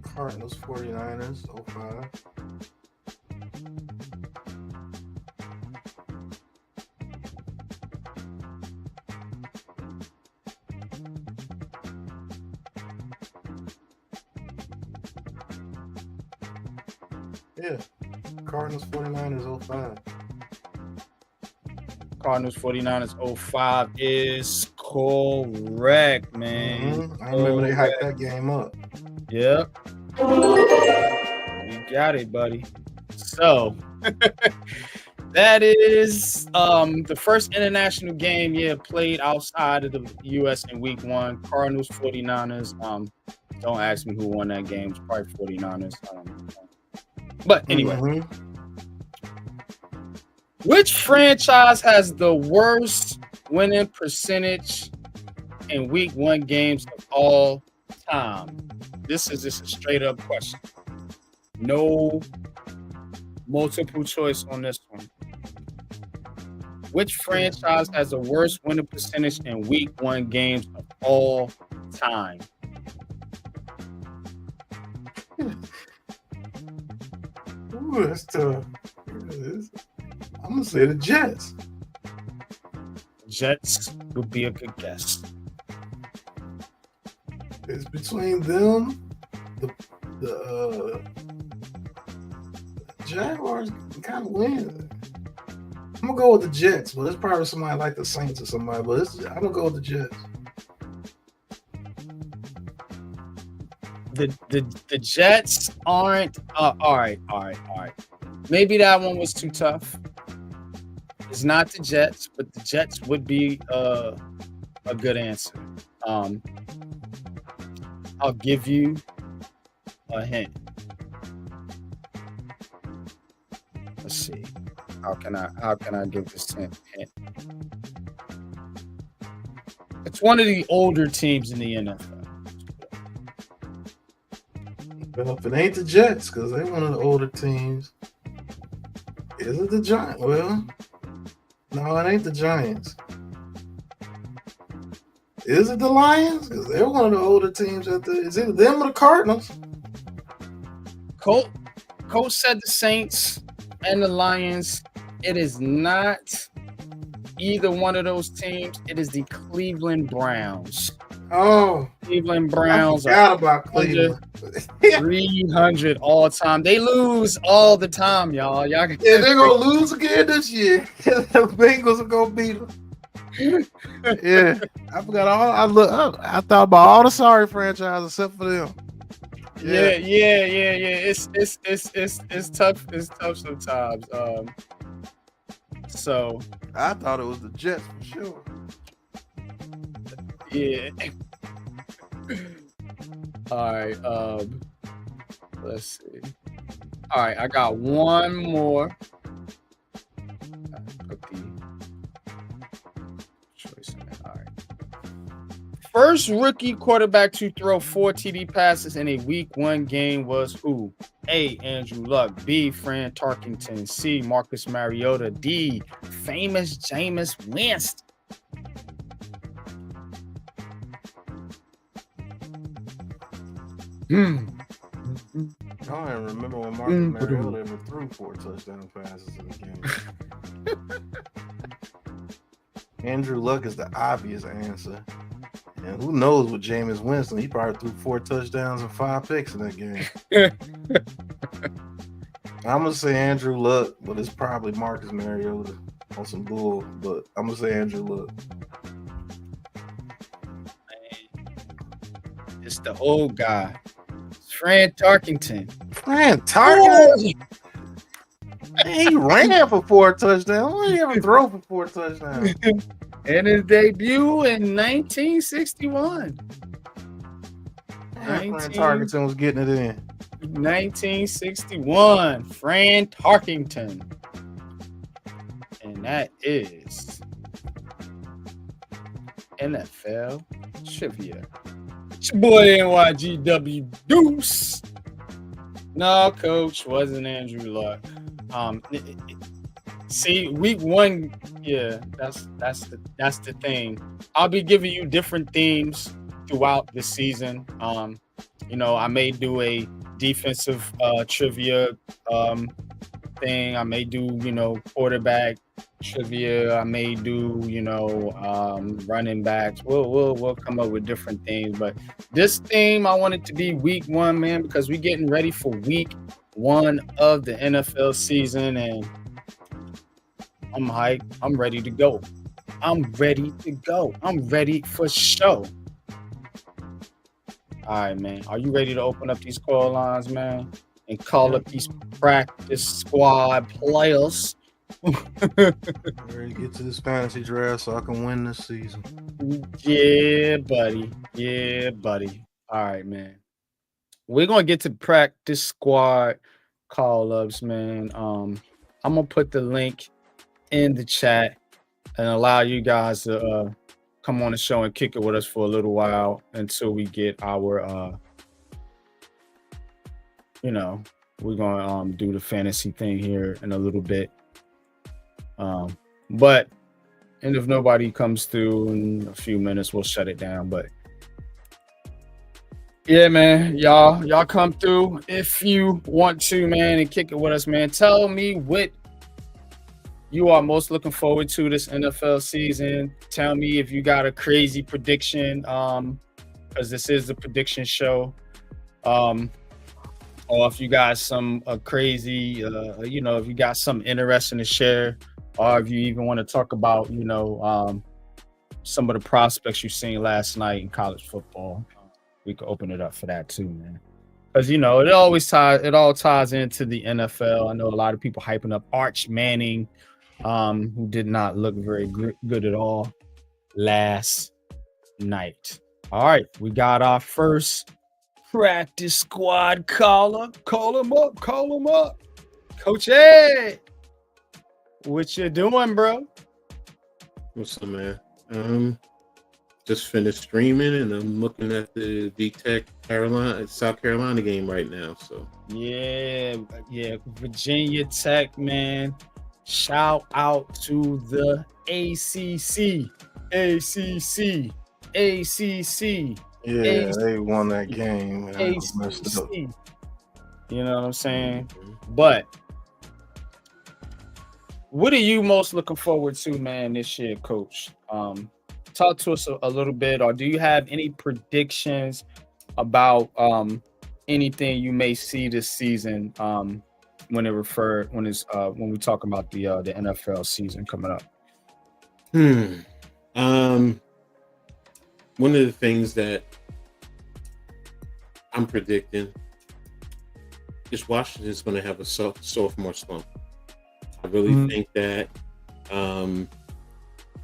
Cardinals, 49ers, 05. Yeah, Cardinals 49ers 05. Cardinals 49ers 05 is correct, man. Mm-hmm. I remember they hyped that game up. Yep. You got it, buddy. So that is the first international game played outside of the US in week one. Cardinals 49ers. Don't ask me who won that game. It's probably 49ers. But anyway, which franchise has the worst winning percentage in week one games of all time? This is just a straight up question. No multiple choice on this one. Which franchise has the worst winning percentage in week one games of all time? Ooh, that's tough. I'm gonna say the Jets. Jets would be a good guess. It's between them, the Jaguars kind of win. I'm gonna go with the Jets, but it's probably somebody like the Saints or somebody. But I'm gonna go with the Jets. The Jets aren't all right. maybe that one was too tough. It's not the Jets, but the Jets would be a good answer. I'll give you a hint. Let's see. How can I give this hint? It's one of the older teams in the NFL. Well, if it ain't the Jets, because they're one of the older teams, is it the Giants? Well, no, it ain't the Giants. Is it the Lions? Because they're one of the older teams. Is it them or the Cardinals? Coach said the Saints and the Lions. It is not either one of those teams. It is the Cleveland Browns. Oh, Cleveland Browns. I forgot about Cleveland. 300 all time. They lose all the time, y'all. Yeah, they're gonna lose again this year. The Bengals are gonna beat them. Yeah, I forgot all. I thought about all the sorry franchises except for them. Yeah. It's tough. It's tough sometimes. So I thought it was the Jets for sure. Yeah. All right. Let's see. All right, I got one more. Put the choice in there. All right. First rookie quarterback to throw 4 TD passes in a Week 1 game was who? A. Andrew Luck. B. Fran Tarkenton. C. Marcus Mariota. D. Famous Jameis Winston. I don't even remember when Marcus Mariota ever threw 4 touchdown passes in the game. Andrew Luck is the obvious answer. And who knows with Jameis Winston? He probably threw 4 touchdowns and 5 picks in that game. I'm going to say Andrew Luck, but it's probably Marcus Mariota on some bull. But I'm going to say Andrew Luck. It's the old guy. Fran Tarkenton. Fran Tarkenton? He ran for 4 touchdowns. Why did he ever throw for 4 touchdowns? And his debut in 1961. Fran Tarkenton was getting it in. 1961. Fran Tarkenton. And that is NFL trivia. It's your boy NYGW Deuce. No, coach, wasn't Andrew Luck. See, Week 1, yeah, that's the thing. I'll be giving you different themes throughout the season. I may do a defensive trivia thing. I may do, quarterback trivia. I may do, running backs. We'll come up with different things. But this theme, I want it to be Week 1, man, because we're getting ready for Week 1 of the NFL season, and I'm hyped. I'm ready to go. I'm ready for show. All right, man. Are you ready to open up these call lines, man, and call up these practice squad players? Ready to get to this fantasy draft so I can win this season. Yeah, buddy. All right, man. We're gonna get to practice squad call-ups, man. I'm gonna put the link in the chat and allow you guys to come on the show and kick it with us for a little while until we get our we're gonna do the fantasy thing here in a little bit. But if nobody comes through in a few minutes, we'll shut it down. But yeah, man, y'all come through if you want to, man, and kick it with us, man. Tell me what you are most looking forward to this NFL season. Tell me if you got a crazy prediction, because this is a prediction show, or if you got some crazy, if you got something interesting to share, or if you even want to talk about, some of the prospects you've seen last night in college football. We could open it up for that too, man. because you know it all ties into the NFL. I know a lot of people hyping up Arch Manning, who did not look very good at all last night. All right, we got our first practice squad caller. Call him up. Coach Ed, what you doing, bro? What's up, man? Just finished streaming and I'm looking at the VTech South Carolina game right now. So yeah, Virginia Tech, man. Shout out to the ACC. Yeah, they won that game. Man. I messed up. You know what I'm saying? But what are you most looking forward to, man, this year, Coach? Talk to us a little bit, or do you have any predictions about anything you may see this season when we talk about the NFL season coming up? One of the things that I'm predicting is Washington's going to have a sophomore slump. I really think that.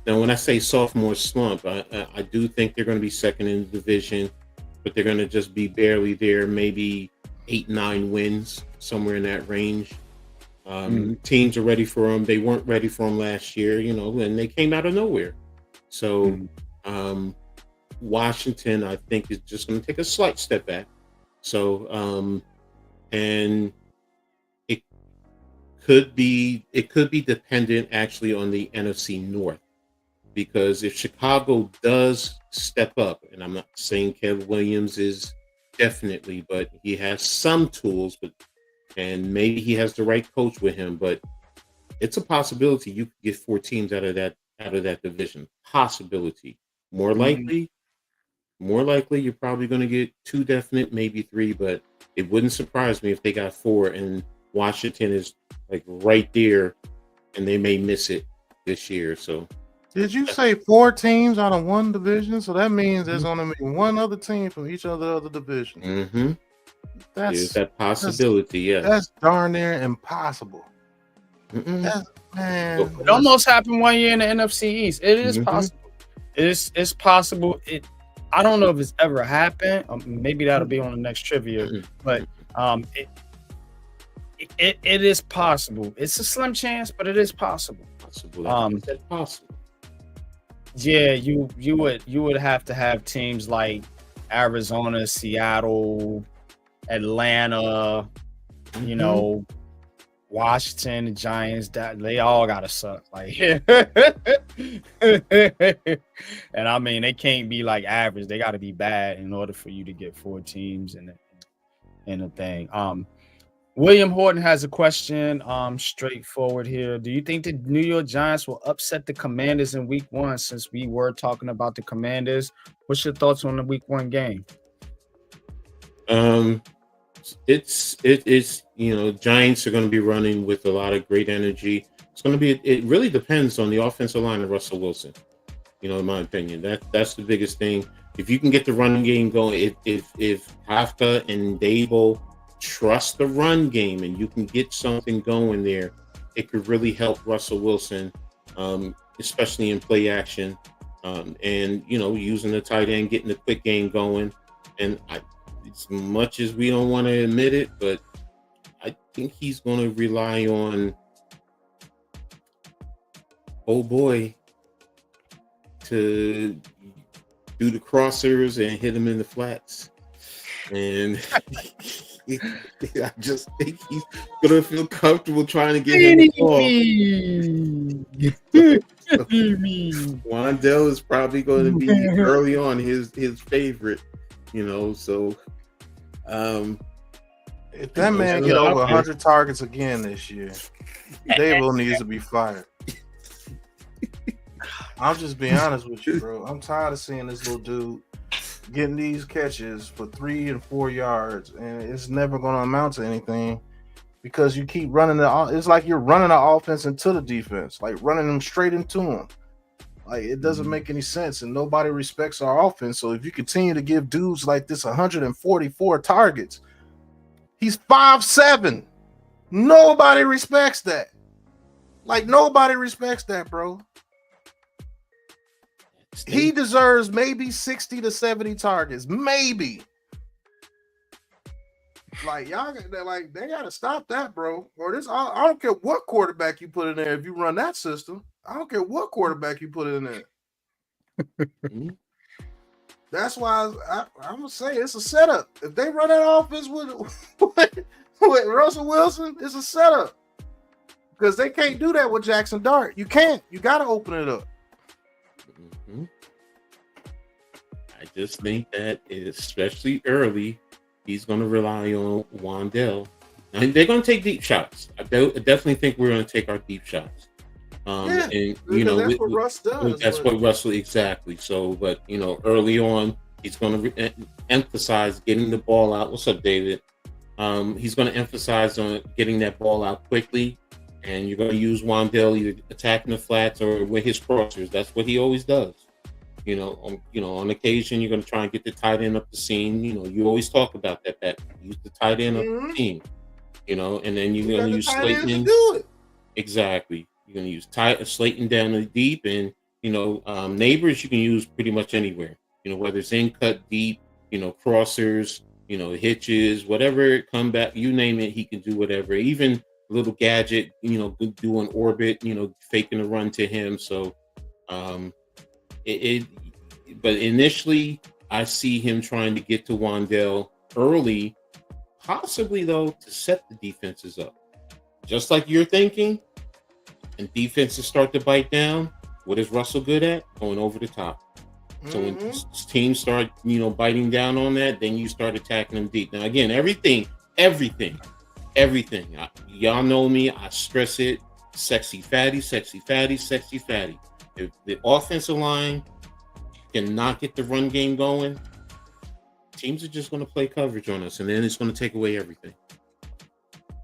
Now, when I say sophomore slump, I do think they're going to be second in the division, but they're going to just be barely there, maybe 8-9 wins, somewhere in that range. Teams are ready for them. They weren't ready for them last year, you know, and they came out of nowhere. So Washington, I think, is just going to take a slight step back. So, and it could be dependent actually on the NFC North. Because if Chicago does step up, and I'm not saying Kev Williams is definitely, but he has some tools, and maybe he has the right coach with him, but it's a possibility you could get 4 teams out of that division. Possibility. More likely, you're probably going to get 2 definite, maybe 3, but it wouldn't surprise me if they got 4 and Washington is like right there and they may miss it this year. So did you say 4 teams out of one division? So that means there's going to be one other team from each of the other divisions. There's that possibility, yeah. That's darn near impossible. Man. It almost happened one year in the NFC East. It is possible. It's possible. I don't know if it's ever happened. Maybe that'll be on the next trivia. But it is possible. It's a slim chance, but it is possible. Possible. Yeah, you would have to have teams like Arizona, Seattle, Atlanta, you know, Washington, the Giants. That they all gotta suck. Like, and I mean, they can't be like average. They got to be bad in order for you to get 4 teams in a thing. William Horton has a question, straightforward here. Do you think the New York Giants will upset the Commanders in week 1, since we were talking about the Commanders? What's your thoughts on the week 1 game? It's you know, Giants are going to be running with a lot of great energy. It's going to be, it really depends on the offensive line of Russell Wilson. You know, in my opinion, that's the biggest thing. If you can get the running game going, if Kafka and Dable trust the run game and you can get something going there, it could really help Russell Wilson, especially in play action, and you know, using the tight end, getting the quick game going. And as much as we don't want to admit it, but I think he's going to rely on old boy to do the crossers and hit him in the flats. And I just think he's gonna feel comfortable trying to get him the ball. Wandell is probably going to be early on his favorite, you know. So, if that man get over 100 targets again this year, Dable needs to be fired. I'll just be honest with you, bro. I'm tired of seeing this little dude getting these catches for 3 and 4 yards, and it's never going to amount to anything because you keep running it's like you're running the offense into the defense, like running them straight into them. Like, it doesn't make any sense, and nobody respects our offense. So if you continue to give dudes like this 144 targets, He's 5'7". Nobody respects that. Like, nobody respects that, bro. He deserves maybe 60 to 70 targets. Maybe. Like, y'all, they gotta stop that, bro. Or this, I don't care what quarterback you put in there. If you run that system, I don't care what quarterback you put in there. That's why I'm gonna say it's a setup. If they run that offense with Russell Wilson, it's a setup. Because they can't do that with Jackson Dart. You can't. You gotta open it up. Mm-hmm. I just think that, especially early, he's going to rely on Wan'Dale. And they're going to take deep shots. I definitely think we're going to take our deep shots. Yeah, and that's what Russ does. That's what Russell, exactly. So, but early on, he's going to emphasize getting the ball out. What's up, David? He's going to emphasize on getting that ball out quickly, and you're going to use Wan'Dale either attacking the flats or with his crossers. That's what he always does. On occasion, you're going to try and get the tight end up the seam. You always talk about that. Use the tight end up the seam. And then you're going to use Slayton. To do it. Exactly. You're going to use Slayton down the deep, and neighbors you can use pretty much anywhere. Whether it's in cut deep, crossers, hitches, whatever, comeback, you name it, he can do whatever. Even a little gadget, do an orbit, faking a run to him. So, but initially, I see him trying to get to Wan'Dale early, possibly though to set the defenses up, just like you're thinking. And defenses start to bite down. What is Russell good at? Going over the top. So when teams start, biting down on that, then you start attacking them deep. Now again, everything. Y'all know me. I stress it. Sexy fatty. If the offensive line cannot get the run game going, teams are just going to play coverage on us, and then it's going to take away everything.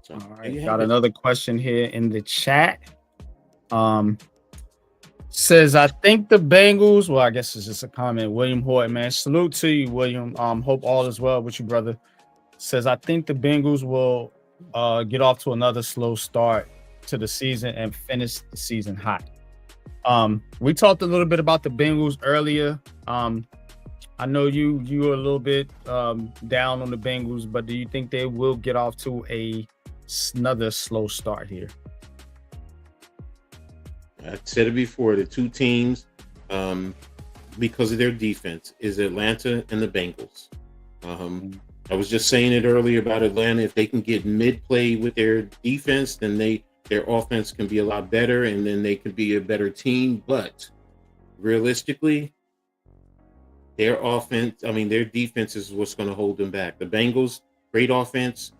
So, all right, got another question here in the chat. Says, I think the Bengals, well, I guess it's just a comment. William Horton, man. Salute to you, William. Hope all is well with you, brother. Says, I think the Bengals will get off to another slow start to the season and finish the season hot. We talked a little bit about the Bengals earlier. I know you were a little bit down on the Bengals, but do you think they will get off to another slow start here? I said it before, the two teams, because of their defense, is Atlanta and the Bengals. I was just saying it earlier about Atlanta. If they can get mid-play with their defense, then their offense can be a lot better, and then they can be a better team. But realistically, their defense is what's going to hold them back. The Bengals, great offense,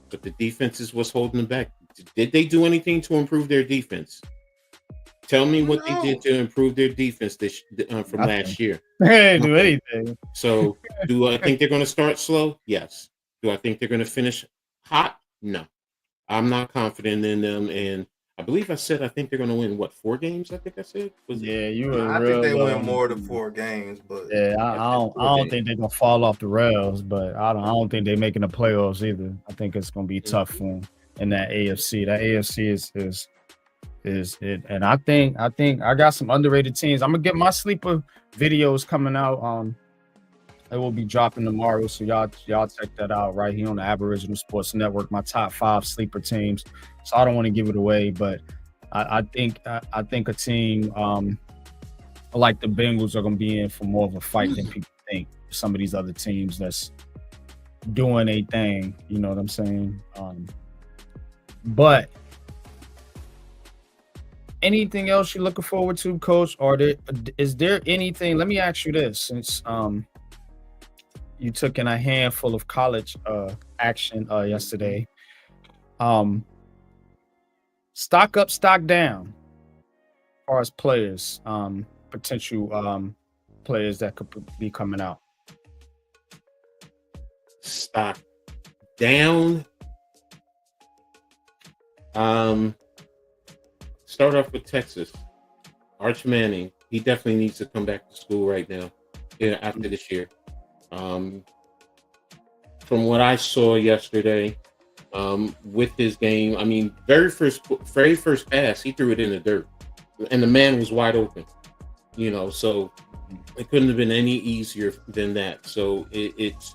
but the defense is what's holding them back. Did they do anything to improve their defense? Tell me what they did to improve their defense from last year. They didn't do anything. So, do I think they're going to start slow? Yes. Do I think they're going to finish hot? No. I'm not confident in them, and I believe I said I think they're going to win 4 games. I think I said. You were. I think they win more than 4 games, but I don't think they're going to fall off the rails. But I don't think they're making the playoffs either. I think it's going to be tough for them in that AFC. That AFC is it, and I think I got some underrated teams. I'm gonna get my sleeper videos coming out. It will be dropping tomorrow, so y'all check that out right here on the Aboriginal Sports Network. My top 5 sleeper teams. So I don't want to give it away, but I think a team like the Bengals are gonna be in for more of a fight than people think. Some of these other teams that's doing a thing, you know what I'm saying? But anything else you're looking forward to, Coach? Or is there anything? Let me ask you this, since you took in a handful of college action yesterday. Stock up, stock down, as far as players, potential players that could be coming out. Stock down. Start off with Texas. Arch Manning. He definitely needs to come back to school right now. After this year. From what I saw yesterday, with his game. I mean, very first pass, he threw it in the dirt, and the man was wide open. So it couldn't have been any easier than that. So it's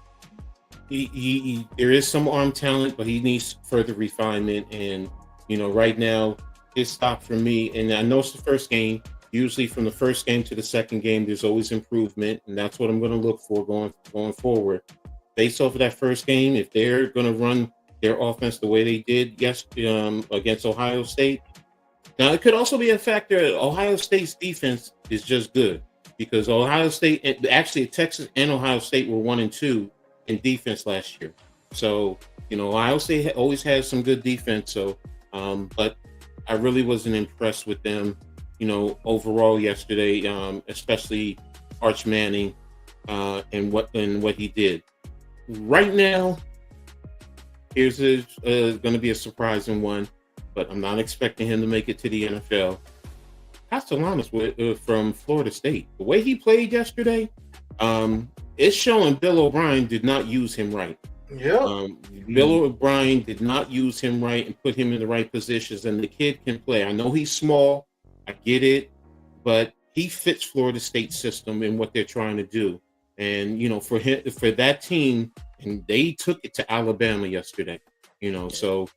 there is some arm talent, but he needs further refinement. And right now, his stock for me, and I know it's the first game. Usually, from the first game to the second game, there's always improvement, and that's what I'm going to look for going forward. Based off of that first game, if they're going to run their offense the way they did against Ohio State. Now, it could also be a factor that Ohio State's defense is just good, because Ohio State, actually Texas and Ohio State were 1-2 in defense last year. So, Ohio State always has some good defense. So, but I really wasn't impressed with them, overall yesterday, especially Arch Manning and what he did. Right now, here's going to be a surprising one, but I'm not expecting him to make it to the NFL. Castellanos from Florida State. The way he played yesterday, it's showing Bill O'Brien did not use him right. Yeah. Bill O'Brien did not use him right and put him in the right positions, and the kid can play. I know he's small, I get it, but he fits Florida State's system and what they're trying to do. And for that team, and they took it to Alabama yesterday. So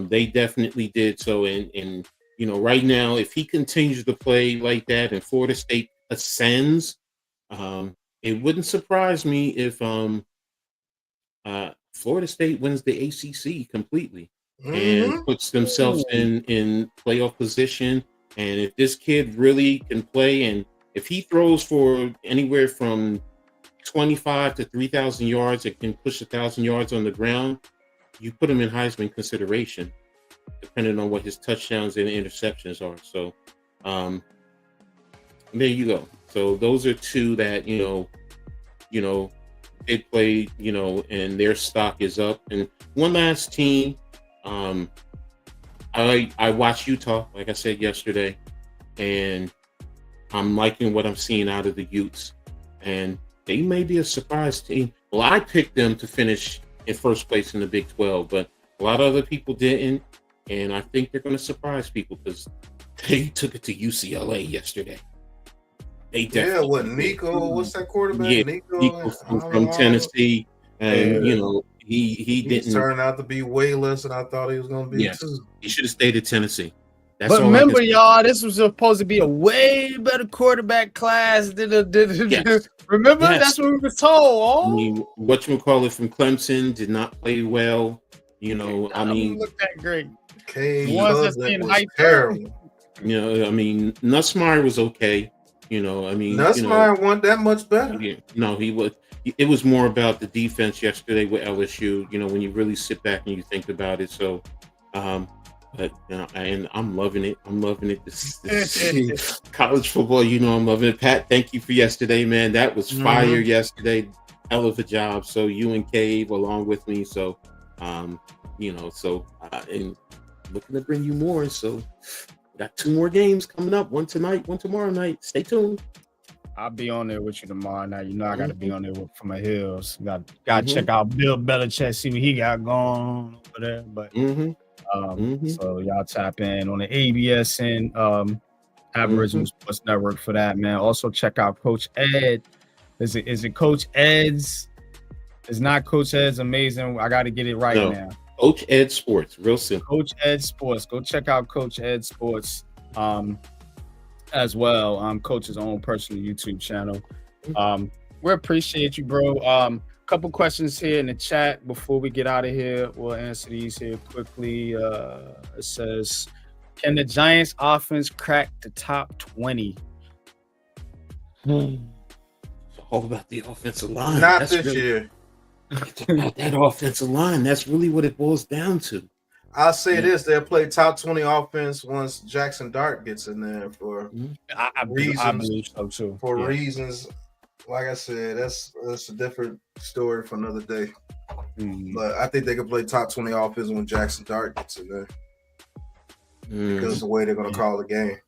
they definitely did so. And right now, if he continues to play like that and Florida State ascends, it wouldn't surprise me if Florida State wins the ACC completely and puts themselves in playoff position. And if this kid really can play, and if he throws for anywhere from 25 to 3,000 yards, it can push 1,000 yards on the ground, you put him in Heisman consideration, depending on what his touchdowns and interceptions are. So there you go. So those are two that did play, and their stock is up. And one last team, I watched Utah, like I said yesterday, and I'm liking what I'm seeing out of the Utes, and they may be a surprise team. Well, I picked them to finish in first place in the Big 12, but a lot of other people didn't, and I think they're going to surprise people because they took it to UCLA yesterday. They definitely Nico, what's that quarterback? Yeah, Nico from Tennessee, and he didn't turn out to be way less than I thought he was going to be. Yes, he should have stayed at Tennessee. That's but remember, y'all, this was supposed to be a way better quarterback class than Yes. Remember? Yes. That's what we were told. I mean, whatchamacallit from Clemson did not play well. Look that great. Okay, Ones that's being hyped terrible. Nussmeier was okay. Nussmeier wasn't that much better. Yeah, no, he was. It was more about the defense yesterday with LSU. When you really sit back and you think about it. So, and I'm loving it. I'm loving it. This college football. I'm loving it. Pat, thank you for yesterday, man. That was fire yesterday. Hell of a job. So you and Cave along with me. So, and looking to bring you more. So, got 2 more games coming up. One tonight, one tomorrow night. Stay tuned. I'll be on there with you tomorrow night. I got to be on there from my heels. Got to check out Bill Belichick, see what he got going on over there. But so y'all tap in on the ABSN Aboriginal Sports Network for that, man. Also check out Coach Ed. Is it Coach Ed's? It's not Coach Ed's Amazing. I got to get it right now. Coach Ed Sports, real simple. Coach Ed Sports. Go check out Coach Ed Sports as well. Coach's own personal YouTube channel. We appreciate you, bro. Couple questions here in the chat before we get out of here. We'll answer these here quickly. It says, can the Giants offense crack the top 20? It's all about the offensive line. Not this year. It's about that offensive line. That's really what it boils down to. I'll say this: they'll play top 20 offense once Jackson Dart gets in there for reasons. I believe so too. For reasons, like I said, that's a different story for another day. But I think they can play top 20 offense when Jackson Dart gets in there because of the way they're going to call the game.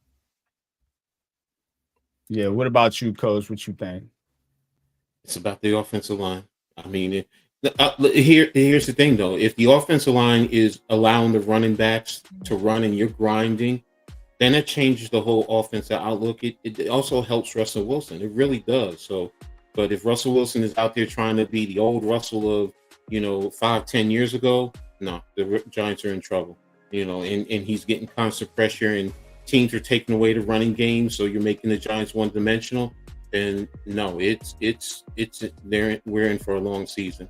Yeah. What about you, Coach? What you think? It's about the offensive line. I mean, Here's the thing, though. If the offensive line is allowing the running backs to run and you're grinding, then it changes the whole offensive outlook. It also helps Russell Wilson. It really does. So, but if Russell Wilson is out there trying to be the old Russell of 5-10 years ago, no, the Giants are in trouble. And he's getting constant pressure, and teams are taking away the running game, so you're making the Giants one-dimensional. And no, we're in for a long season.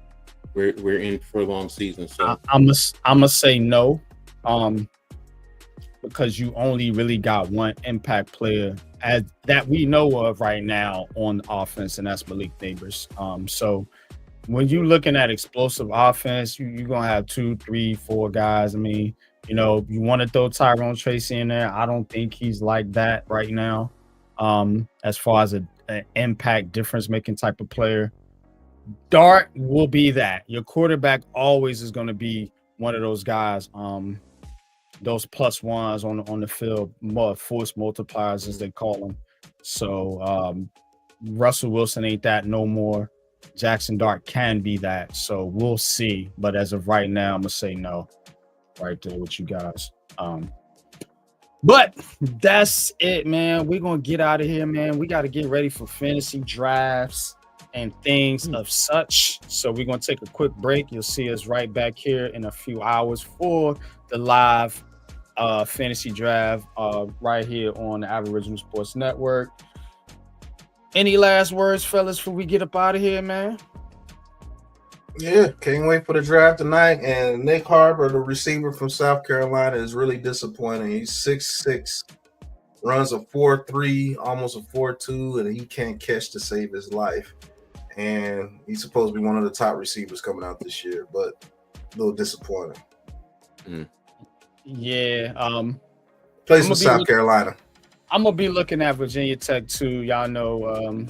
We're in for a long season. So I'm gonna say no, because you only really got one impact player that we know of right now on offense, and that's Malik Neighbors. So when you're looking at explosive offense, you're gonna have 2, 3, 4 guys. I mean, you want to throw Tyrone Tracy in there. I don't think he's like that right now. As far as an impact difference making type of player. Dart will be that. Your quarterback always is going to be one of those guys, those plus ones on the field, more force multipliers as they call them. So Russell Wilson ain't that no more. Jackson Dart can be that. So we'll see. But as of right now, I'm gonna say no. Right there with you guys. But that's it, man. We're gonna get out of here, man. We got to get ready for fantasy drafts and things of such. So we're gonna take a quick break. You'll see us right back here in a few hours for the live fantasy draft right here on the Aboriginal Sports Network. Any last words, fellas, before we get up out of here, man? Yeah, can't wait for the draft tonight. And Nick Harbor, the receiver from South Carolina, is really disappointing. He's 6'6", runs a 4.3, almost a 4.2, and he can't catch to save his life. And he's supposed to be one of the top receivers coming out this year, but a little disappointing. Yeah. Plays for South Carolina. I'm gonna be looking at Virginia Tech too. Y'all know,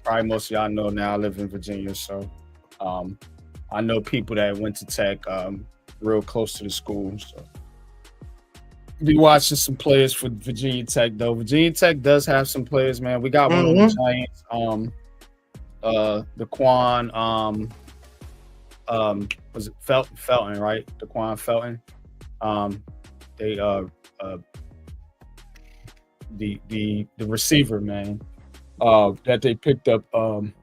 probably most of y'all know now I live in Virginia, so I know people that went to Tech real close to the school. So be watching some players for Virginia Tech though. Virginia Tech does have some players, man. We got one of the Giants, DeQuan, was it Felton, right? DeQuan Felton. The receiver, man, that they picked up Come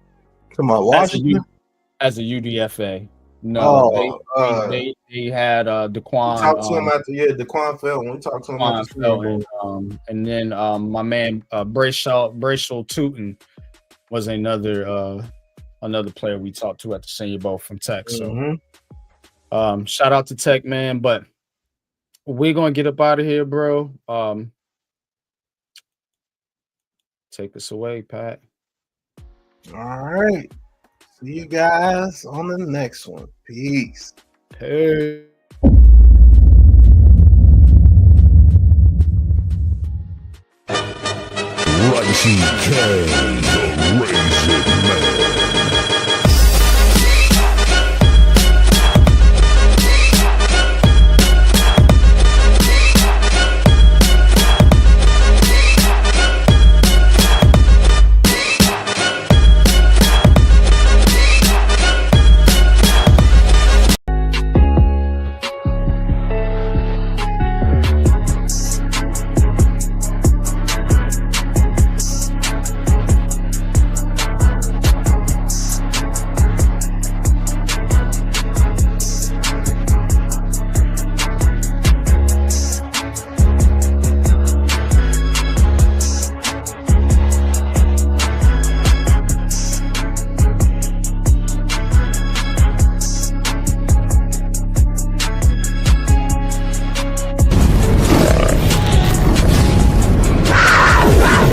on, Washington as a UDFA. No, they had DeQuan. Talked to him after DeQuan Felton. We talked to him after Felton, and then my man Brayshaw Tootin was another player we talked to at the Senior Bowl from Tech. So shout out to Tech, man. But we're gonna get up out of here, bro. Take us away, Pat. All right. See you guys on the next one. Peace. Hey. Righty K, the Raisin Man.